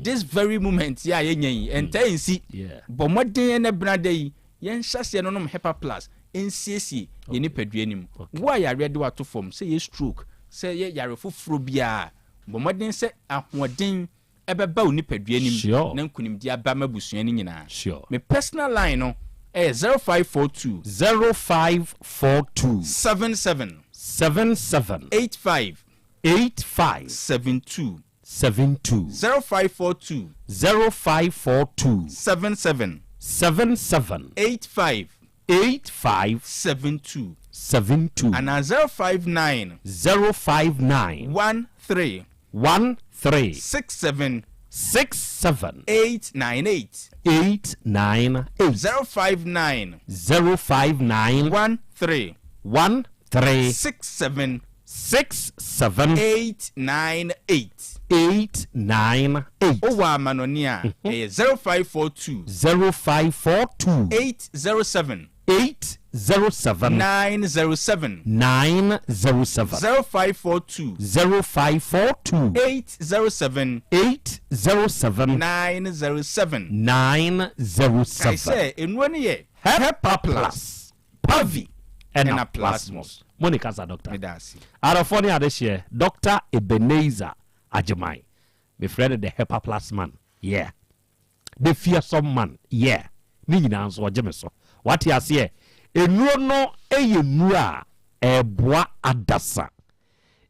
this very moment ya ye nyan entansi bomoden ne brada yi yen hyase no nom hepa plus ensiesie ye ni paduanim wo ya ready wato form say ye stroke say ye yare foforo bia bomoden say ahoden ebeba oni paduanim na nkunim dia ba mabusua ni nyina me personal line no 0542 77 85 72 0542 77 85 72 and 059 13 67 898 059 13 67 898 Owa manonia 0542 807 907 0542 807 907 I say enwani ye hepa plus pavi and a plasmos Monica sa doctor Arafoni adeshie Dr. Ebenezer Ajimai me friend the hepa plus man the fearsome man ni nyina nso ogeme so what you say enuro no eyenu a eboa adasa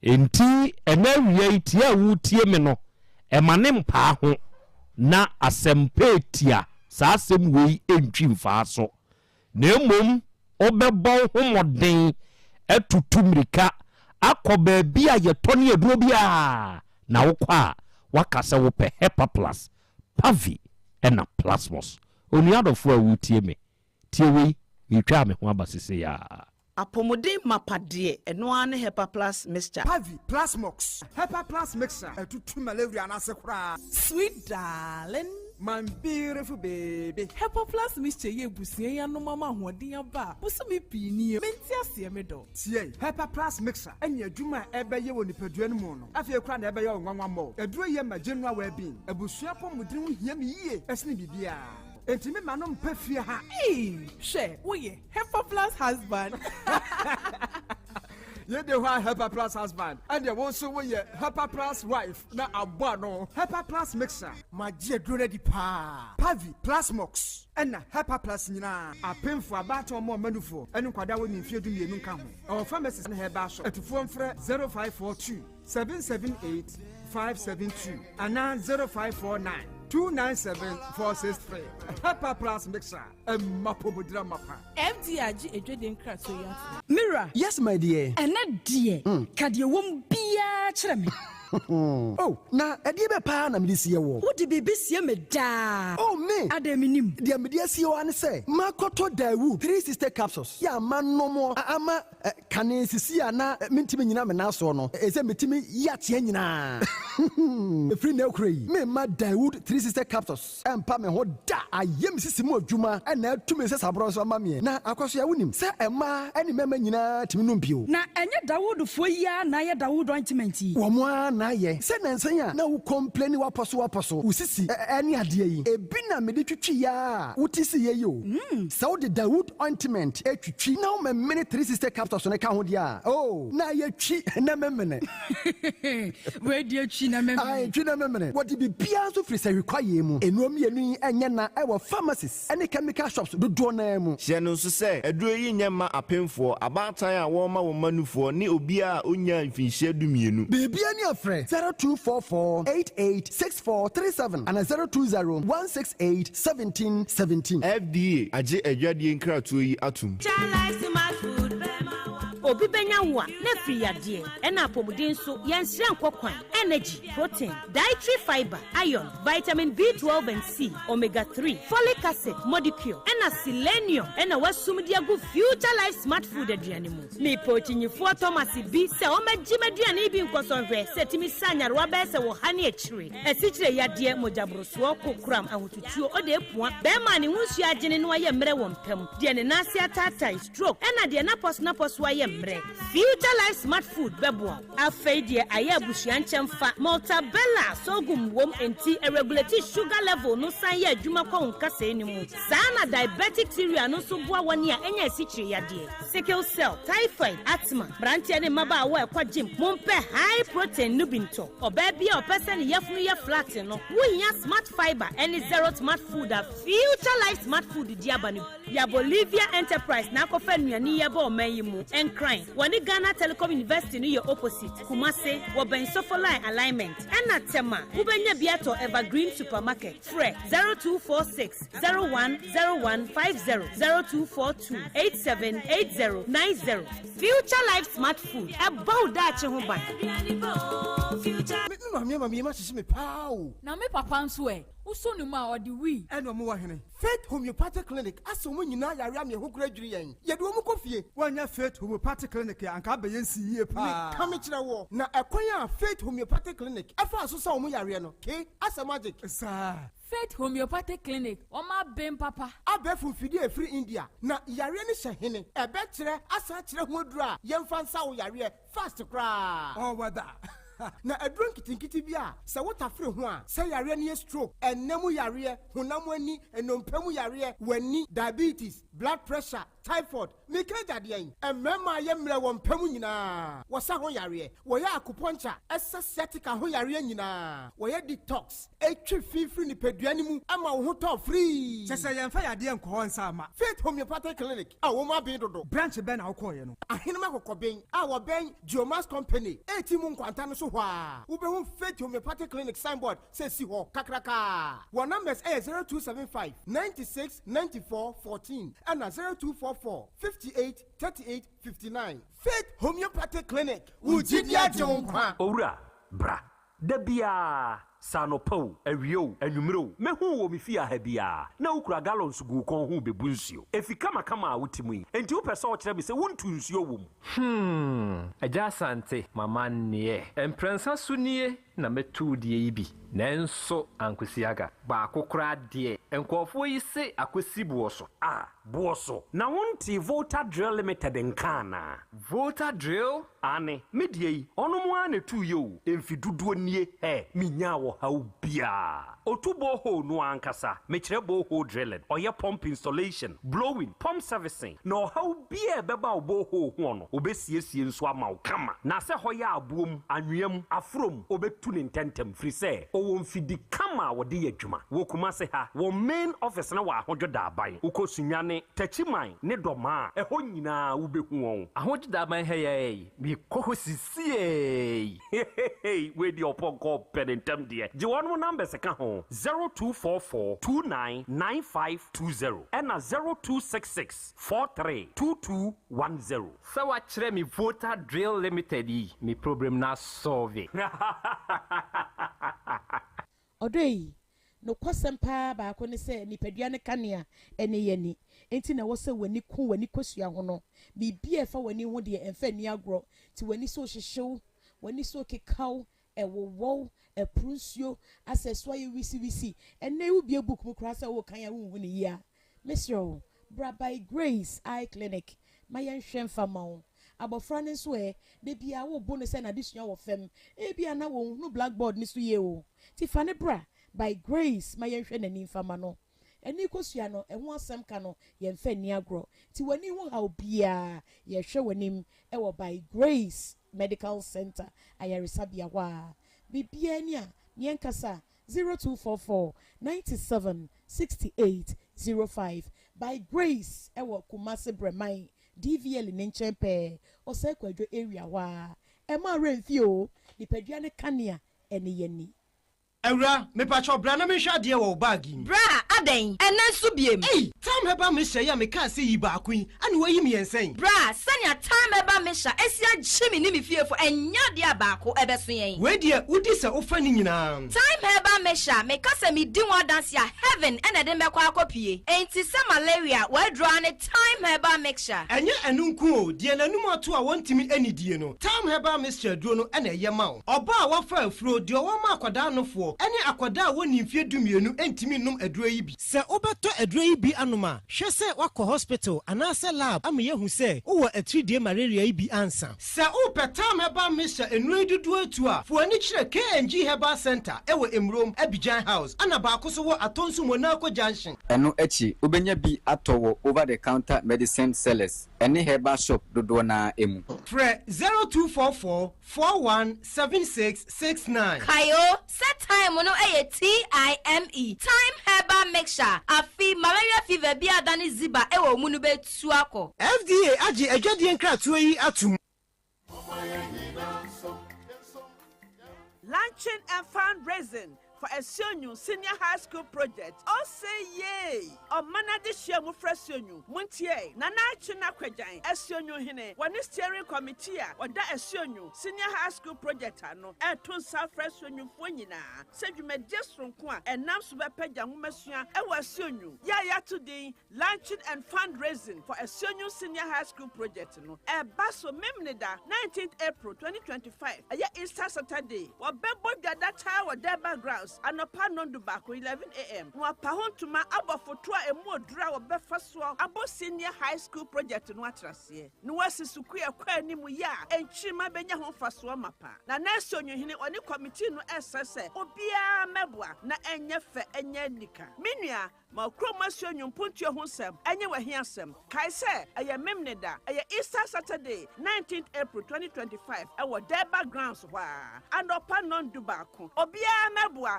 enti enawie itia wutie me no emane mpa ho na asempetia sa asem wei entwi mfa so na emom obebo homoden etutumrika akoba bia ye tone aduro bia na wokwa wakasa wo pe hepa plus pavi ena plasmos oniadofo a wutie me tiewi yitwa me ho abasese ya apomode mapade eno ane hepa plus mixture pavi plasmox hepa plus mixture etutu malaria na sekura sweet darling my beautiful baby hepa plus mixture ye busie ya no mama hoden aba busumi pini menti ase me do tie hepa plus mixture enya adwuma ebeye woni padua no mu no afie kura na ebeye onwanwa mo aduro ye ma general well-being abusua pomodin ho hia me yie esne bibia Entime manom pefia ha. She, oye, Hepa Plus husband. Ye de wa Hepa Plus husband. And ye also we Hepa Plus wife. Na abano. Hepa Plus mixer. Ma je drone di pa. Pavi Plus Mox. And Hepa Plus nyina. Apem for abato mo manufo. Enu kwada wo ni mfie du mienu nka ho. Our pharmacist na heba so. Etufo mfre 0542 778 572 and 0549 297-463. Pepper Plus Mixer. Mapobudra Mapa. MDRG Edwin Krasoya. Mira. Yes, my dear. And that dear. Kadia won't be a chram. Oh, na edibe pa na me sie wo. Wo de bebe sie me da. Oh me. Ademinim. De me de sie wo an say. Makoto dawu 3 sister capsules. Ya manomo ama kane sisi ana mentime nyina me na so no. Ese metime ya tie nyina. Free na okrai. Me ma dawu 3 sister capsules. Empa me ho da. Ayem sisi mu adwuma na atumi se sabro so ma me. Na akwaso ya wonim. Se ema eni mema nyina timi no bio. Na enye Dawud fo ya na ye Dawud ointment. Wo mo na ye se nansanya na wo complain wa poso usisi eni ade yi ebi na me de twitwi ya utisi ye yo sa wo de Dawud ointment etwitwi na wo me 3 sister capsules ne ka ho dia oh na ye twi na memene we de twi na memene ai twi na memene what be bia so free say require mu enuom yenu enye na e wo pharmacies ene chemical shops do na mu hye no so say eduro yi nyema apemfo abatan a wo ma wo manufo ni obi a onya mfinhye dumienu bebia ni afre 0244886437 and 02016871717 FDA aje adwadie nkratoyi atum obi benya wo na free ade na apomuden so yenhira nkokwan energy protein dietary fiber iron vitamin B12 and C omega 3 folic acid molecule na selenium na wasumdi agu future life smart food aduane mu me pochinyifo Thomas bi se o magimaduane bi nkosonhwe setimi sanyarwa be se wo hane akire asichire yade mojabroso kokram ahotutuo o de epua be ma ne hunsu agene no aye mre wo mpam de ne nase atata stroke na de na pos aye future life smart food bebo afeidie aya busuan chemfa multabella sogum wom enti regulate sugar level no san ya adwuma kwa nkasa enimu sana diabetic theory no so boa woni a enya sichire yade sickle cell typhoid asthma brantia ne maba wa ekwa gym mompe high protein no binto oba bia opese ne yafunu ya flat no wohia smart fiber any zero smart food a future life smart food diabani ya Bolivia enterprise na akofa nuani ya ba o mayimu enkran wani Ghana Telecom University ni your opposite Kumase woben sofolai alignment ena tema ubenya biato Evergreen Supermarket fre 0246010150 0242878090 future life smart food about that ho ban mami ma sisi me pao na me papa nso usonu ma odi wi eno mo wahene Faith Homeopathic Clinic aso mo nyina yare am ye hokura dwiri yen ye de wo mo kofie wanya Faith Homeopathic Clinic anka be yensi yie pa me kame kire wo na ekwan a Faith Homeopathic Clinic afa aso sa mo yare no ke asa magic sa Faith Homeopathic Clinic oma bem papa abefu fidi e free India na yare ni hye ebe kire asa kire ho dura yemfa nsa wo yare fast kra oh wada na adron kitinkiti bia se wotafre ho a se yare ne stroke enemu yare honam ani enompamu yare wani diabetes blood pressure typhoid mikaja de yen emema yemre wompamu nyina wosa ho yare wo ya acupuncture sciatica ho yare nyina wo ya detox etwi fifiri ni peduane mu ama wo ho to free se yemfa yade enko ho nsa ama Faith Homeopathic Clinic a wo ma bin dodo branch be na wo koye no ahenema kokoben a wo ben Geomas Company etimu nkwanta no so hwa wo be hu Faith Homeopathic Clinic signboard se si ho kakraka wo numbers 0275 96 94 14 and 0244 58 38 59 Faith Homeopathic Clinic Ujidia Jonkwa Owura bra dabia sanopo awio anwumro mehu wo mefia ha bia na ukura gallons gu kon hu bebu nsuo efika makama a wutimu yi enti wo pese wo kire me se wontu nsuo wom Yaw Asante mama ne emprensa sunie na metu die yi bi nanso ankwesiaga ba akokora de enkofo yi se akwesibuo so buoso na wonti Volta Drill Limited nkana Volta Drill ane medie yi ono mo ane tu yo emfiduduo nie minya wo ha ubia otubo ho no ankasa mekire bo ho drilling oye pump installation blowing pump servicing no ha ubia beba obo ho ho no obesiesie nso ama kama na se hoya abuom anwem afrom obetu ne ntentem free se owo mfidi kama wode yadwuma wo kuma se ha wo main office na wa ahodwoda aban ukosunyane tachiman ne doma eho nyina wo behu won ahodwoda aban heye bi kohosie we di oponko penentem de je won mo number se ka ho ho 0244299520 ɛna 0266432210 sɛ wakyerɛ me voter drill limited yi me problem na solve Odoi no kwasɛm paa baako ne sɛ nipadua ne kanea ɛne yɛni enti na wɔsɛ w'ani ku w'ani kosua ho no biribi a ɛfa w'ani ho deɛ ɛmfa ni agorɔ ti w'ani so hyehyew w'ani so kekaw ɛwɔwɔw ɛprunsuo asɛ so ayɛ wisi ɛnɛ wo bie book mu koraa sɛ wo kan ya wo hu ne yia mesrɛ bra by Grace Eye Clinic ma yɛnhwɛ mfa ma wo abɔfra ne nso de bia wo bo ne sɛ na desua wɔ fam bia na wo hu blackboard ne so yie o ti fa ne bra by Grace ma yɛnhwɛ n'ani mfa ma no ɛni kosua no ɛho asɛm ka no yɛmfa ni agorɔ ti w'ani ho haw bia yɛhwɛ w'anim ɛwɔ by Grace Medical Center ayaresabea hɔ a bibia ni a yɛnkasa 0244 97 6805 by Grace ɛwɔ Kumasi Breman DVL ne nkyɛn pɛɛ ɔsɛ kwadwo area hɔ a ɛma remfio nipadua ne kanea ɛne yɛni Ewra, me pacho bra na me hwa de wo bag yi. Bra, aden, ena nso biem. Ei, time heba me hya ya me ka se yi ba akun, ani wo yi me yensen. Bra, sanya time heba me hya, esia gyimi ni me fiefo, enya de abaako ebeso yen. We de udi se ofa ni nyina. Time heba me hya, me ka se me di one dance ya heaven ena de me kwa akopie. Enti se malaria, we draw ne time heba mixture. Enye enunku o, de nanum ato a wontimi anidie no. Time heba mixture duro no ena ye ma wo. Oba a wafa afuro de wo ma akwada nofo. Ene akwada woni mfie dumienu entimi num aduro yi bi se obeto aduro yi bi anoma hwe se wakọ hospital anase lab am yehu se wo atridie malaria yi bi ansa se upetam heba misha enuro dudu atu a fo ani kire KNG Herbal Center ewo Emrom Abidjan House ana ba ko so wo atonsu Monaco Junction eno echi obenya bi atowo over the counter medicine sellers ene herbal shop dodo na emu fre 0244 417669 kayo set time no TIME time herbal mixture afi malaria fever bi adani ziba ewo mu no betu akọ FDA agi adwade nkratoa yi atum launching and fundraising for a senior high school project. Oh say yay! O mana de share mu fresh senior. Muntie na na china kwajan. A senior hine. Wani steering committee or da a senior high school project ano. E tun sa fresh senior fo nyina. Se dwuma just from kwa and nam so be pagya ngomesua e wa senior. Ya today launching and fundraising for a senior high school project no. E baso memneda 19th April 2025. Aya Easter Saturday. Wa bebo gada cha wa da background anopa nondu bako 11 a.m. Wa pahontuma abofotoa emu odura wo befa so abo senior high school project no atrase no wasisuku ekwa ni mu ya enchima benya ho faso mapa na neso nyohine oni committee no esese obia meboa na enye fe enye nika menua ma kromasio nyumpuntuo ho sem enye wahiasem kai se eye memneda eye Easter Saturday 19th April 2025 ewo Deba grounds hwa anopa nondu bako obia meboa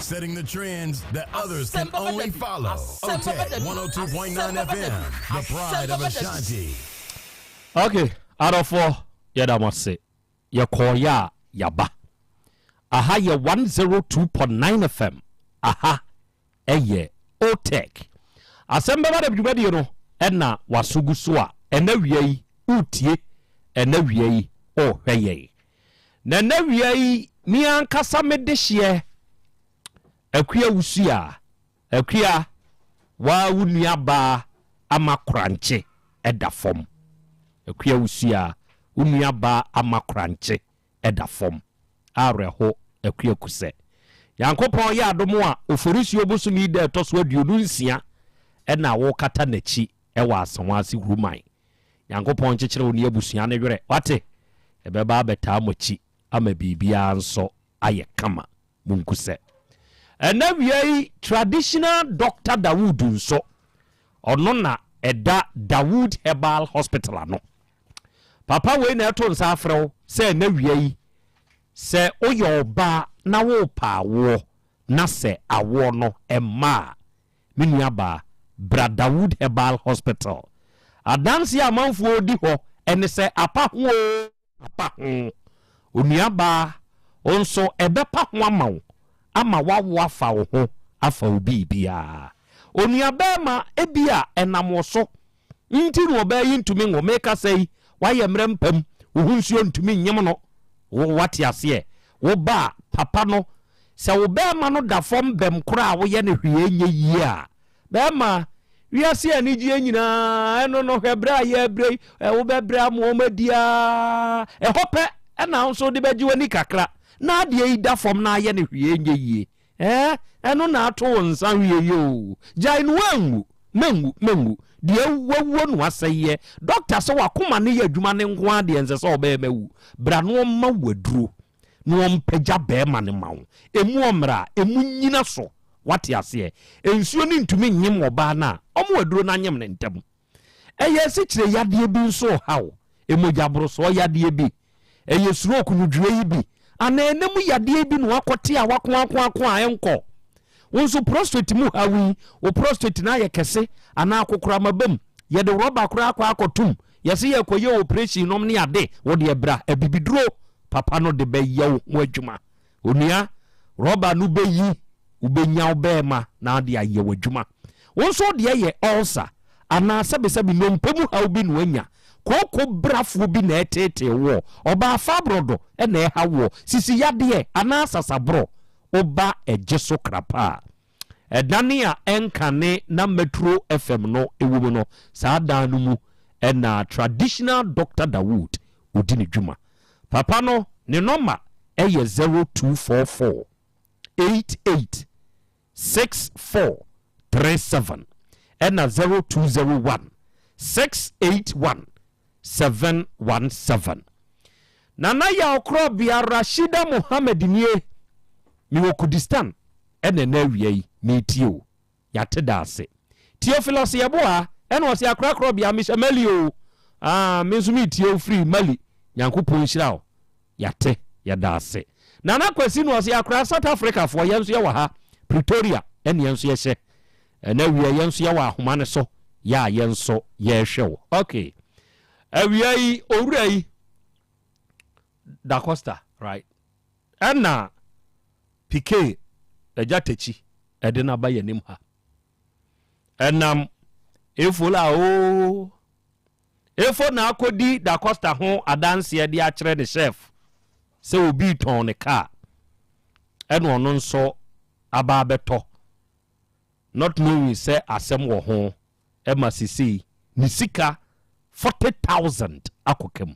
setting the trends that others can only follow. OTEC 102.9 FM, the pride of Ashanti. Okay, out of 4, Yadamase, Yakoya, Yaba. Aha, ya 102.9 FM. Aha, eye, OTEC. Asem Beba Dabi, you know, Enna Wasuguswa, Enewie, Utie, Enewie. Oh, hey, na nawie mi ankasa medehye akua wusia akua wa wunua ba amakranche edafom akua wusia wunua ba amakranche edafom areho akua kuse yankopon ya adomo a oforisi obusumi de toso aduonu nsia na wo kata nachi ewa asanwase huruman yankopon kyekere oni abusua ne were wate ebeba beta mochi ama bibia nso aye kama munkuse enawiyai traditional Dr. Dawood nso ono na eda Dawood Herbal Hospital ano papa we na eto nsa afrew se enawiyai se oyoba na wo pa wo na se awo no emma menuaba Bra Dawood Herbal Hospital adansi amanfo odi ho ene se apa ho onuaba onso ebepa ho ama wawo afa wo ho afa obi bia onuaba ma ebia enamo so nti no obayi ntumi ngo meka sei waye mrempam ohunsuo ntumi nyem no wo wate ase wo ba papa no se wo ba ma no da fom bem kora wo ye ne hwie nye yi a ba ma wiase ani gie nyina eno no hwebra ye bre wo bebra mo madia hope na nso de beji wani kakra na de yi da fom na ye ne hwie nye yi eno na ato nsa hwie yo jai no mengu de wawo no aseye doctor so wakoma ne ya adwuma ne nko ade ense so oba mawu bra no ma waduro no mpagya be ma ne mawo emu omra emu nyina so wate ase ensuo ni ntumi nyem oba na omo waduro na nyem ne ntam eye se kire yade bi nso hawo emogya boro so yade bi eye stroke no dure yi bi ana enemu yade bi no akote a wako a enko wonso prostate mu hawi o prostate na ye kese ana akokora mabam ye de roba kora akotum ye se ye koye operation nom ne ade wo de bra abibiduro papa no de beyaw ho adwuma onua roba no beyi ubenya obema na de aye wadwuma wonso de ye ulcer ana sebesebi no mpamu haw bi no anya koko brafo bi na etete wo oba fabrodo e na hawo sisi yade ana sasabro oba ejeso krapa edania enkane na Metro FM no ewumu no saada no mu na traditional Dr. Dawood odini dwuma papa no ne number eye 0244 88 6437 na 0201 681 717 nana ya Krobea Rashida Mohammed nie mi Kurdistan ene na wiei metio yate dase Theophilus yeboa ene o se akra Krobea mishamali o mensumi tio free mali yankopon hira yate yadase nana kwasi no o se akra South Africa fo yenso ye wa ha Pretoria ene yenso ye hye na wiei yenso ye wa ahoma ne so ya yenso ye hwe okay awiei owurai Da Costa right ana PK ejatechi edina ba yanim ha enam efola o efo na akodi Da Costa ho adanse de a kire de chef se obi ton ne car eno no nso aba beto not knowing say asem wo ho e masisi ni sika 40,000 akokem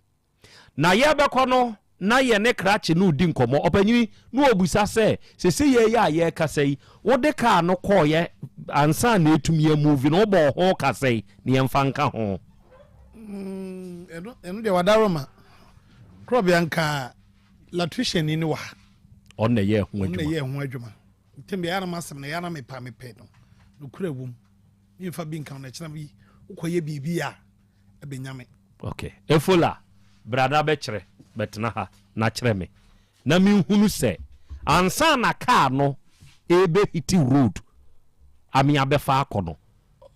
na ye bekono na ye ne krache no di nkomo opanyi no obusa se ye ya ye kasai wo de ka no koye ansa na etumi movie no bo ho kasai ne yemfa nka ho eno de wadaroma Krobea nka latrician ni wa onne ye ho adwuma tembe yana masem na yana mepa no kura wum mi fa bi nka na kina bi ukoye bibia ebenyame okay efola brada bekire betna ha na kire me na mi hunu se ansa na car no ebe hiti road ami abefa akono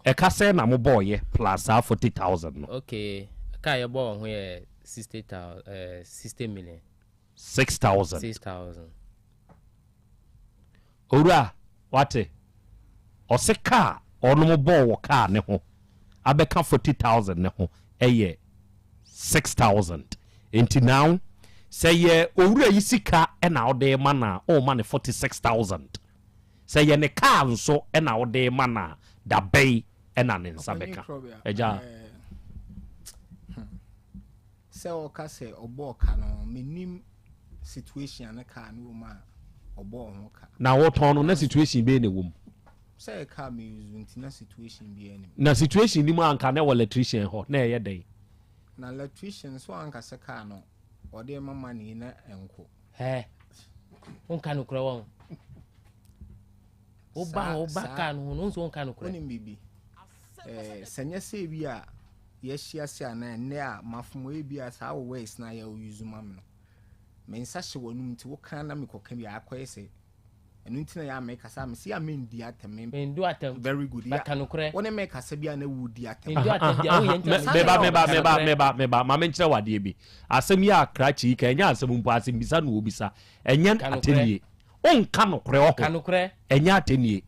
e ka se na mo boye plus 40,000 no okay car ye bo ho ye 60 million 6,000 ora wate o se car ono mo bo wo car ne ho abeka 40,000 ne ho eye 6,000 enti now say ye owura yisika na ode mana o man 46,000 say ye ne car nso na ode mana da bay na ne nsabeka eja se o ka se obo ka no menim situation na ka no ma obo ho ka na wo ton no na situation be ne wom say ka me use nti na situation be ani na situation ni mu anka na electrician ho na ye dey na electrician so anka se ka no ode mama ni na enko onka no kura won oba ka no no so onka no kura oni bibi senya se bi a ye hia se ana ne a mafomo e bi a sa wo ways na ya use mam no mensa hye wonum nti wo kan na mekoka bi akoye se enu ntina ya make asa me see amen di atem me do atem very good ya one make asa bia na wudi atem me do atem bia wo yenta meba ma menkyerɛ wade bi asɛm ya krachi ka enya asɛm mpo asɛm bisa no obisa enya atenie onka no korɛ ho enya atenie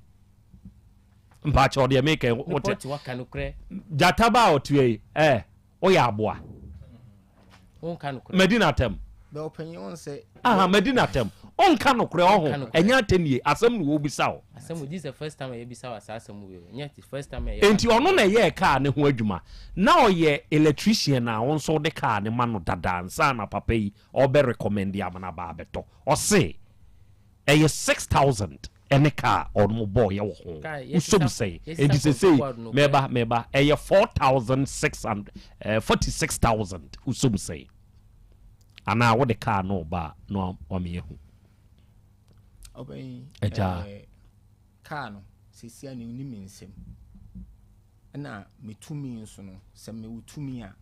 mpa kyɛ ɔde make wote jataba otue oya aboa onka no korɛ medina atem the opinion say medina atem onka no korɛ ho enya atenie asɛm no obisa wo asɛm this the first time I bisa wa asɛm wo nya the first time I enti ɔno na yɛ car ne ho adwuma na ɔyɛ electrician na wɔn so de car ne ma no dada nsa na papa yi ɔbɛ recommend ya mana ba beto ɔse ɛyɛ 6000 ɛne car ɔno bɔ yɛ wo ho usom say enti say meba ɛyɛ 4600 46000 usom say ana wo de car no ba no ɔme hu oben car no sisia ne ni mensem na metumi nso no se me wutumi a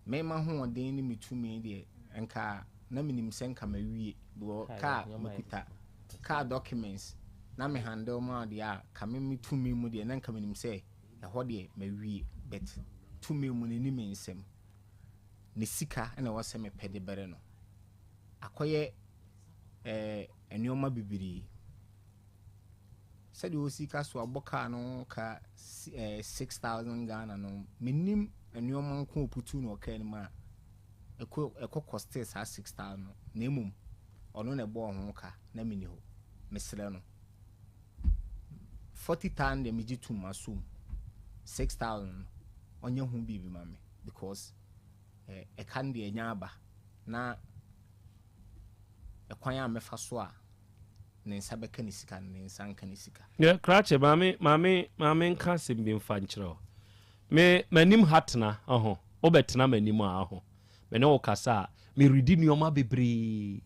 me ma ho oden ni metumi de enka na minim senka mawie bo car mekuta car documents na me handle ma de a ka me metumi mu de na nka minim se ɛhɔ de mawie bet tumi mu ni mensem ne sika na wase me pede bere no akoye enioma bibiri said you see ka so aboka no ka 6000 Ghana no minim enioma nko oputu no ka ni ma eko cost is 6000 no na emum ono na bo ho ka na mini ho mesre no 40,000 de miji tu masum 6000 onye hu bibi mame because e kan de enya aba na ekwan ya mefa so a ne nsa beka ne sika ne nsa nka ne sika yeah krache mame nka simbi mfa nkyerɛ me manim hatna obetena manim a me ne wo kasa me redi nioma bebre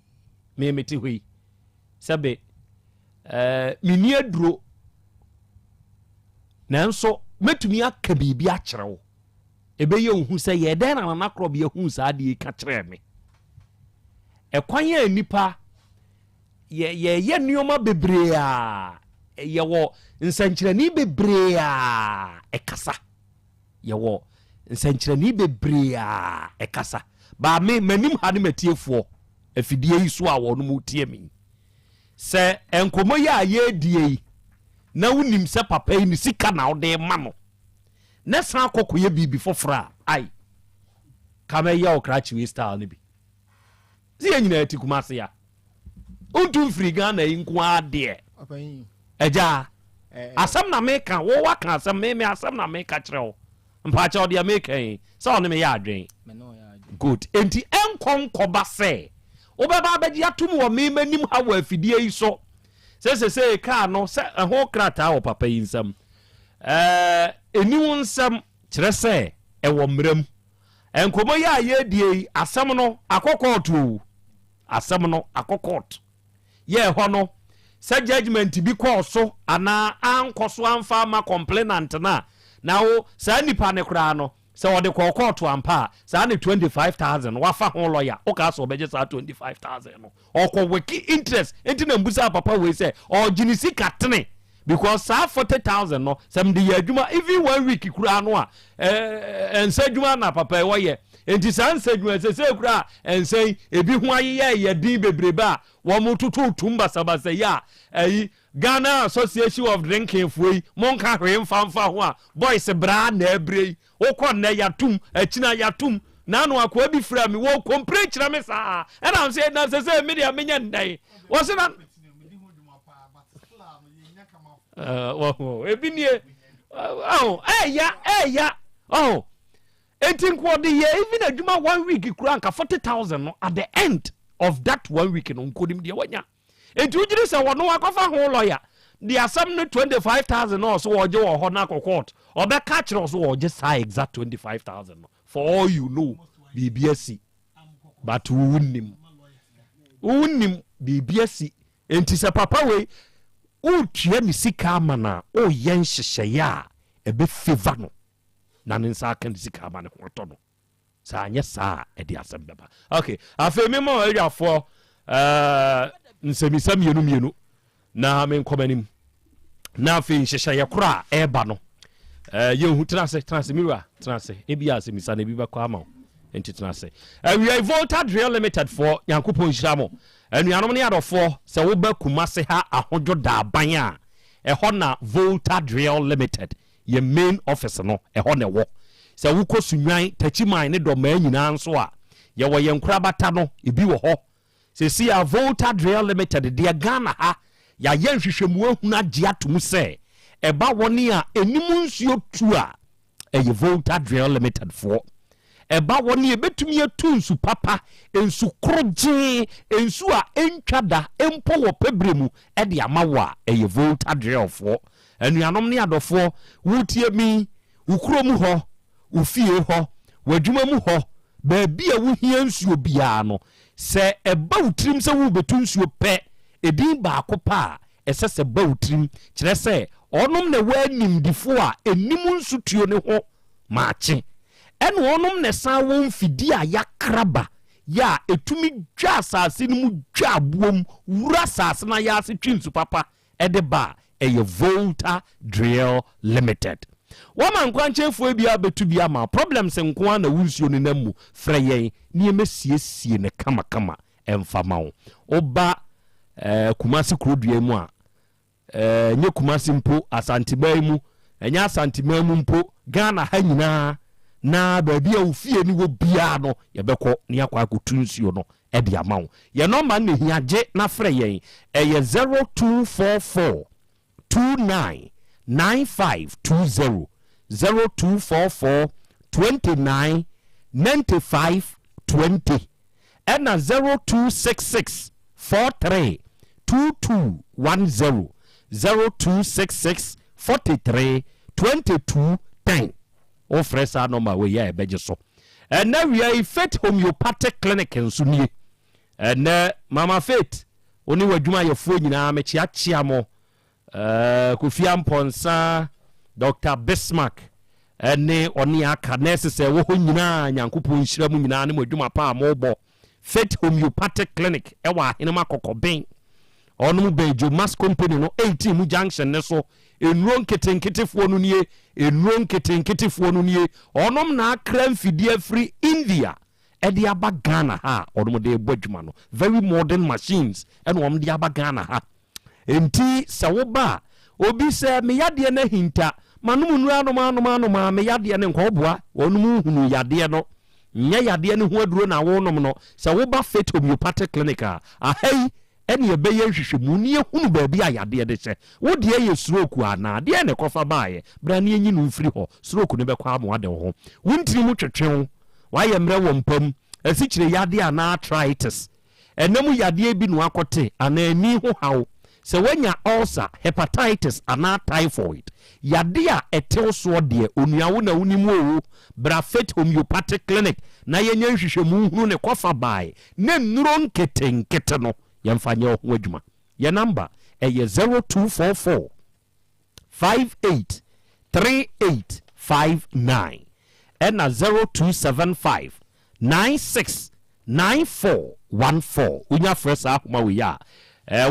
me meti hoi sebe mini aduro nanso metumi aka bibi akyerɛ wo ebeye ohu sɛ ye den na Krobea hu sa de ka kyerɛ me ekwan ya nipa ye nioma bebre a ye wo nsankyerani bebre a ekasa ye wo nsankyerani bebre a ekasa ba me manim hade matiefo afidie yi so a wo no mu tie me se enkomo ya ye die na wonim se papa yi ni sika na wo de ma no na san akokoye bibi fofora ai kama ya okrachi we style ni bi si enyina ati kuma se ya untu free Ghana inku ade eja asam na meka wo waka asam me asam na meka kyerɛ mpa kyerɛ ode meka yi so on me ya adwen good enti enkonkoba se obeba abeji atum wo me manim ha wo afidie yi so se ka no se ho krata wo papa yi nsam eniwu nsam kyerɛ sɛ ɛwɔ mram enkomo ya ye die asam no akokɔto asam no akokɔt ye hɔ no sɛ judgment bi kɔ so ana ankɔ so amfa ma complainant na wo saa nipa ne kra no sɛ wɔde kɔkɔto ampa saa ne 25000 wafa ho lawyer o ka so obɛgye saa 25000 no ɔkɔ wiki interest enti na mbusa papa we sɛ ɔgyinisi katene because saa 40,000 no some the adwuma even 1 week kura no a ensa adwuma na papa wo ye enti saa ensa adwuma se kura ensa ebi ho ayeye ye din bebreba wo mo tutu tumba sabasa ya Ghana Association of Drinking Fuei monka hwe mfamfa ho a boys bra na ebrei wo kɔ na yatum akina yatum na no akwa bi fra me wo kompre kira me saa and am say na se media menya ndai wo se na ebinie etin ko de ye even adwuma 1 week kura nka 40,000 no at the end of that 1 week no nkodim de wanya enti ugiri se wono akofa ho lawyer the asam no 25,000 no so woje wo ho na court obe ka kire so woje sa exact 25,000 no for all you know BBSC but wunnim BBSC enti se papa we utua ni sika mana o yen hyehyeye a ebe favor no na ne nsa aka ni sika mana hoto no sa anya sa e di Asem Beba okay afemi mo awafo nsemi mienu na me nkomanim na afi nhyehyɛ yɛ kora ɛba no yehu transe mirua transe ebia asemisa na ebi bakɔ ama enti transe we are Volta Drill Limited for yankopon hyiramo anuanom ne adɔfo sɛ wo ba kumase ha ahodwo da aban a ɛhɔ na Volta Drill Limited ye main office no ɛhɔ na ɛwɔ sɛ wo kɔ sunwan tachiman ne dɔmaa nyinaa nso a ye wɔ yɛn kora bata no ebi wɔ hɔ sɛ si a Volta Drill Limited de Ghana ha ya yɛn hwehwɛmu ahunu agye atom sɛ ɛba wɔne a enimu nsuo tu a ɛyɛ Volta Drill Limited for ɛba wɔne ebetumi atu nsu papa ensu krogye ensu a entwada empo wɔ pebremu ɛde ama wɔ a ɛyɛ Volta Drill for anuanom ne adɔfo wotie mi ukrom hɔ ufie hɔ wadwuma mu hɔ baabi a wohia nsuo biara no sɛ ɛba wutrim sɛ wo betu nsuo pɛ edin baako pa ɛsɛ sɛ ba wutrim kyerɛ sɛ ɔnom na wanimdifo a enimu nsutuo ne ho maakye ɛne ɔnom na san wɔn fidi a yakraba ya etumi dwa asase no mu dwa aboom wura asase na ya ase twinsu papa ɛde ba ɛyɛ Volta Drill Limited wama nkwankyefo bia betu bia ma problems nko na wunsuo ne namu frɛ yɛn ne emesiesie ne kama ɛmfa ma wo oba kumasi krodua mu a nye kumasi mpo Asante Beba mu enya Asante Beba mu mpo Ghana ha nyinaa na baabi a ofie ni wo bia no yɛbɛkɔ ne akwa akotu nsuo no ɛde ama wo yɛ nɔma ne hiagye na frɛ yɛn ɛyɛ 0244 299520 0244 29 95 20 ɛna 0266 43 2210 0266 43 2210 o fresa number we ya ebeje so na we are Faith Homeopathic Clinic nso nie na Mama Faith oni wadwuma yefo nyina mechiachia mo Kofi Amponsa Dr. Bismarck ne oni aka nurse se wo ho nyina nyankopon hyira mu nyina ne wadwuma pa amobɔ Faith Homeopathic Clinic ewa henema kokoben onu bejo mass company no 18 mu junction ne so enuro nketenketefo no nie onom na akra mfidie free India ede aba Ghana ha onom de bodwuma no very modern machines ene om de aba Ghana ha enti se wo ba obi se me yade na hinta manum nura no me yade ne nkoboa onum hunu yade no nya yade ne ho aduro na wo nom no se wo ba Faith Homeopathic Clinic a ahai ene ebeye hwehwemu ne hunu baabi ayade de hye wo de ye stroke ana de ne kofa baaye bra ne enyi no firi ho stroke ne bekwa amo de ho wuntiri mu twetwe wa ye mre wo mpam asikyire yade ana arthritis enemu yade bi no akote ana ani ho hawo se wanya ulcer hepatitis ana typhoid yade a etew so de onuawo na unimu owo bra Faith Homeopathic Clinic na ye nya hwehwemu hunu ne kofa baaye ne nnuro nketenkete no yamfanya ho adwuma ya number eye 0244 58 3859 and 0275 96 9414 unya fresh ahoma we ya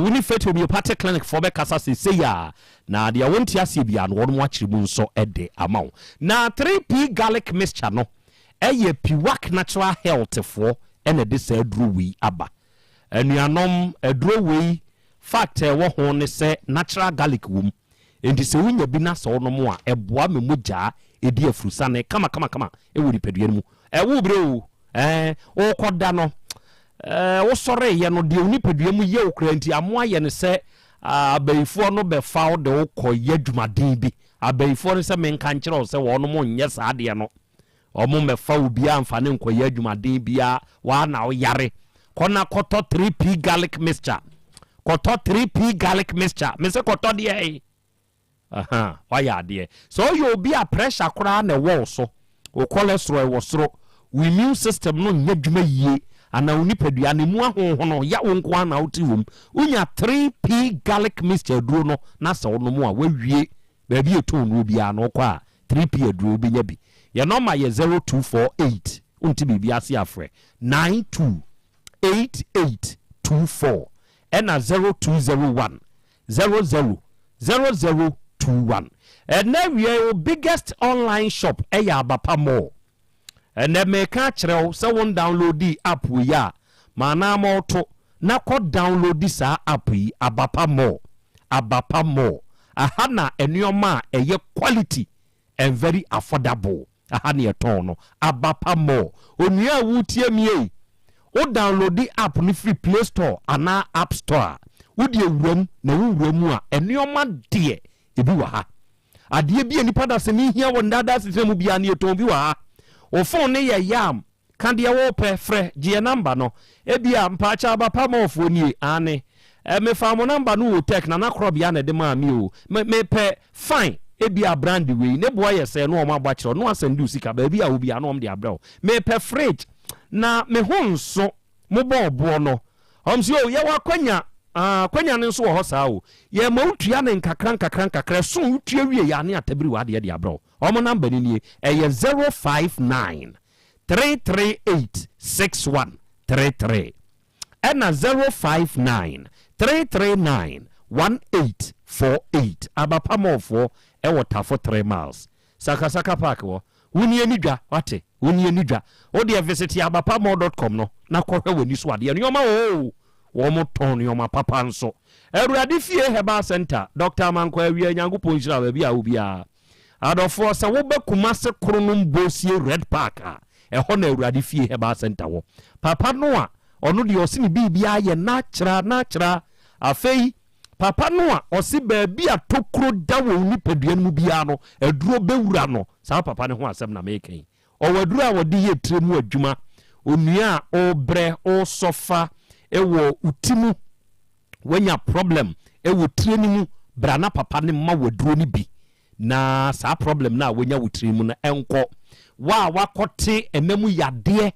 woni Faith Homeopathic Clinic for be kasa se ya na de wonti ase bia no wono akire mu nso ede amawo na 3p garlic mixture no eye piwak natural health for ene de sa aduru wi aba anuanom aduro wei fact wo ho ne se natural garlic wom enti se wunya bi na so no mo a eboa me mogya edi afurusa ne kama ewo nipadua mu wo bre o wo koda no wo sore ye no de nipadua mu ye okra enti amo aye ne se abayifo no be fa wo de wo koye dwumaden bi abayifo no se menka nkire wo se wo no mo nye sa de no omo me fa obi amfa ne nkoye dwumaden bia wa na wo yare kona koto 3p garlic mixture koto 3p garlic mixture me se koto de why ya de so you be a pressure kra na wo so o cholesterol wo soro we immune system no nya dwuma yie ana onipadua ne mu ahohono ya wo nko ana wuti wom unya 3p garlic mixture duro no na se wo no mu a wawie ba bi eto no bia no kwa 3p aduro bi nya bi ye number ye 0248 unti bibi ase afre 928824 and 0201 000021 and now we are your biggest online shop eya abapa mall and then make a kyerɛw sɛ won download the app we ya mana ma to na ko download this app yi abapa mall aha na enuoma eye quality and very affordable aha na eton no abapa mall onua wutie mie o download the app ni free play store ana app store wodi ewuram na wuram a enuoma de ebi wa ha ade bi enipa da se ni hia wo ndada system bia na eton bi wa ha o phone ne ye yam kan de wo pe frɛ gye number no ebia mpacha abapa mall fo nie ane me fa mo number no wo tek na Krobea na de ma mi o me pe fine ebia brand we ne boy yese no o ma gba kire no asendu sika ba bia wo bia no om de abrɛ me pe fridge na me honso mo bo no omsi o ye wa kwanya kwanya ne nso wo saa o ye ma utua ne nkakran so utua wie ya ne atabiri wa de abrɛ o mo number ni nie eye 059 338 6133 and 059 339 1848 abapa mofo e water for 3 miles saka park wo woni anidwa wate woni anidwa o de visit abapamo.com no na kohwe woni so ade nyoma o wo mo ton nyoma papa nso Awurade fie Herbal Center Dr. Manko awie nyankopon hira ba bia obia adofo se wo bekuma se kronum bosie Red Park e ho na Awurade fie Herbal Center wo papa no a ono de osini bibia ye natural afei papa no a osi baabi atokro dawo nipadua mu bia no aduro bewura no saa papa ne ho asem na meken o waduro a wodi ye tremu adwuma onua o bre o sofa ewo utimu wanya problem ewo tremu brana papa ne ma waduro ni bi na saa problem na wanya wutremu na enko wa wakote enemu yade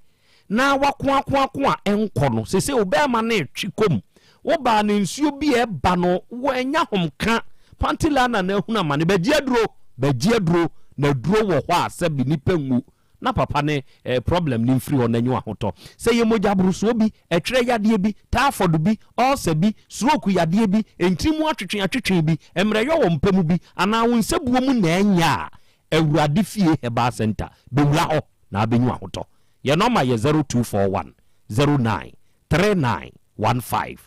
na wakwa enko no sese obema na etwikom wo ba ne nsuo bi e ba no wo enya homka pantilana na ehuna mane bagiaduro na duro wo ho asabi nipa ngu na papa ne problem ni mfiri ho nanyu ahoto se ye moja bruso bi etwere yade bi tafodo bi osa bi stroke yade bi entimu atwetwe bi emreyo wo mpamu bi ana wo nsabuo mu na enya Awurade fie Herbal Center bewura ho na abenyu ahoto ye number ye 0241 09 3915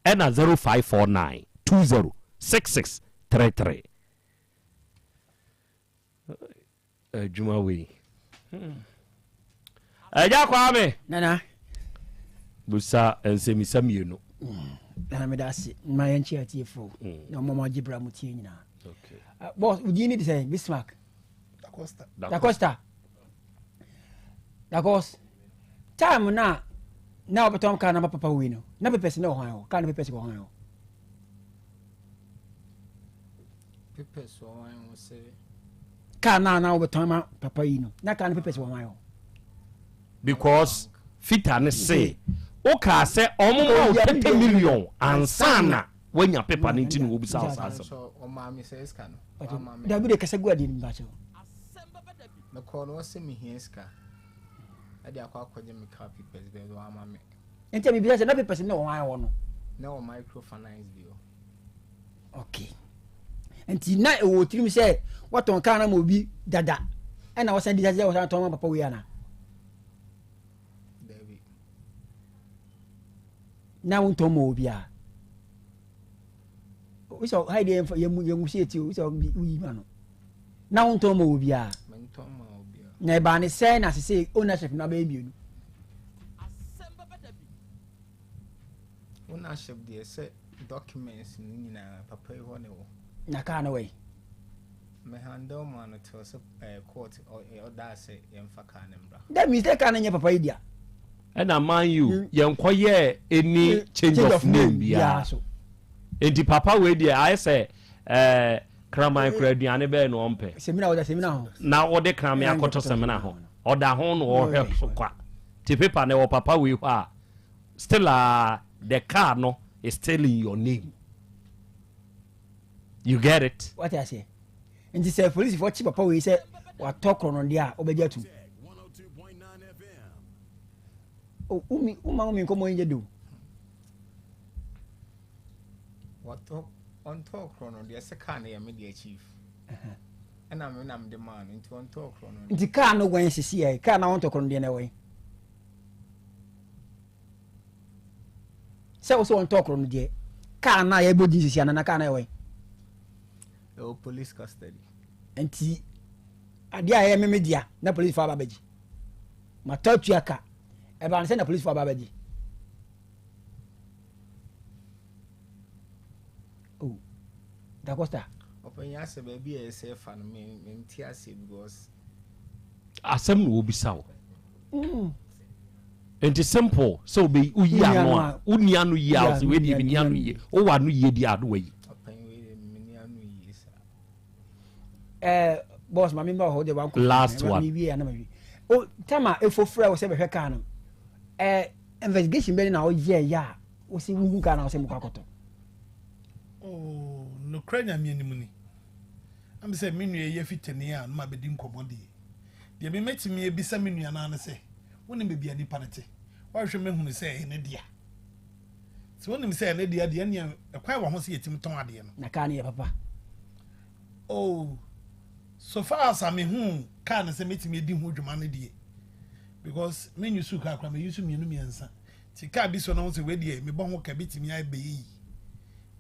and 0549 206633 Juma we Eja kwame nana busa ensemisa mienu nana medasi ma yanchi atiefo na mama jibra mutie nyina okay boss udi ni say Bismarck da Costa time na obetom ka na papa we no na pepesi na hwan ho ka na pepesi ko hwan ho pepesi hwan ho se ka na obetom papa yi no na ka na pepesi hwan ho because fita ne say o ka se omo 30 million ansana wanya pepa ne ntini wo bisa asasa so o ma mi se ska no da bi de kasa guadi ni ba che me ko no se mi hieska ade akwa akwaje me ka pepesi de do ama me enti mi bi se na pepesi na hwan ho no na o microfinance bio okay enti na e wo tirim se waton ka na mo bi dada e na wasan di se wasan ton papa we ana David na won ton mo bi a we so hide yemu se ti we so bi uyi ma no na won ton mo bi a men ton mo bi a na ba ne se na se ownership na ba emienu ownership de se documents ni nyina papa e ho ne wo na ka na we me handle man to so court or that say yemfa ka ne mbra that means that ka na nya papa idia and man you yenkoye any change of name bia so enti papa we dia I say kramai kraduane be no ompe semina ho na ode kramai akoto semina ho oda ho no o hwe so kwa ti paper na wo papa we ho a still the car no is still in your name. You get it? What I say? And this police for cheap papa we say what talk on there obeja tu. Oh umi komo nje do. What talk on talk chrono the second year media chief and I'm the man into on talk chrono the car no going to see a car. I want to come the way. So on talk chrono the car na able this is an car away. Oh, police custody. And tea. Adia I am media, na police for Babaji. Ma touch your car. About send the police for Babaji. Oh, that was that. Open your baby a safe and me tears because Asem will be so. And it's simple. So be Uyano, Unianu Yas, Winnie Yanu, or one year the other way. Boss, my member hold the one last one. Oh, Tama, if for free was ever cano. Investigation better now, yeah. We see who can also Mukakoto. Oh, no crania me any money. I'm saying, Minu, ye fit 10 years, my bedding commodity. The be met me be some minu and say, when it may be any penalty. Why should men say in a dear? So when him say an idiot, the onion, a quite one see it in Tomadian. Nakani, papa. Oh, so far as I mean, whom can say meeting me dim who humanity because men you suka come use me no me answer. Tika be so no say we dey me bon ho ka bit me ai be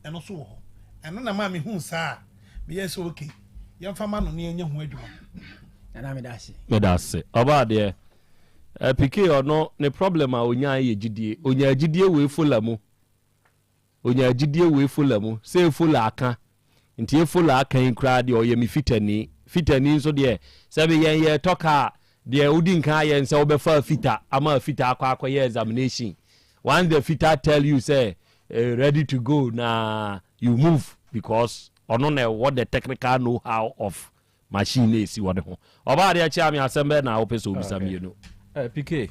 and also ho. And na ma me hu sa be yes okay. Yam fama no ne anya hu adwuma. Na me da se. Me da se. Oba de PK or no ne problem a onya ye gidie. Onya gidie we fola mu. Onya gidie we fola mu. Say fola aka. Nti e fola aka in kra de oyemi fitani so de sabe ye toka de udi nka ye nse obefa fita ama fita akwa ye examination. Once the fita tell you say ready to go na you move because ono na what the technical know how of machine is what ho oba de acha me asembe na opeso obisa me no PK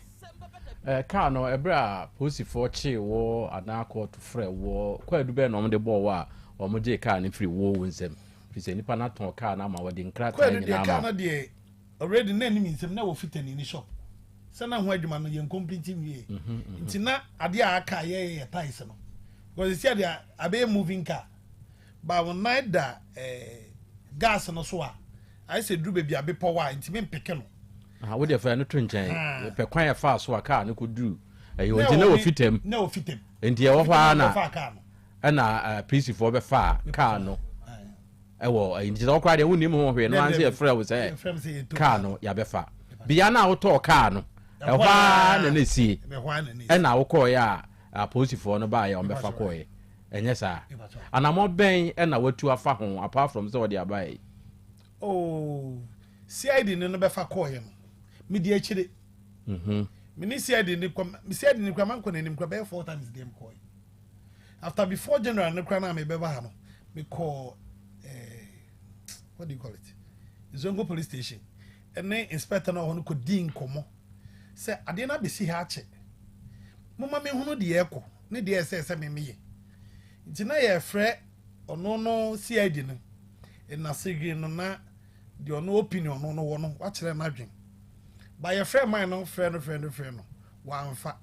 car no ebra posifo chi wo anako to frɛ wo kwadu be no de ball wa omo je car ni free wo wonsem fise nipa na ton car na ma wode nkra tan ni na ma de already na ni nsem na wo fitani ni shop sana ho adwuma no ye complete wie nti na ade a aka ye price no because see ade abe moving car ba won night da gas no so a I said dru be abe power nti me mpeke no ah wo de fa no to nchen pe kwan ya fa so a car no ko dru ayo nti na wo fitem nti e wo fa na PC for be fa car no ewo nti so kwa de woni mo hwe no anse e frɛ wo say car no ya be fa bia na wo to car no e hwa na na si e na wo ko ya PC for no ba ya on be fa ko ye enye sa anamo ben e na watu afa ho apart from so de abai oh CID no be fa ko ye no me di akire me ni CID ni kwa me CID ni kwa man ko nanim kwa be 4 times dem ko after before general no kwa na me be ba ha no me call what do you call it Zongo police station and then inspector no ho ko din komo say ade na be si ha che mama me hunu de eko ne de ese me ye nti na ye frɛ ono no CID no na sigi no na de ono opinion no wo no wa kire na dwen ba ye frɛ man no frɛ no wa amfa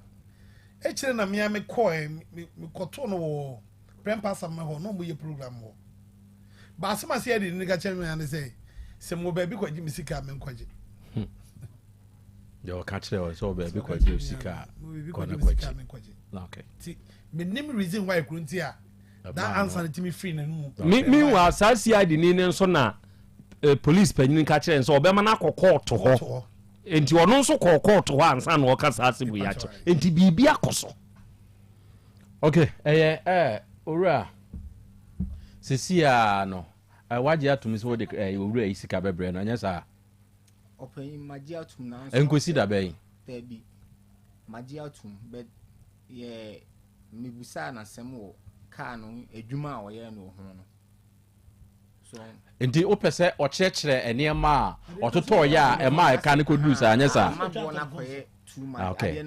e kire na me call me koto no wo prempasa me ho no mo ye program wo ba asema CID ni ga kire me and say se mo ba bi kwaji misika me kwaji yo ka kire so ba bi kwaji misika ko na kwaji okay ti me nim reason why kurunti a that answer to me free na no me wa CID ni nso na police panyin ka kire nso obema na court ho enti ono nso court ho ansa na okasa asibu ya che enti bibi akoso okay ora sesia no waje atumi so de owura isika bebre no anya sa open maji atum na enkosi da ben tebi maji atum but ye mibusa na semo car no edwuma a woye no ho no so enti opese o kyerɛkyerɛ enema a ototo ya e ma ka ne kodu sa anya sa okay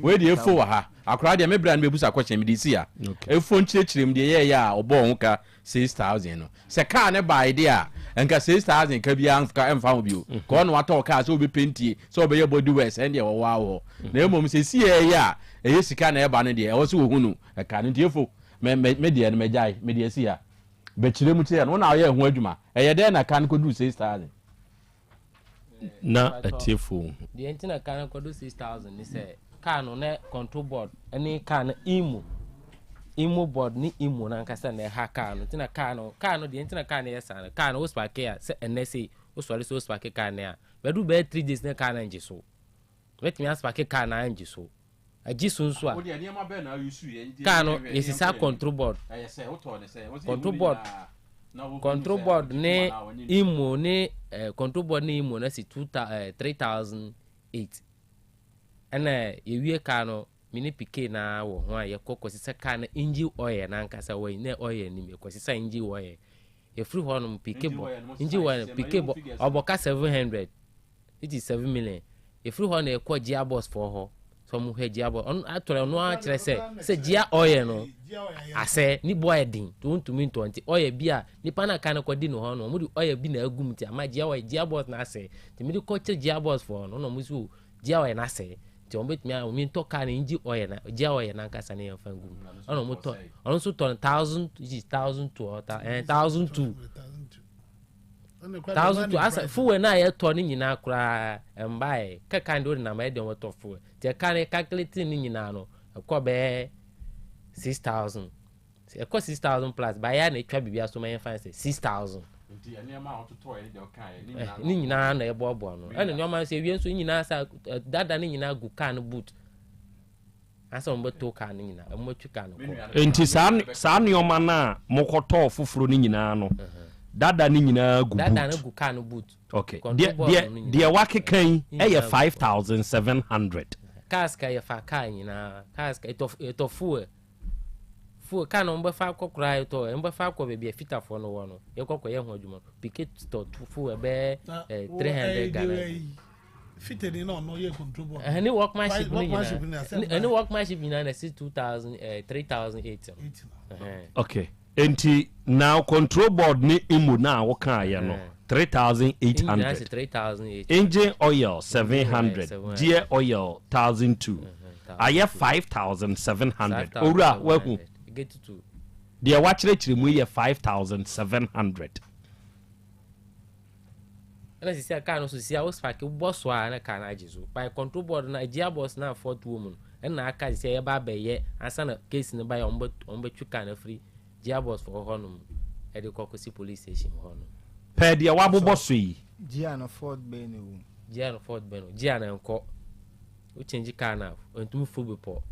we dey efo wa ha akora dey me brand me busa question me dey see a efo nkyerɛkyerɛ me dey ye ya obo ho ka 6000 no se car ne buy dey a enka 6000 ka bia anka emfa ho bio ko no wato car so obi pentie so obi ye body wear and dey wo na emom se sie ye a eye sika na eba no dey e wo so ohunu e ka no dey efo media no mejai media sia be chire mu tie no na aye ho adwuma eye de na kan ko do 6000 na atiefo the entina kan ko do 6000 ni say car no na control board any car na imo board ni imo na nkasa na ha car no tina car no the entina car na yes na car no wo spark ya say NSA wo sori so spark car na be do be 3 days na car na nje so let me spark car na nje so aji sunsu a car no yesisa control board control board ne imo ne control board ne imo na si 3008 ana yewie car no mini pike na wo ho a ye kokosisa car na engine oil na nkasa wo ne oil ni me kosisa engine oil ye free ho no pike bo engine oil pike bo oboka 700 it is 7 million ye free ho na ye ko gearbox for ho so mu he gearbox on atore no a kire se gear oil no ase ni boy din to 20 oil bia ni pana kan ko di no ho no mu di oil bi na agum ti ama gearbox na ase ti mi di ko che gearbox for no mu su gear oil na ase ti on bet mi to kan inji oil na gear oil na nkasa na yan fangum ono mu to on so to 1000 to 1002 asa fuwe na ye to ni nyina kura mbae ka kan do na ma de wo to fuwe ti kan calculate ni nyina no ko be 6000 e ko 6000 plus ba ya na twa bibia so ma yan fan say 6000 nti ene ma on to to e de o kan ni nyina na e bobo no ene no ma say wie so nyina sa dada ni nyina gu kan boot asa on beto kan ni nyina mo twa kan ko nti sa nioma na mokoto fufuro ni nyina no dada ni nyina gu dada na gu kan boot okay dia wakekan e 5700 kaska ya fa kan nyina kaska eto fuwe kan on be fa kokura eto en be fa ko be fita fo no wono ye kokko ye ho adwuma picket to fuwe be 300 Ghana fitted in no ye control board any workmanship any workmanship in na 3008 okay enti now control board ni imu na woka ya no 3800 engine oil 700 gear oil 1002 aye 5700 ora wahu get to dia wachire mu ye 5700 ana sisi aka no so sisi a wo spark boss wa na ka na ajizo by control board na gear boss na 4 woman na aka sisi ye ba be ye asa na case ni ba ya ombe twika na free gear boss for honum e de kokosi police station honum pe dia wabobo so yi gear na Ford Benue gear na nko o change car na ontum fubepo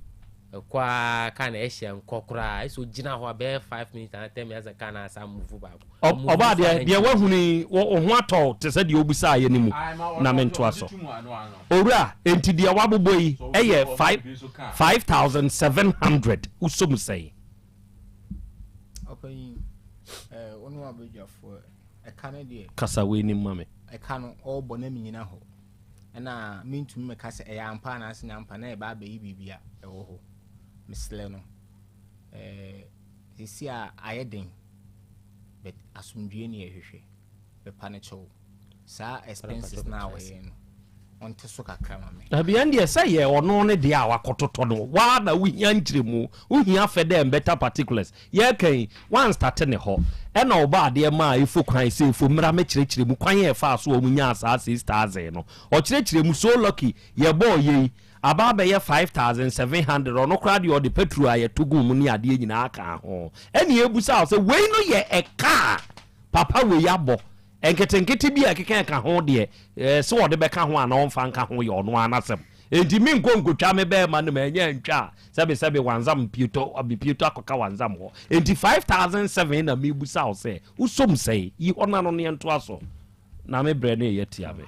kwa kana ehia nkokora eso gina ho be 5 minutes and 10 minutes kana asa move back oba dia wahuni wo ho atọ te se dia obusa ye nimu na mento aso owura enti dia wabobo yi eye 5700 usom sei open onu abejafo e kana die kasa we ni mame e kanu obo na minyina ho na mintum me kasa e ampa na ase nyampa na e ba be bibia e wo ho misle no sisi a ayeden but asumdue ni ehwehwe be panicho sa expenses na we no onte so kakra mame abia ndie say ye ono ne de a wakototo no wa na wuhia nkremu wuhia fede better particulars ye kan one start ne ho e na oba ade ma ifo kwan se ifo mra me kirekiremu kwan ye fa so omunya asa 6000 no o kirekiremu so lucky ye boy ye ababa ye 5700 ono kra de ode petrol aye togu mu ni ade nyina aka ho eni ebusa se we no ye e car papa we yabo enketenkete bi akeka ka ho de se wode be ka ho ana onfa nka ho ye ono anasem enti mi nkotwa me be ma no ma nya ntwa sebe wanzam piuto akoka wanzam ho enti 5700 na mi busa se usom sei yi ona no ne nto aso na me bre ne ye tia me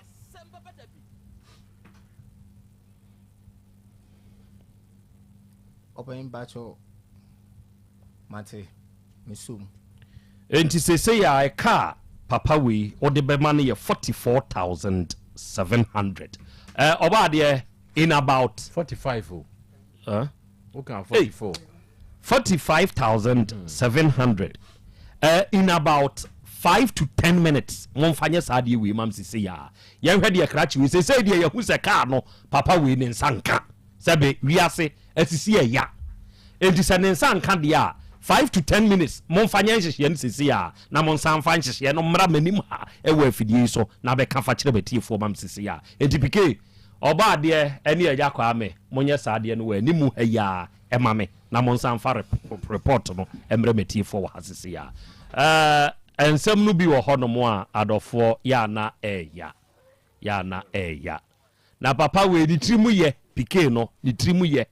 open bacho mate misum enti se ya e car papa we ode be man ye 44700 oba de in about 45 okay 44 45700 in about 5 to 10 minutes monfanye sade we mam se ya ye hwede ye krachi we se de ye hu se car no papa we ne nsanka sebe wiase asisi ya enti se ne nsanka de a 5 to 10 minutes momfa nyenhye nsisi a na monsan fa nhyehye no mra manim ha ewa afidie so na be ka fa kire betiefo mam sisi a entipike oba de ene agya kwa me monye saade no wa animu aya emame na monsan fa report no emre metiefo wa hasisi a ensem no bi wo hono a adofo ya na eya na papa we di trimu ye pike no ni trimu ye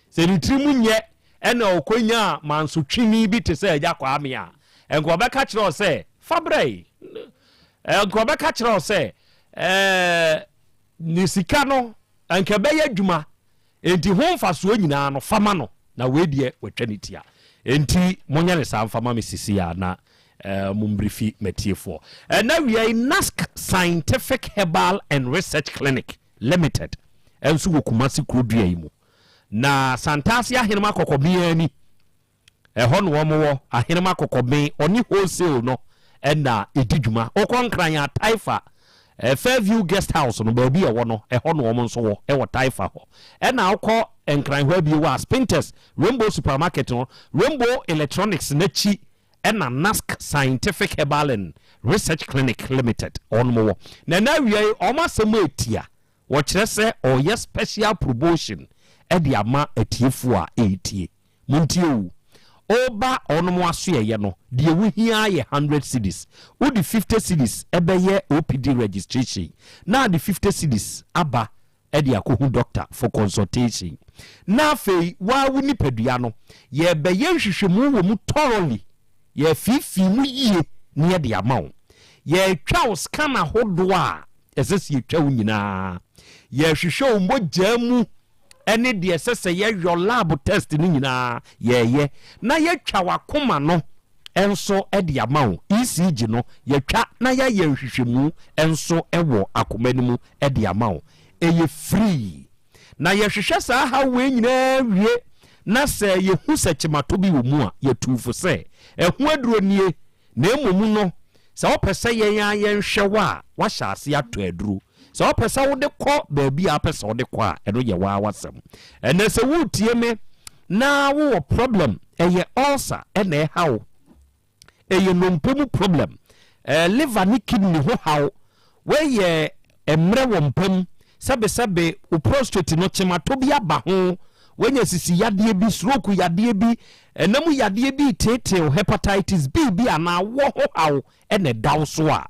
se ni trimu nye ena okonya manso twini bi te se agya kwa ame a enko be ka kire o se fabrei enko be ka kire o se ni sika no enke be ya dwuma enti homfa so nyina no fama no na we die watwanitia enti monya ne sa fama mesisi ya na mumbrifi metiefo na we are NASC Scientific Herbal and Research Clinic Limited enso go Kumasi Krobea yimu na Santasi ahenema kokobia ni ho no wo ahenema kokobin oni wholesale no na edidwuma okonkran ya Taifa Fairview Guest House no ba bi e wo no ho no wo nso wo e wo Taifa ho na akọ enkran ho bi wa Spinters Rainbow Supermarket no Rainbow Electronics na chi na NASC Scientific Herbal and Research Clinic Limited on mo na we o ma semo etia wo kire se o ye special promotion e di ama atiefo a etie muntie oba onomo aso ye no de ewu hia ye 100 cedis wo di 50 cedis ebe ye OPD registration na di 50 cedis aba e di akohu doctor for consultation na fei wa wuni padua no ye be ye hwehwemu wo mu thoroughly ye fifi mu yie ne ye de ama wo ye twa scanner hodo a esese ye twa wo nyina ye hwehwe wo mogya mu ene de esese ye your lab test ni nyina ye na ye twa wakoma no enso e de ama wo ECG no ye twa na ye hwehwemu enso ewo akomanimu e de ama wo eye free na ye hwehwe sa ha we nyina wie na se ye hu sechimato bi wo mu a ye tufo se ehu aduro nie na emomu no se opese ye yan ye hwe wa hya ase ato aduro se opese wo de kọ baabi a pese wo de kọ a eno ye wa wasem ene se wo tie me na wo problem eye ulcer ene hawo eye nompemu problem liver ni kidney ho hawo we ye emre wo mpam sebe o prostate no chimato bi aba ho wenya sisi yade bi stroke yade bi enamu yade bi tete hepatitis B bi ana wo ho hawo ene daw so a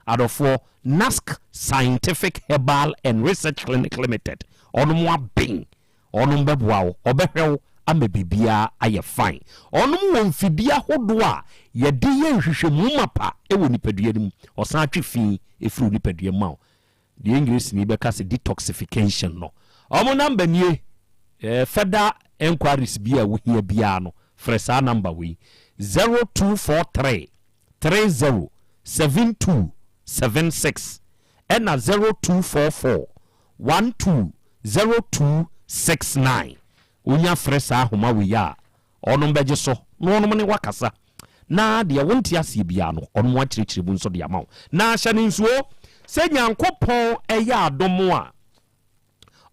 adofo NASC Scientific Herbal and Research Clinic Limited onum abin onum beboawo obehwew amebibia aye fine onum won fidia hodo a yede ye hwehwemu mapa ewo nipadua nim osan atwefi efuru nipadua ma the English ni be kase detoxification no omo number nie further enquiries bia wo hia bia no fresa number we 0243 307276 and 0244 120269 unya fresa homa we ya onom beje so no onom ne wakasa na de wonti ase bia no onom akirikire bu nso de amawo na hya ne nsuo se nyankopon eya adomo a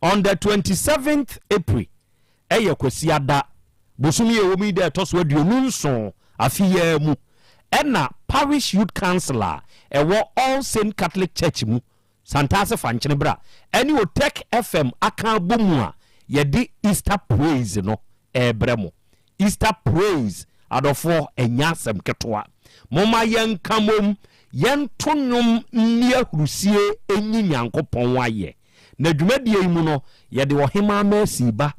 on the 27th April eye kwasi ada bosumi ewomi de toso aduonu nso afiya mu ena parish youth councilor ewo All Saint Catholic Church mu Santase fanchene bra eni o Tech FM aka bomu a ye di Easter praise no ebremo Easter praise adofo enyasem ketwa moma yenkamom yentonum nia hurusie enyi nyankopon waye na dwumadie mu no ye de ohema masi ba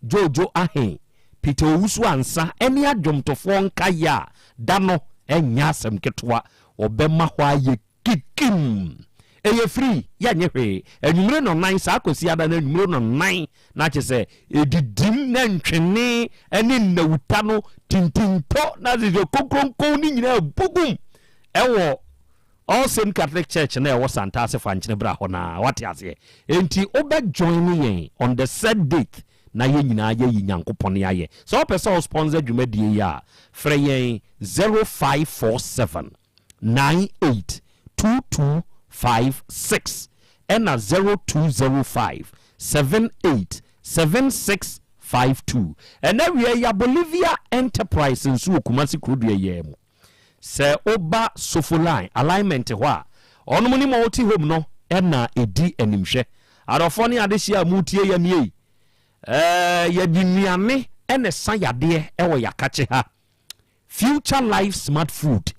jojo ahen Peter Owusu ansa eni adwomtofo nkaya dano enyasem ketwa obema hwa ye kikim eye free ya nyehwe enwumre no 9 sa akosi ada na enwumre no 9 na chese edidim na ntwene eni nnawuta no tintinto na ze kokronko ni nyina bugum ewo All Saint Catholic Church na ewo Santase fanchene bra ho na wate ase enti obe join yen on the said date na ye nyina ye nyankopon ye so person sponsor dwumadie ya frɛ yen 0547 982256 and 0205 7876 15th and area ya Bolivia Enterprise nso Kumasi Krobea yemu se oba sofoline alignment ho a onom ni multi home no na edi animhwe adofo ne adehia mutie ya nie ya dinuane ene san yade ewo yakache ha Future Life Smart Food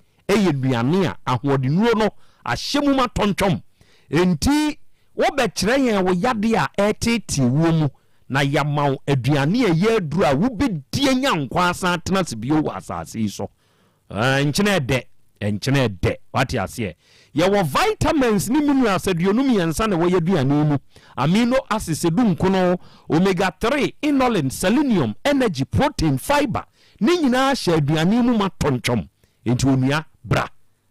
duane a ahodenuro no ahyemu ma tontwom enti wo bekire yen wo yade a eteti wo mu na yamaw aduane ye aduru a wo bedie nyankwa asan tena se bio asase so enchene de what ya say ye wo vitamins ni minerals aduonum yensa na wo yaduane mu amino acids dunkono omega 3 inulin selenium energy protein fiber ni nyina hye aduane mu ma tontwom enti onua bra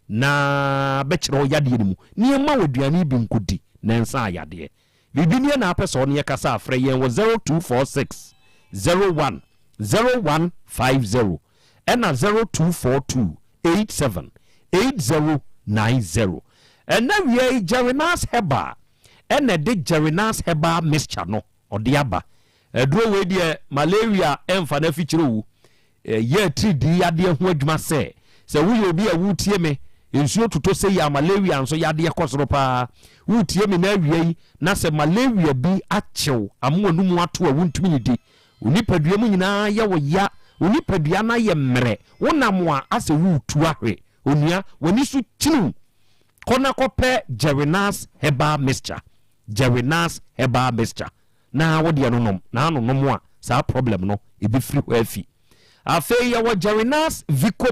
na bekire wo yade ni mu ni ma wo aduane bi nkodi na nsa ayade bibinie na apese on ye kasa afre yen wo 0246 01 0150 and 0242 87 8090 and now we Jerinas Heba and the Jerinas Heba mixture no or diaba draw we dear malaria and for the future year 3D yadia who adwuma say so we will be a wood me nsuo toto say ya malaria nso yade ekosoro pa wutie me na awie na se malaria bi achew amonu mu ato a wuntumi ni di onipadua mu nyina ye wo ya onipadua na ye mmere wonam a ase wutu ahwe onua wani su chinu kona kope Jerinas Heba mixture na wodi anonom na anonom a sa problem no e bi free ho afi afei ya wo Jerinas Vico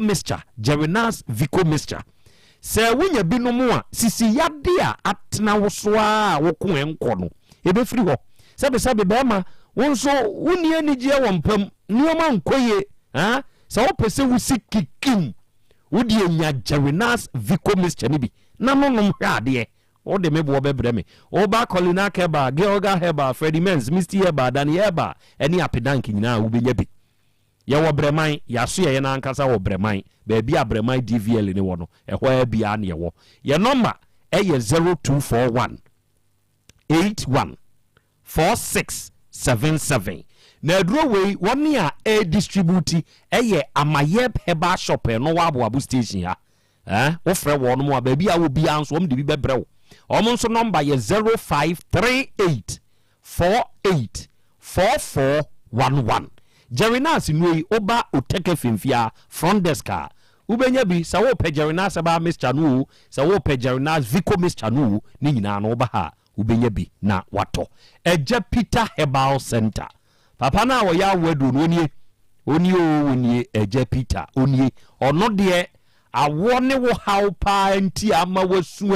mixture se wunya binom a sisi yade a atena woso a woko enko no e be free ho sebe be ma wonso wuni anigye wompam nioma nkoye ha se wo pese wusikikim wodi enya Jerinas Vico mixture ni bi na nonom hwade o de mebo bebre me o ba Colina Keba Georga Heba Freddie Menz Misty Heba Dani Heba eni apedanki nyina wo benya bi ye wo breman yaso ye na ankasa wo breman ba bia breman DVL ni wo no ehwa bia na ye wo ye number eye 0241 81 4677 na duro we woni a distribute eye Amayeb Heba shop no wa abu station ha wo frɛ wo no mo ba bia wo bia nso om de bi bebre wo omonso number ye 0538 48 4411 Jerinas nui oba oteke finfia front desk a ubenya bi sa wo pe Jerinas ba Mr. Nu sa wo pe Jerinas Vico Mr. Nu ni nyina no ba ha ubenya bi na wato Eja Peter Herbal Center papa na wo ya wadu no oni Eja Peter oni ono de awone wo how pa nti ama wasu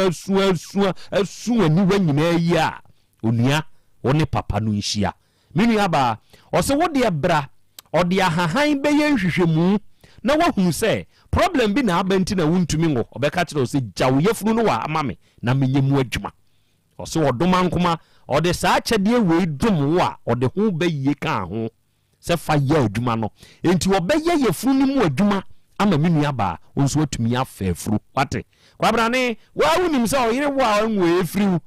ani wanyina yi a onua woni papa no nhia minu aba o se wo de bra o de ahahan beye hwehwemu na wahunu se problem bi na abenti na wuntumi ngo obeka kire o se jawo yefunu no wa amame na menyemu adwuma o se odoma nkoma o de saa kyede we dum wo a o de ho baye ka ho se fa ye adwuma no enti wo beye yefunu ni mu adwuma ama minu aba onso atumi afefuru wate kwabrane wa wunim se o yire wo a nwe efriu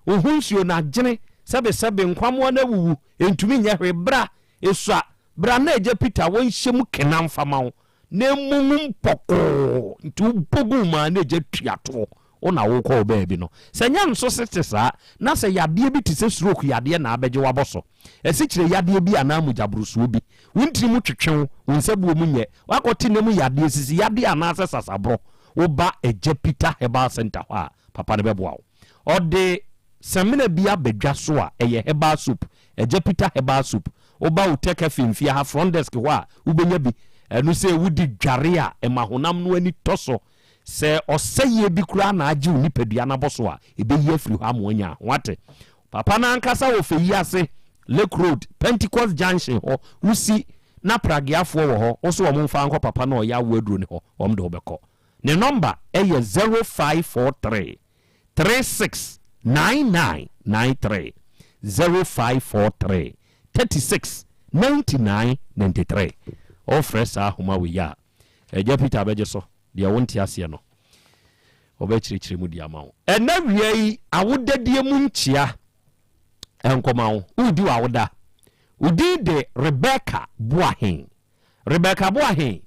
ohunsuo na gene sebe nkwamo na wuwu entumi nya hwe bra esua bra na Eja Peter won hyem kenam fama na mumum poko ntu bogu ma na Eja tuato ona wo ko baabi no senya nso sete saa na se yade bi ti se stroke yade na abeje waboso esikire yade bi ana mujabrusuo bi wuntiri mu twetwen wonsabuo mu nye wakoti na mu yade sisi yade ana ase sasabro wo ba Eja Peter Herbal Center ha papa ne beboa o de semina bia bedwa so a eye herbal soup Eja Peter Herbal soup oba uteke finfia ha front desk ho a ubenya bi enu se wudi dware a emahonam no ani toso se oseye bi kura na age unipadua na boso a ebeyi afiri ho amoanya wate papa na ankasa wo feyi ase Lake Road Pentecost Junction ho usi na pragiafo wo ho oso wo mfa anko papa na oya waduro ne ho omde obeko ne number eye 0543 36 9993 0543 36 99 93 offers a homa we ya Eja Peter abeje so dia wonti ase no obechirichiri mu dia mawo ena wiei awodadie mu nchia enkoma wo udi awoda udi de Rebecca Boahen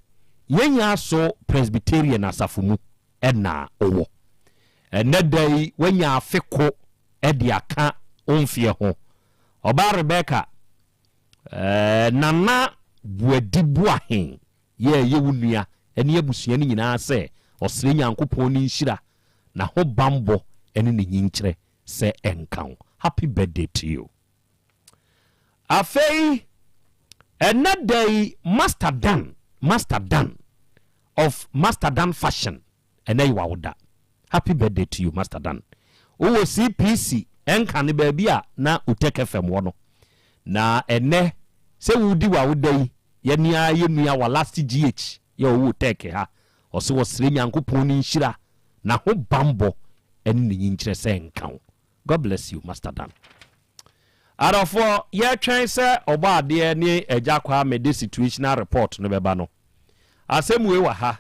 yenya so Presbyterian asafumu ena owo ene dai wenya afeko edi aka onfie ho oba Rebecca nana buadi Boahen ye wunua ene abusua ni nyina se osre nyankopon ni nhira na ho bambo ene ne nyinkyere se enkan. Happy birthday to you. Afei another day Master Dan of Master Dan Fashion ene iwawda. Happy birthday to you Master Dan. Owo CPC enka ne baabia na Uteke FM wono na ene se wudi wawda yi yenua wa last GH ye owo Uteke ha ose wo sire nyankopon ni nhira na ho bambo ene ne nyinkyere se enkan. God bless you Master Dan. Arafo ye twen se oba ade ni eja kwa me de situational report no beba no asemwe wa ha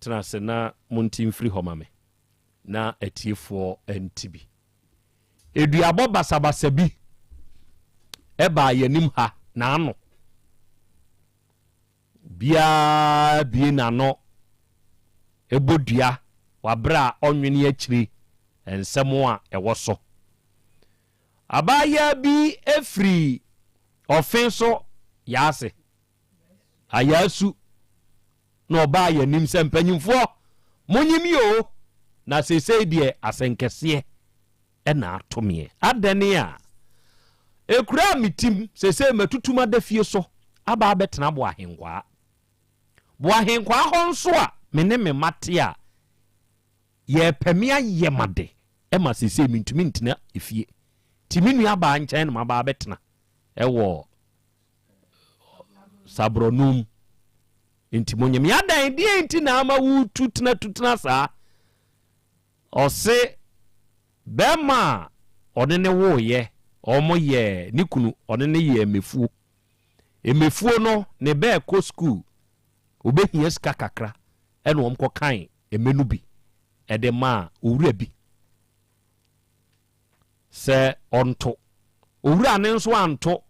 trase na muntim free home me na etiefo ntibi eduabo basabasa bi eba yanim ha na ano bia bi na no ebodua wabra onwene akiri ensemo a ewoso abaya bi efri ofenso yase ayasu no ba yanim se mpanyimfo monyimi o na sesei de asenkese na atomie adane a ekura mitim sesei matutuma da fie so aba betena bo ahenkwa honso a mene me mate a ye pemia yemade ema sesei mintumi ntina efie timinu aba nchen na maba betena ewo sabronum intimonyem yadan die inti na ama wu tutuna sa ose bema onene wo ye omo ye nikunu onene ye emefuo no ne be ko school obehia ska kakra ene omko kan emenu bi ede ma owura bi se onto owura ne nso anto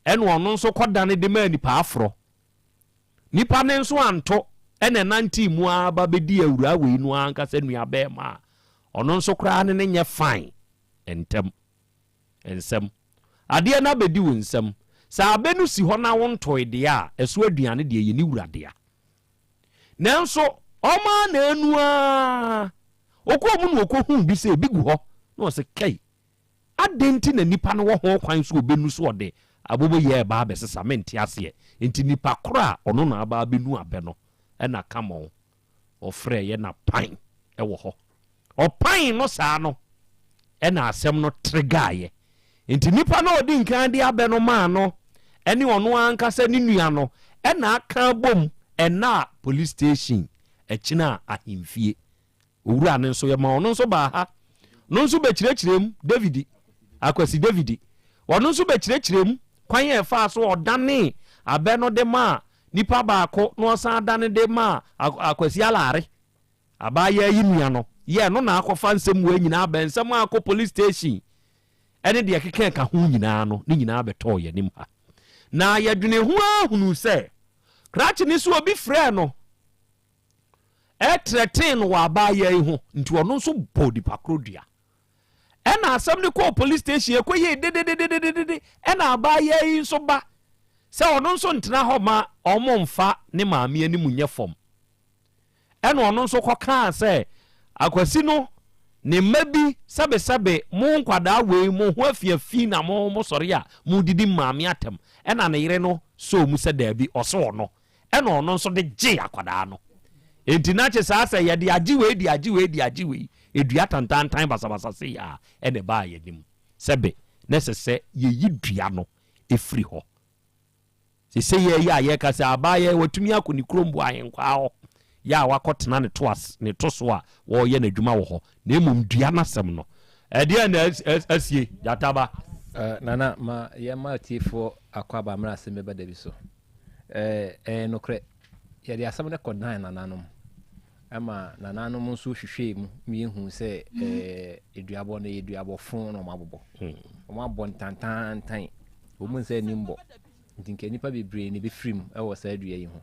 ene ono nso kodane de ma nipa afro nipa ne nso anto ene nanti mu aba bedi awura we nu anka se nua be ma ono nso kra ne nye fine ensem ade na bedi wo nsem sa abenu si ho na wonto ide a eso aduane de ye ni wurade a nanso oma na enu a okomu no okohu bi se bigu ho no se kai adenti na nipa no wo ho kwan so obenu so ode abobo ye ba be sesa menti ase enti nipa kora ono na aba benu abe no na kama ofre ye na pan ewo ho opan no saa no na asem no trigger enti nipa no odi nkan de abe no ma no ene ono anka se ni nua no na aka bom na police station ekina ahimfie owura ne nso ye ma ono nso ba ha no nso be kirekirem David akwasi David ono nso be kirekirem kwan ye fa so odane abe no de ma nipa baako no san dane de ma akwasi alare abaya yi nua no ye no na akofa nsem we nyina abe nsem akọ police station ene de keke ka hu nyina no ni nyina abeto ye nim ha na yadwene hu ahunu se krachi ni so obi frɛ no etretin wa abaya yi ho nti ono nso body pakrodua ena asem ne ko police station ekoye de ena abaya yi nso ba se ono nso ntena ho ma omomfa ne maame ani munye fom ena ono nso koka se akwasi no ne mabi sabe mo nkwada we mo ho afiafi na mo sori a mo didi maame atem ena ne yire no so mu se da bi oso no ena ono nso de gye akwada no enti na che sa se ye de agiwe edua tantantan basabasa se ya ene ba ye nim sebe nesese ye yidua no efri ho se ye ya ye ka se abaye watumi akoni krombo ahenkwa ho ya wakotena ne toas ne toso a wo ye na dwuma wo ho na emum dua na sem no ede na asie jataba nana ma ye ma tifo akwaba mra Asem Beba Dabi so no kre ye de asem ne kodan nananom ama nananom nso hwehwɛ mu mehu sɛ eduabɔ no yɛ eduabɔ fon no mabobɔ ɔmabɔ ntantantan ɔmu sɛ nimbɔ nti nka nipa bebree ne bɛfirim ɛwɔ saa adua yi ho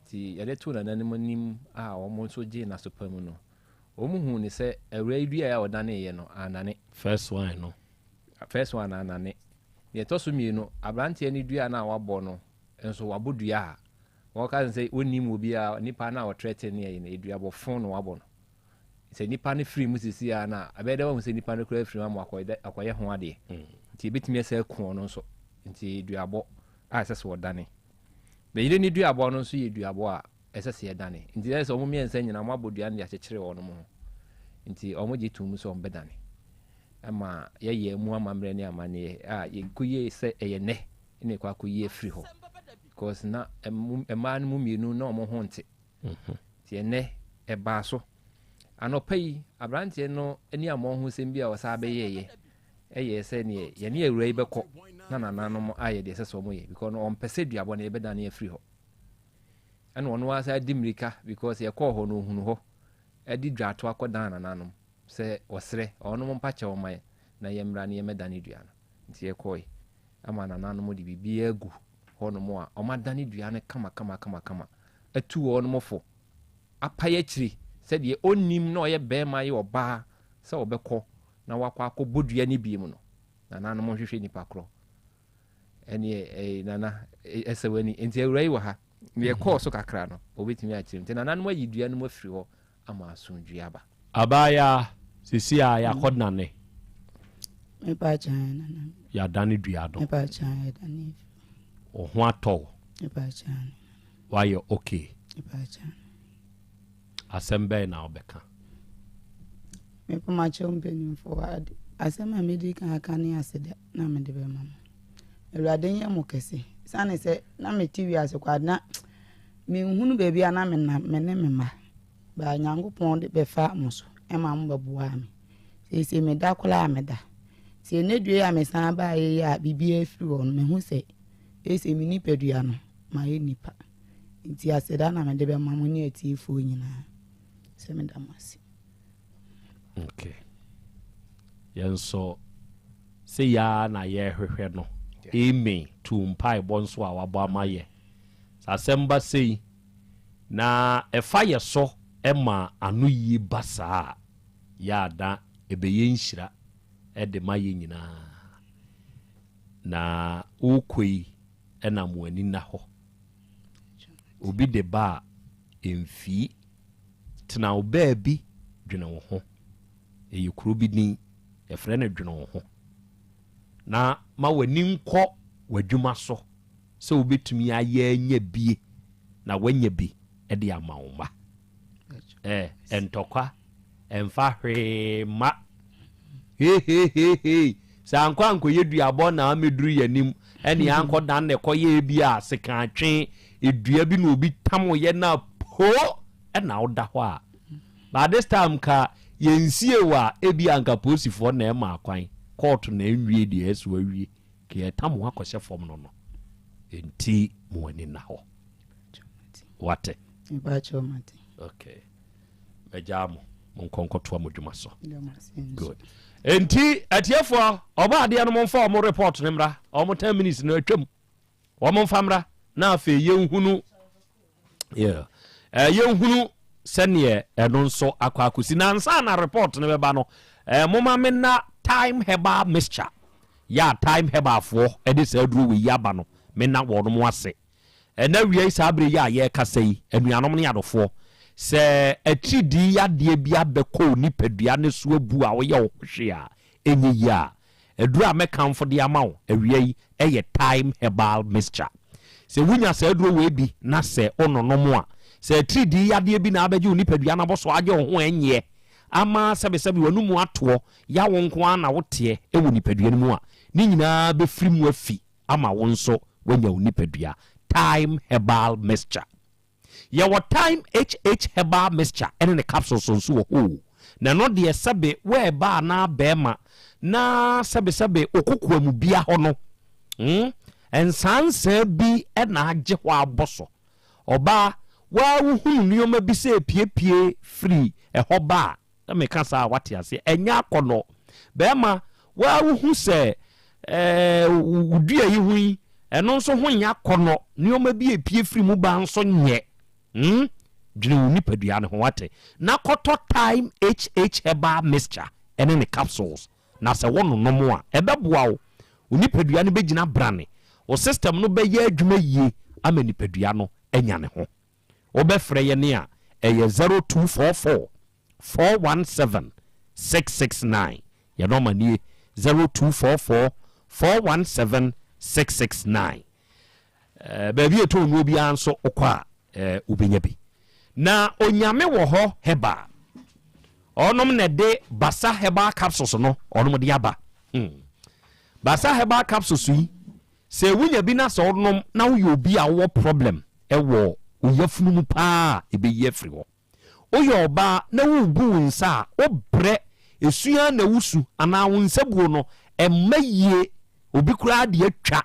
nti yɛde to nananom anim a ɔmo nso gye nasopa mu no ɔmu hu ne sɛ awura yi dua a ɔdaneyɛ no anane first one anane deɛ ɛtɔ so mmienu aberanteɛ no dua no a wabɔ no nso wabɔ dua a wɔka sɛ ɔnim obi a nipa no a ɔtrɛte ne ɛyɛ no eduabɔ fon no wabɔ no sɛ nipa no firi mu sisi a na abɛɛ dɛ wahu sɛ nipa no kora firi mu ama akɔyɛ ho adeɛ nti ɛbɛtumi ɛsɛ kuo no nso nti duabɔ a ɛsɛ sɛ wɔdane bɛyire ne duabɔ no nso yɛ duabɔ a ɛsɛ sɛ yɛdane nti ɛsɛ sɛ ɔmo mmiɛnsa nyinaa mo abɔ dua no de akyekyere wɔn mo ho nti ɔmo gye tum sɛ ɔmo bɛdane ama yɛyɛ mu amammerɛ ne amanneɛ a yɛkɔyie sɛ ɛyɛ nɛ ne kɔ akɔyie firi hɔ because na mmaa no mu mmienu na ɔmo ho nte nti ɛnɛ ɛbaa so anɔpa yi aberanteɛ no ani a mo ho sɛm bi a ɔsaa bɛyɛɛyɛ ɛyɛ sɛ neɛ yɛne awura yi bɛkɔ na nananom ayɛ deɛ ɛsɛ sɛ ɔmo yɛ because ɔmpɛ sɛ duabɔ no yɛbɛdane afiri hɔ ɛna ɔno asa di mmirika because yɛkɔɔ hɔ no ohunu hɔ ɛde dwato akɔdan nananom sɛ ɔserɛ ɔno mpakyɛ ɔma yɛ na yɛmmra ne yɛmɛdane dua no nti yɛkɔe ama nananom de biribiara agu hɔnom a ɔmadane dua no kama atu hɔnom fo apayɛ akyiri sɛdeɛ ɔnnim na ɔyɛ bɛrima yɛ ɔbaa sɛ ɔbɛkɔ na wakɔ akɔbɔ dua no bi mu no nananom hwehwɛ nipa korɔ ɛne nana ɛsɛ w'ani nti awura yi wɔ ha yɛkɔɔ so kakra no ɔbɛtumi akyerɛ nti nananom ayi dua no mu afiri hɔ ama asomdwe aba abaya sisi a yɛakɔ nane yɛadane dua no ɔho atɔ wayɛ okay asɛm bɛɛ na wobɛka mepamakyɛw mpanimfoɔ asɛm a mede ka aka ne aseda na mede bɛma mo awurade nyɛ mo kɛse sane sɛ na mete wiase kwa na menhunu baabi a na mene me ma ba nyankopɔn de bɛfa mo so ɛma mo bɛboa me sɛ meda kola a meda sɛ ne due a mesan ba yɛ a biribiara firi hɔ no mehu sɛ ɛsɛ me nipadua no ma yɛ nipa nti aseda na mede bɛma mo ne atiefoɔ nyinaa sɛ meda mo ase okay yɛnso sɛ yaa na yɛhwehwɛ no amen to mpaebɔ nso a wabɔ ama yɛ sɛ asɛm ba sei na ɛfa yɛ so ɛma ano yie ba saa yɛada ɛbɛyɛ nhyira ɛde ma yɛ nyinaa na wokɔi ɛna mo ani na hɔ obi de ba a ɛmfii tena wo baabi dwene wo ho ɛyɛ kuro bi din yɛfrɛ no dwene wo ho na ma w'ani nkɔ w'adwuma so sɛ wobɛtumi ayɛ anya bie na wanya bi ɛde ama wo ma ɛntɔkwa ɛmfa hwee ma hehehehe sɛ ankɔ ankɔyɛ duabɔ na amɛduru yɛnim ɛne ankɔ dan ne kɔyɛ bi a sekatwe edua bi na obi tam yɛ na po ɛna woda hɔ a by this time ka yɛnsie wa ebi anka posifoɔ na ɛma akwan court na enwie deɛ ɛso awie ka yɛtam ho akɔhyɛ fam no enti mo ani na hɔ wate okay mejamo monkonkotoa modwuma so good enti atiefo oba ade no monfa mo report ne mra o 10 minutes na atwam o monfa mra na afa yenhunu yenhunu sene eno nso akwakusi na nsa na report ne beba no moma me na time heba mixture ya time heba fo ede sa aduru we yaba no me na wo no mo ase na wiei sa abre ya ye kasa yi anuanom ne adofo se atridi yade bia beko nipadua ne so abu a wo ye wo hwe a enye ya aduru a mekamfo de ama wo awiei eye time herbal mixture se wunya sa aduru we bi na se ononom a se atridi yade bi na abeje nipadua na boso age wo ho enye ama sebe wanumu ato ya wo nko ana wote ewo nipadua ne mu a ni nyina be firimu afi ama wo nso wanya nipadua time herbal mixture ya what time HH herbal mixture ene ne capsules so ho na no de sebe we ba na bema na sebe okokwa mu bia ho no ensansa bi ena agye ho aboso oba wa wo hu nneoma bi se piepie free ɛhɔ ba na me ka sa wate ase enya akɔnɔ bɛma wa wo hu se wudua yi hu yi ɛno nso ho nya akɔnɔ nneoma bi epie free mu ba nso nyɛ dwene wo nipadua ne ho wate na kɔtɔ time HH herbal mixture ɛne ne capsules na sɛ wono nom a ɛbɛboa wo nipadua ne bɛgyina brane o system no bɛyɛ adwuma yie ama nipadua no anya ne ho wobɛfrɛ yɛ ne a ɛyɛ 0244 417 669 yɛ nɔma nie 0244 417 669 baabi ɛtɔ no obiara nso wokɔ a wobɛnya bi na onyame wɔ hɔ heba ɔnom na de basa herbal capsules no ɔnom de aba basa herbal capsules yi sɛ wunya bi na sɛ ɔnom na woyɛ obi a wo problem ɛwɔ oyafunu mu paa ɛbɛyi afiri hɔ woyɛ ɔbaa na wobu wo nsa a wobrɛ esua na wusu anaa wo nsabuo no ɛmma yie obi koraa de atwa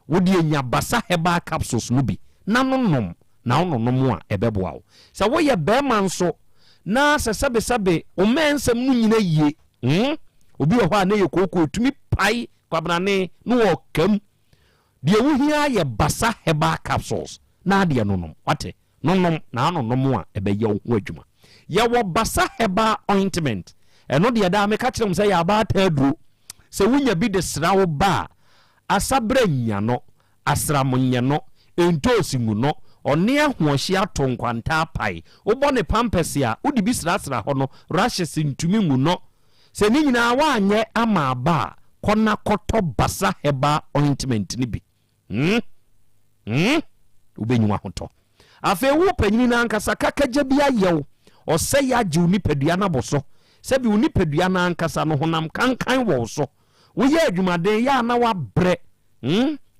wode anya basa herbal capsules no bi na nonom na wononom a ɛbɛboa wo sɛ woyɛ bɛrima nso na sɛ sɛbesɛbe wo mɛnsɛm no nyina yie obi wɔ hɔ a na yɛ kooko tumi pai kwabrane no wɔ kam deɛ wohia yɛ basa herbal capsules na deɛ nonom wate nonom na anonom a ɛbɛyɛ wo ho adwuma yɛwɔ basa herbal ointment ɛno deɛ daa meka kyerɛ m sɛ yɛ abaata aduro sɛ wonya bi de sra wo ba a asabra nya no asram nyɛ no ɛntoosi mu no ɔne ahoɔhye ato nkwanta apae wobɔ ne pampers a wode bi srasra hɔ no rashes ntumi mu no sɛ ne nyinaa woanyɛ ama aba a kɔna kɔtɔ basa herbal ointment ne bi wobɛnyiwa hotɔ afei wo panyini no ankasa kakagya bi ayɛwo ɔsɛ yɛ agye wo nipadua no abɔ so sɛbi wo nipadua no ankasa no honam kankan wɔ wo so woyɛ adwumaden yɛ a na wabrɛ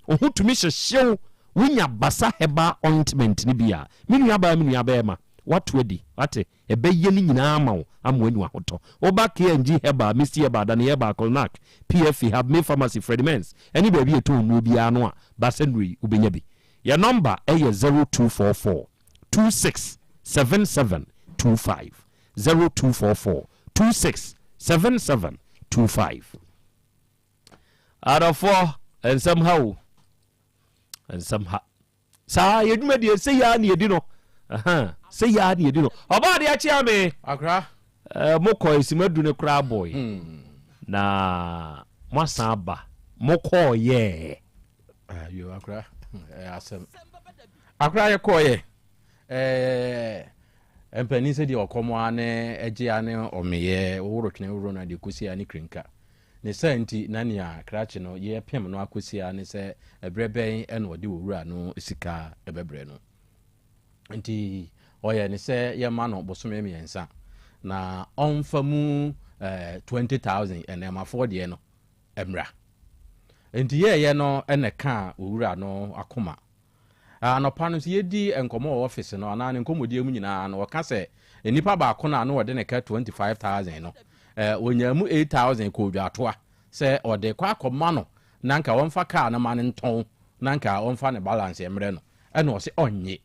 ho tumi hyehyew wonya basa herbal ointment ne bi a menua bɛɛ ma wato adi wate ɛbɛyɛ no nyinaa ma wo ama wani wahotɔ woba KNG herbal Misty herbal Dani herbal Colnac PFE have made pharmacy Fredimens ɛne baabi ɛtɔ nnuo biara no a basa nnui wobɛnya bi yɛ number ɛyɛ 0244 267725 0244 267725 adɔfoɔ nsɛm ha wo nsɛm ha saa yɛdwuma deɛ sɛ yɛa ne yɛdi no sɛ yɛa ne yɛdi no ɔbaa deɛ akyea me akra mokɔ esimadu ne koraa boy na moasan aba mokɔɔyɛ ayo akra asɛm akra yɛkɔɔyɛ mpani sɛ deɛ ɔkɔmɔ a ne agye a ne ɔmeyɛ woworo twene woworo no deɛ kɔsi a ne krinka ne sa nti na nea krakye no yɛpem no akɔsi a ne sɛ ɛberɛ bɛn ɛna ɔde wɔwura no sika ɛbɛbrɛ no nti ɔyɛ ne sɛ yɛma no bosome mmiɛnsa na ɔmfa mu 20,000 ɛnɛmafoɔ deɛ no ɛmmra nti yɛyɛ no ɛna ka wɔwura no akoma anɔpa no nso yɛdi nkɔmmɔ wɔ office no anaa ne nkɔmmɔdiɛ mu nyinaa no wɔka sɛ nnipa baako no a no wɔde ne ka 25,000 no wɔnya mu 8,000 kɔdwatoa sɛ ɔde kɔ akɔma no na nka wɔmfa kaa no ma no ntɔn na nka wɔmfa ne balance mmerɛ no ɛna ɔsɛ ɔnye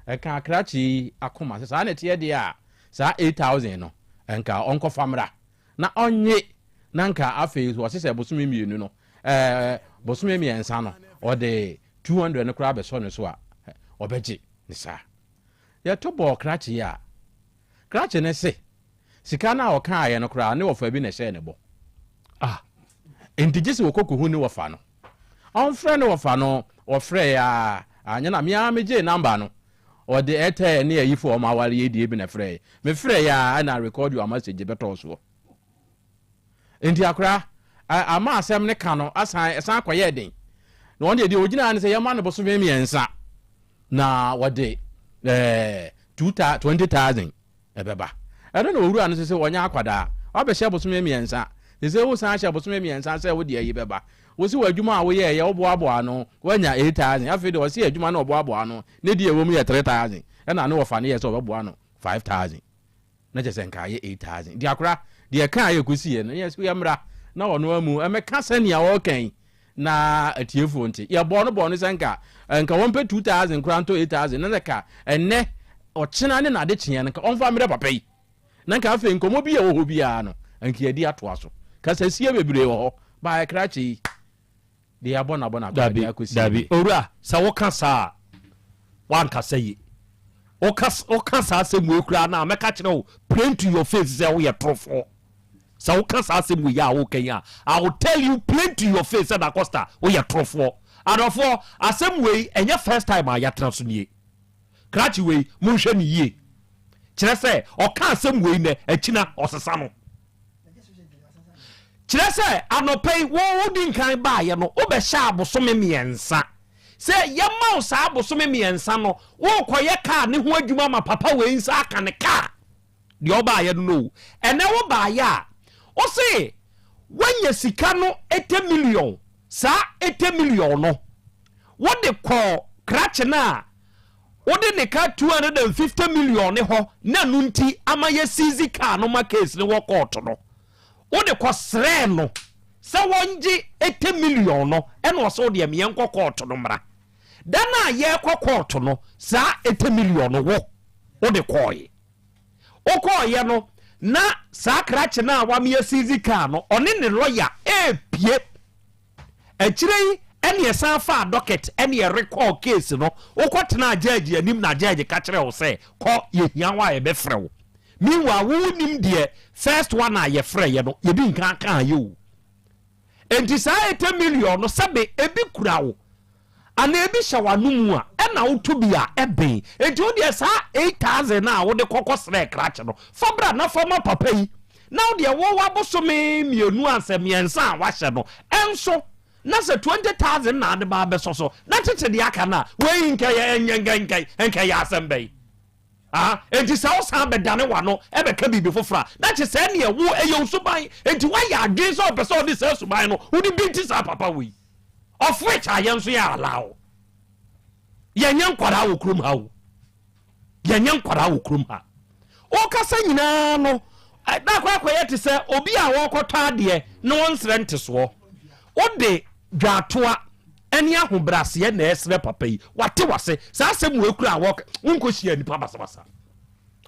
ɛka akrakye akoma sɛ saa ne teɛ deɛ a saa 8,000 no nka ɔnkɔfa mmra na ɔnye na nka afei wɔse sɛ bosome mmienu no bosome mmiɛnsa no ɔde 200 no koraa bɛsɔ ne so a ɔbɛgye ne saa yɛto bɔɔ krakye a krakye ne se sika no a ɔkaeɛ no koraa ne wɔfa bi na ɛhyɛɛ ne bɔ enti gye sɛ wɔkɔkɔhu ne wɔfa no ɔmfrɛ ne wɔfa no ɔfrɛ a anyɛ na mea megye namba no ɔde ɛtɛ ne ayifo ɔma aware yɛdie bi na frɛ mefrɛ a ɛna record you message bɛtɔɔ soɔ enti akora ama asɛm ne ka no ɛsan kɔyɛ den na wɔn deɛ ogyina ne sɛ yɛma no bosome mmiɛnsa na wɔde 20,000 ɛbɛba ɛno na owura no sɛ wɔnyɛ akwadaa ɔbɛhyɛ bosome mmiɛnsa sɛ wo san hyɛ bosome mmiɛnsa sɛ wode ayi bɛba wosi wɔ adwuma a woyɛ yɛ woboaboa no woanya 8,000 afei de wɔsi adwuma no ɔboaboa no ne deɛ ɛwɔ mu yɛ 3,000 ɛna ne wɔfa ne yɛ sɛ ɔbɛboa no 5,000 na kyɛ sɛ nka yɛ 8,000 deɛ akora deɛ ka yɛ kɔsiɛ no yɛ mmra na ɔno amu ɛmɛka sɛnea wɔɔkan na atiefoɔ nti yɛbɔɔ no sɛ nka wɔmpɛ 2,000 kora ntɔ 8,000 na ka ɛnɛ ɔkyena ne nade kyeɛ no ka ɔmfa mmerɛ papa yi na nka afei nkɔmmɔ bi a wɔ hɔ biara no anka yɛdi atoa so kasa sie bebree wɔ hɔ baa ɛkra kye yi de abɔ na dabi owura sɛ woka saa wankasa yi woka saa sɛ mu ekura na mɛka kyerɛ wo plain to your face sɛ woyɛ torofo sɛ woka saa sɛ mu yi a woka yi a I will tell you plain to your face sɛ Costa woyɛ torofo adɔfo asɛm wei ɛnyɛ first time a yɛatena so nie krakye wei monhwɛ ne yie kyerɛ sɛ ɔka asɛm wei nɛ akyina ɔsesa no kyerɛ sɛ anɔpɛi wodi nkan baayɛ no wobɛhyɛ abosome mmiɛnsa sɛ yɛma wo saa abosome mmiɛnsa no wokɔyɛ kaa ne ho adwuma ma papa wei nsa aka ne kaa deɛ ɔbaayɛ no no ɛnɛ wo baayɛ a wo se woanya sika no 80 million saa 80 million no wode kɔ krakye no a wode ne ka 250 million ne hɔ na no nti ama yɛ seize kaa no ma case ne wɔ kɔɔto no wode kɔ srɛ no sɛ wɔngye 80 million no ɛna ɔsɛ wode ɛmeɛ nkɔ kɔɔto no mmara da no a yɛkɔ kɔɔto no saa 80 million no wode kɔɔyɛ wokɔɔyɛ no na saa krakye no a wameyɛ seize kaa no ɔne ne lɔya ɛpie akyire yi ɛne ɛsan fa docket ɛne ɛrekɔɔ case no wokɔtena judge anim na judge ka kyerɛ wo sɛ kɔ yɛhia wo a yɛbɛfrɛ wo meanwhile wonim deɛ first one a yɛfrɛ yɛ no yɛdi nkan kaa yɛ wo enti saa 80 million no sɛbe ebi kura wo ana ebi hyɛ wano mu a ɛna woto bi a ɛbɛn enti wo deɛ saa 8000 a wode kɔkɔ srɛ krakye no fa bra na fa ma papa yi na wo deɛ wo wabosome mmienu ansɛ mmiɛnsa a wahyɛ no ɛnso na sɛ 20,000 na ade ba bɛsɔ so na tete deɛ aka no a wei nkɛyɛ asɛm bɛyi enti sɛ wo san bɛdane wano ɛbɛka biribi foforɔ a na kye sɛ neɛ wo ɛyɛ wo suban enti woayɛ adwen sɛ ɔpɛ sɛ ɔde saa suban no wode bi nti saa papa wei of which a yɛn nso yɛ ala wo yɛnyɛ nkwadaa wɔ kurom ha wo yɛnyɛ nkwadaa wɔ kurom ha wokasa nyinaa no na akɔyɛ te sɛ obi a wɔkɔtɔ adeɛ na wɔnsrɛ ntesoɔ wode dwaatoa ɛne ahobraseɛ na ɛsrɛ papa yi wate wase saa asɛm wɔ ekura a wonkɔhyia nipa basabasa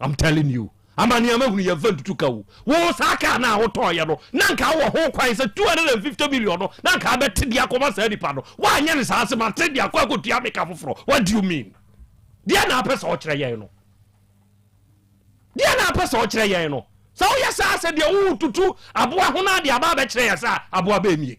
I'm telling you amaneama hunu yɛmfa ntutu ka wo saa kaa no a wotɔɔyɛ no na nka wɔ ho kwan sɛ 250 million no na nka bɛte de akɔma saa nipa no woanyɛ ne saa asɛm ate de akɔ akɔtua meka foforɔ what do you mean deɛ na apɛ sɛ ɔkyerɛ yɛn no deɛ na apɛ sɛ ɔkyerɛ yɛn no sɛ woyɛ saa sɛ deɛ wotutu aboa ho no ade aba bɛkyerɛ yɛ sɛ aboa bɛmie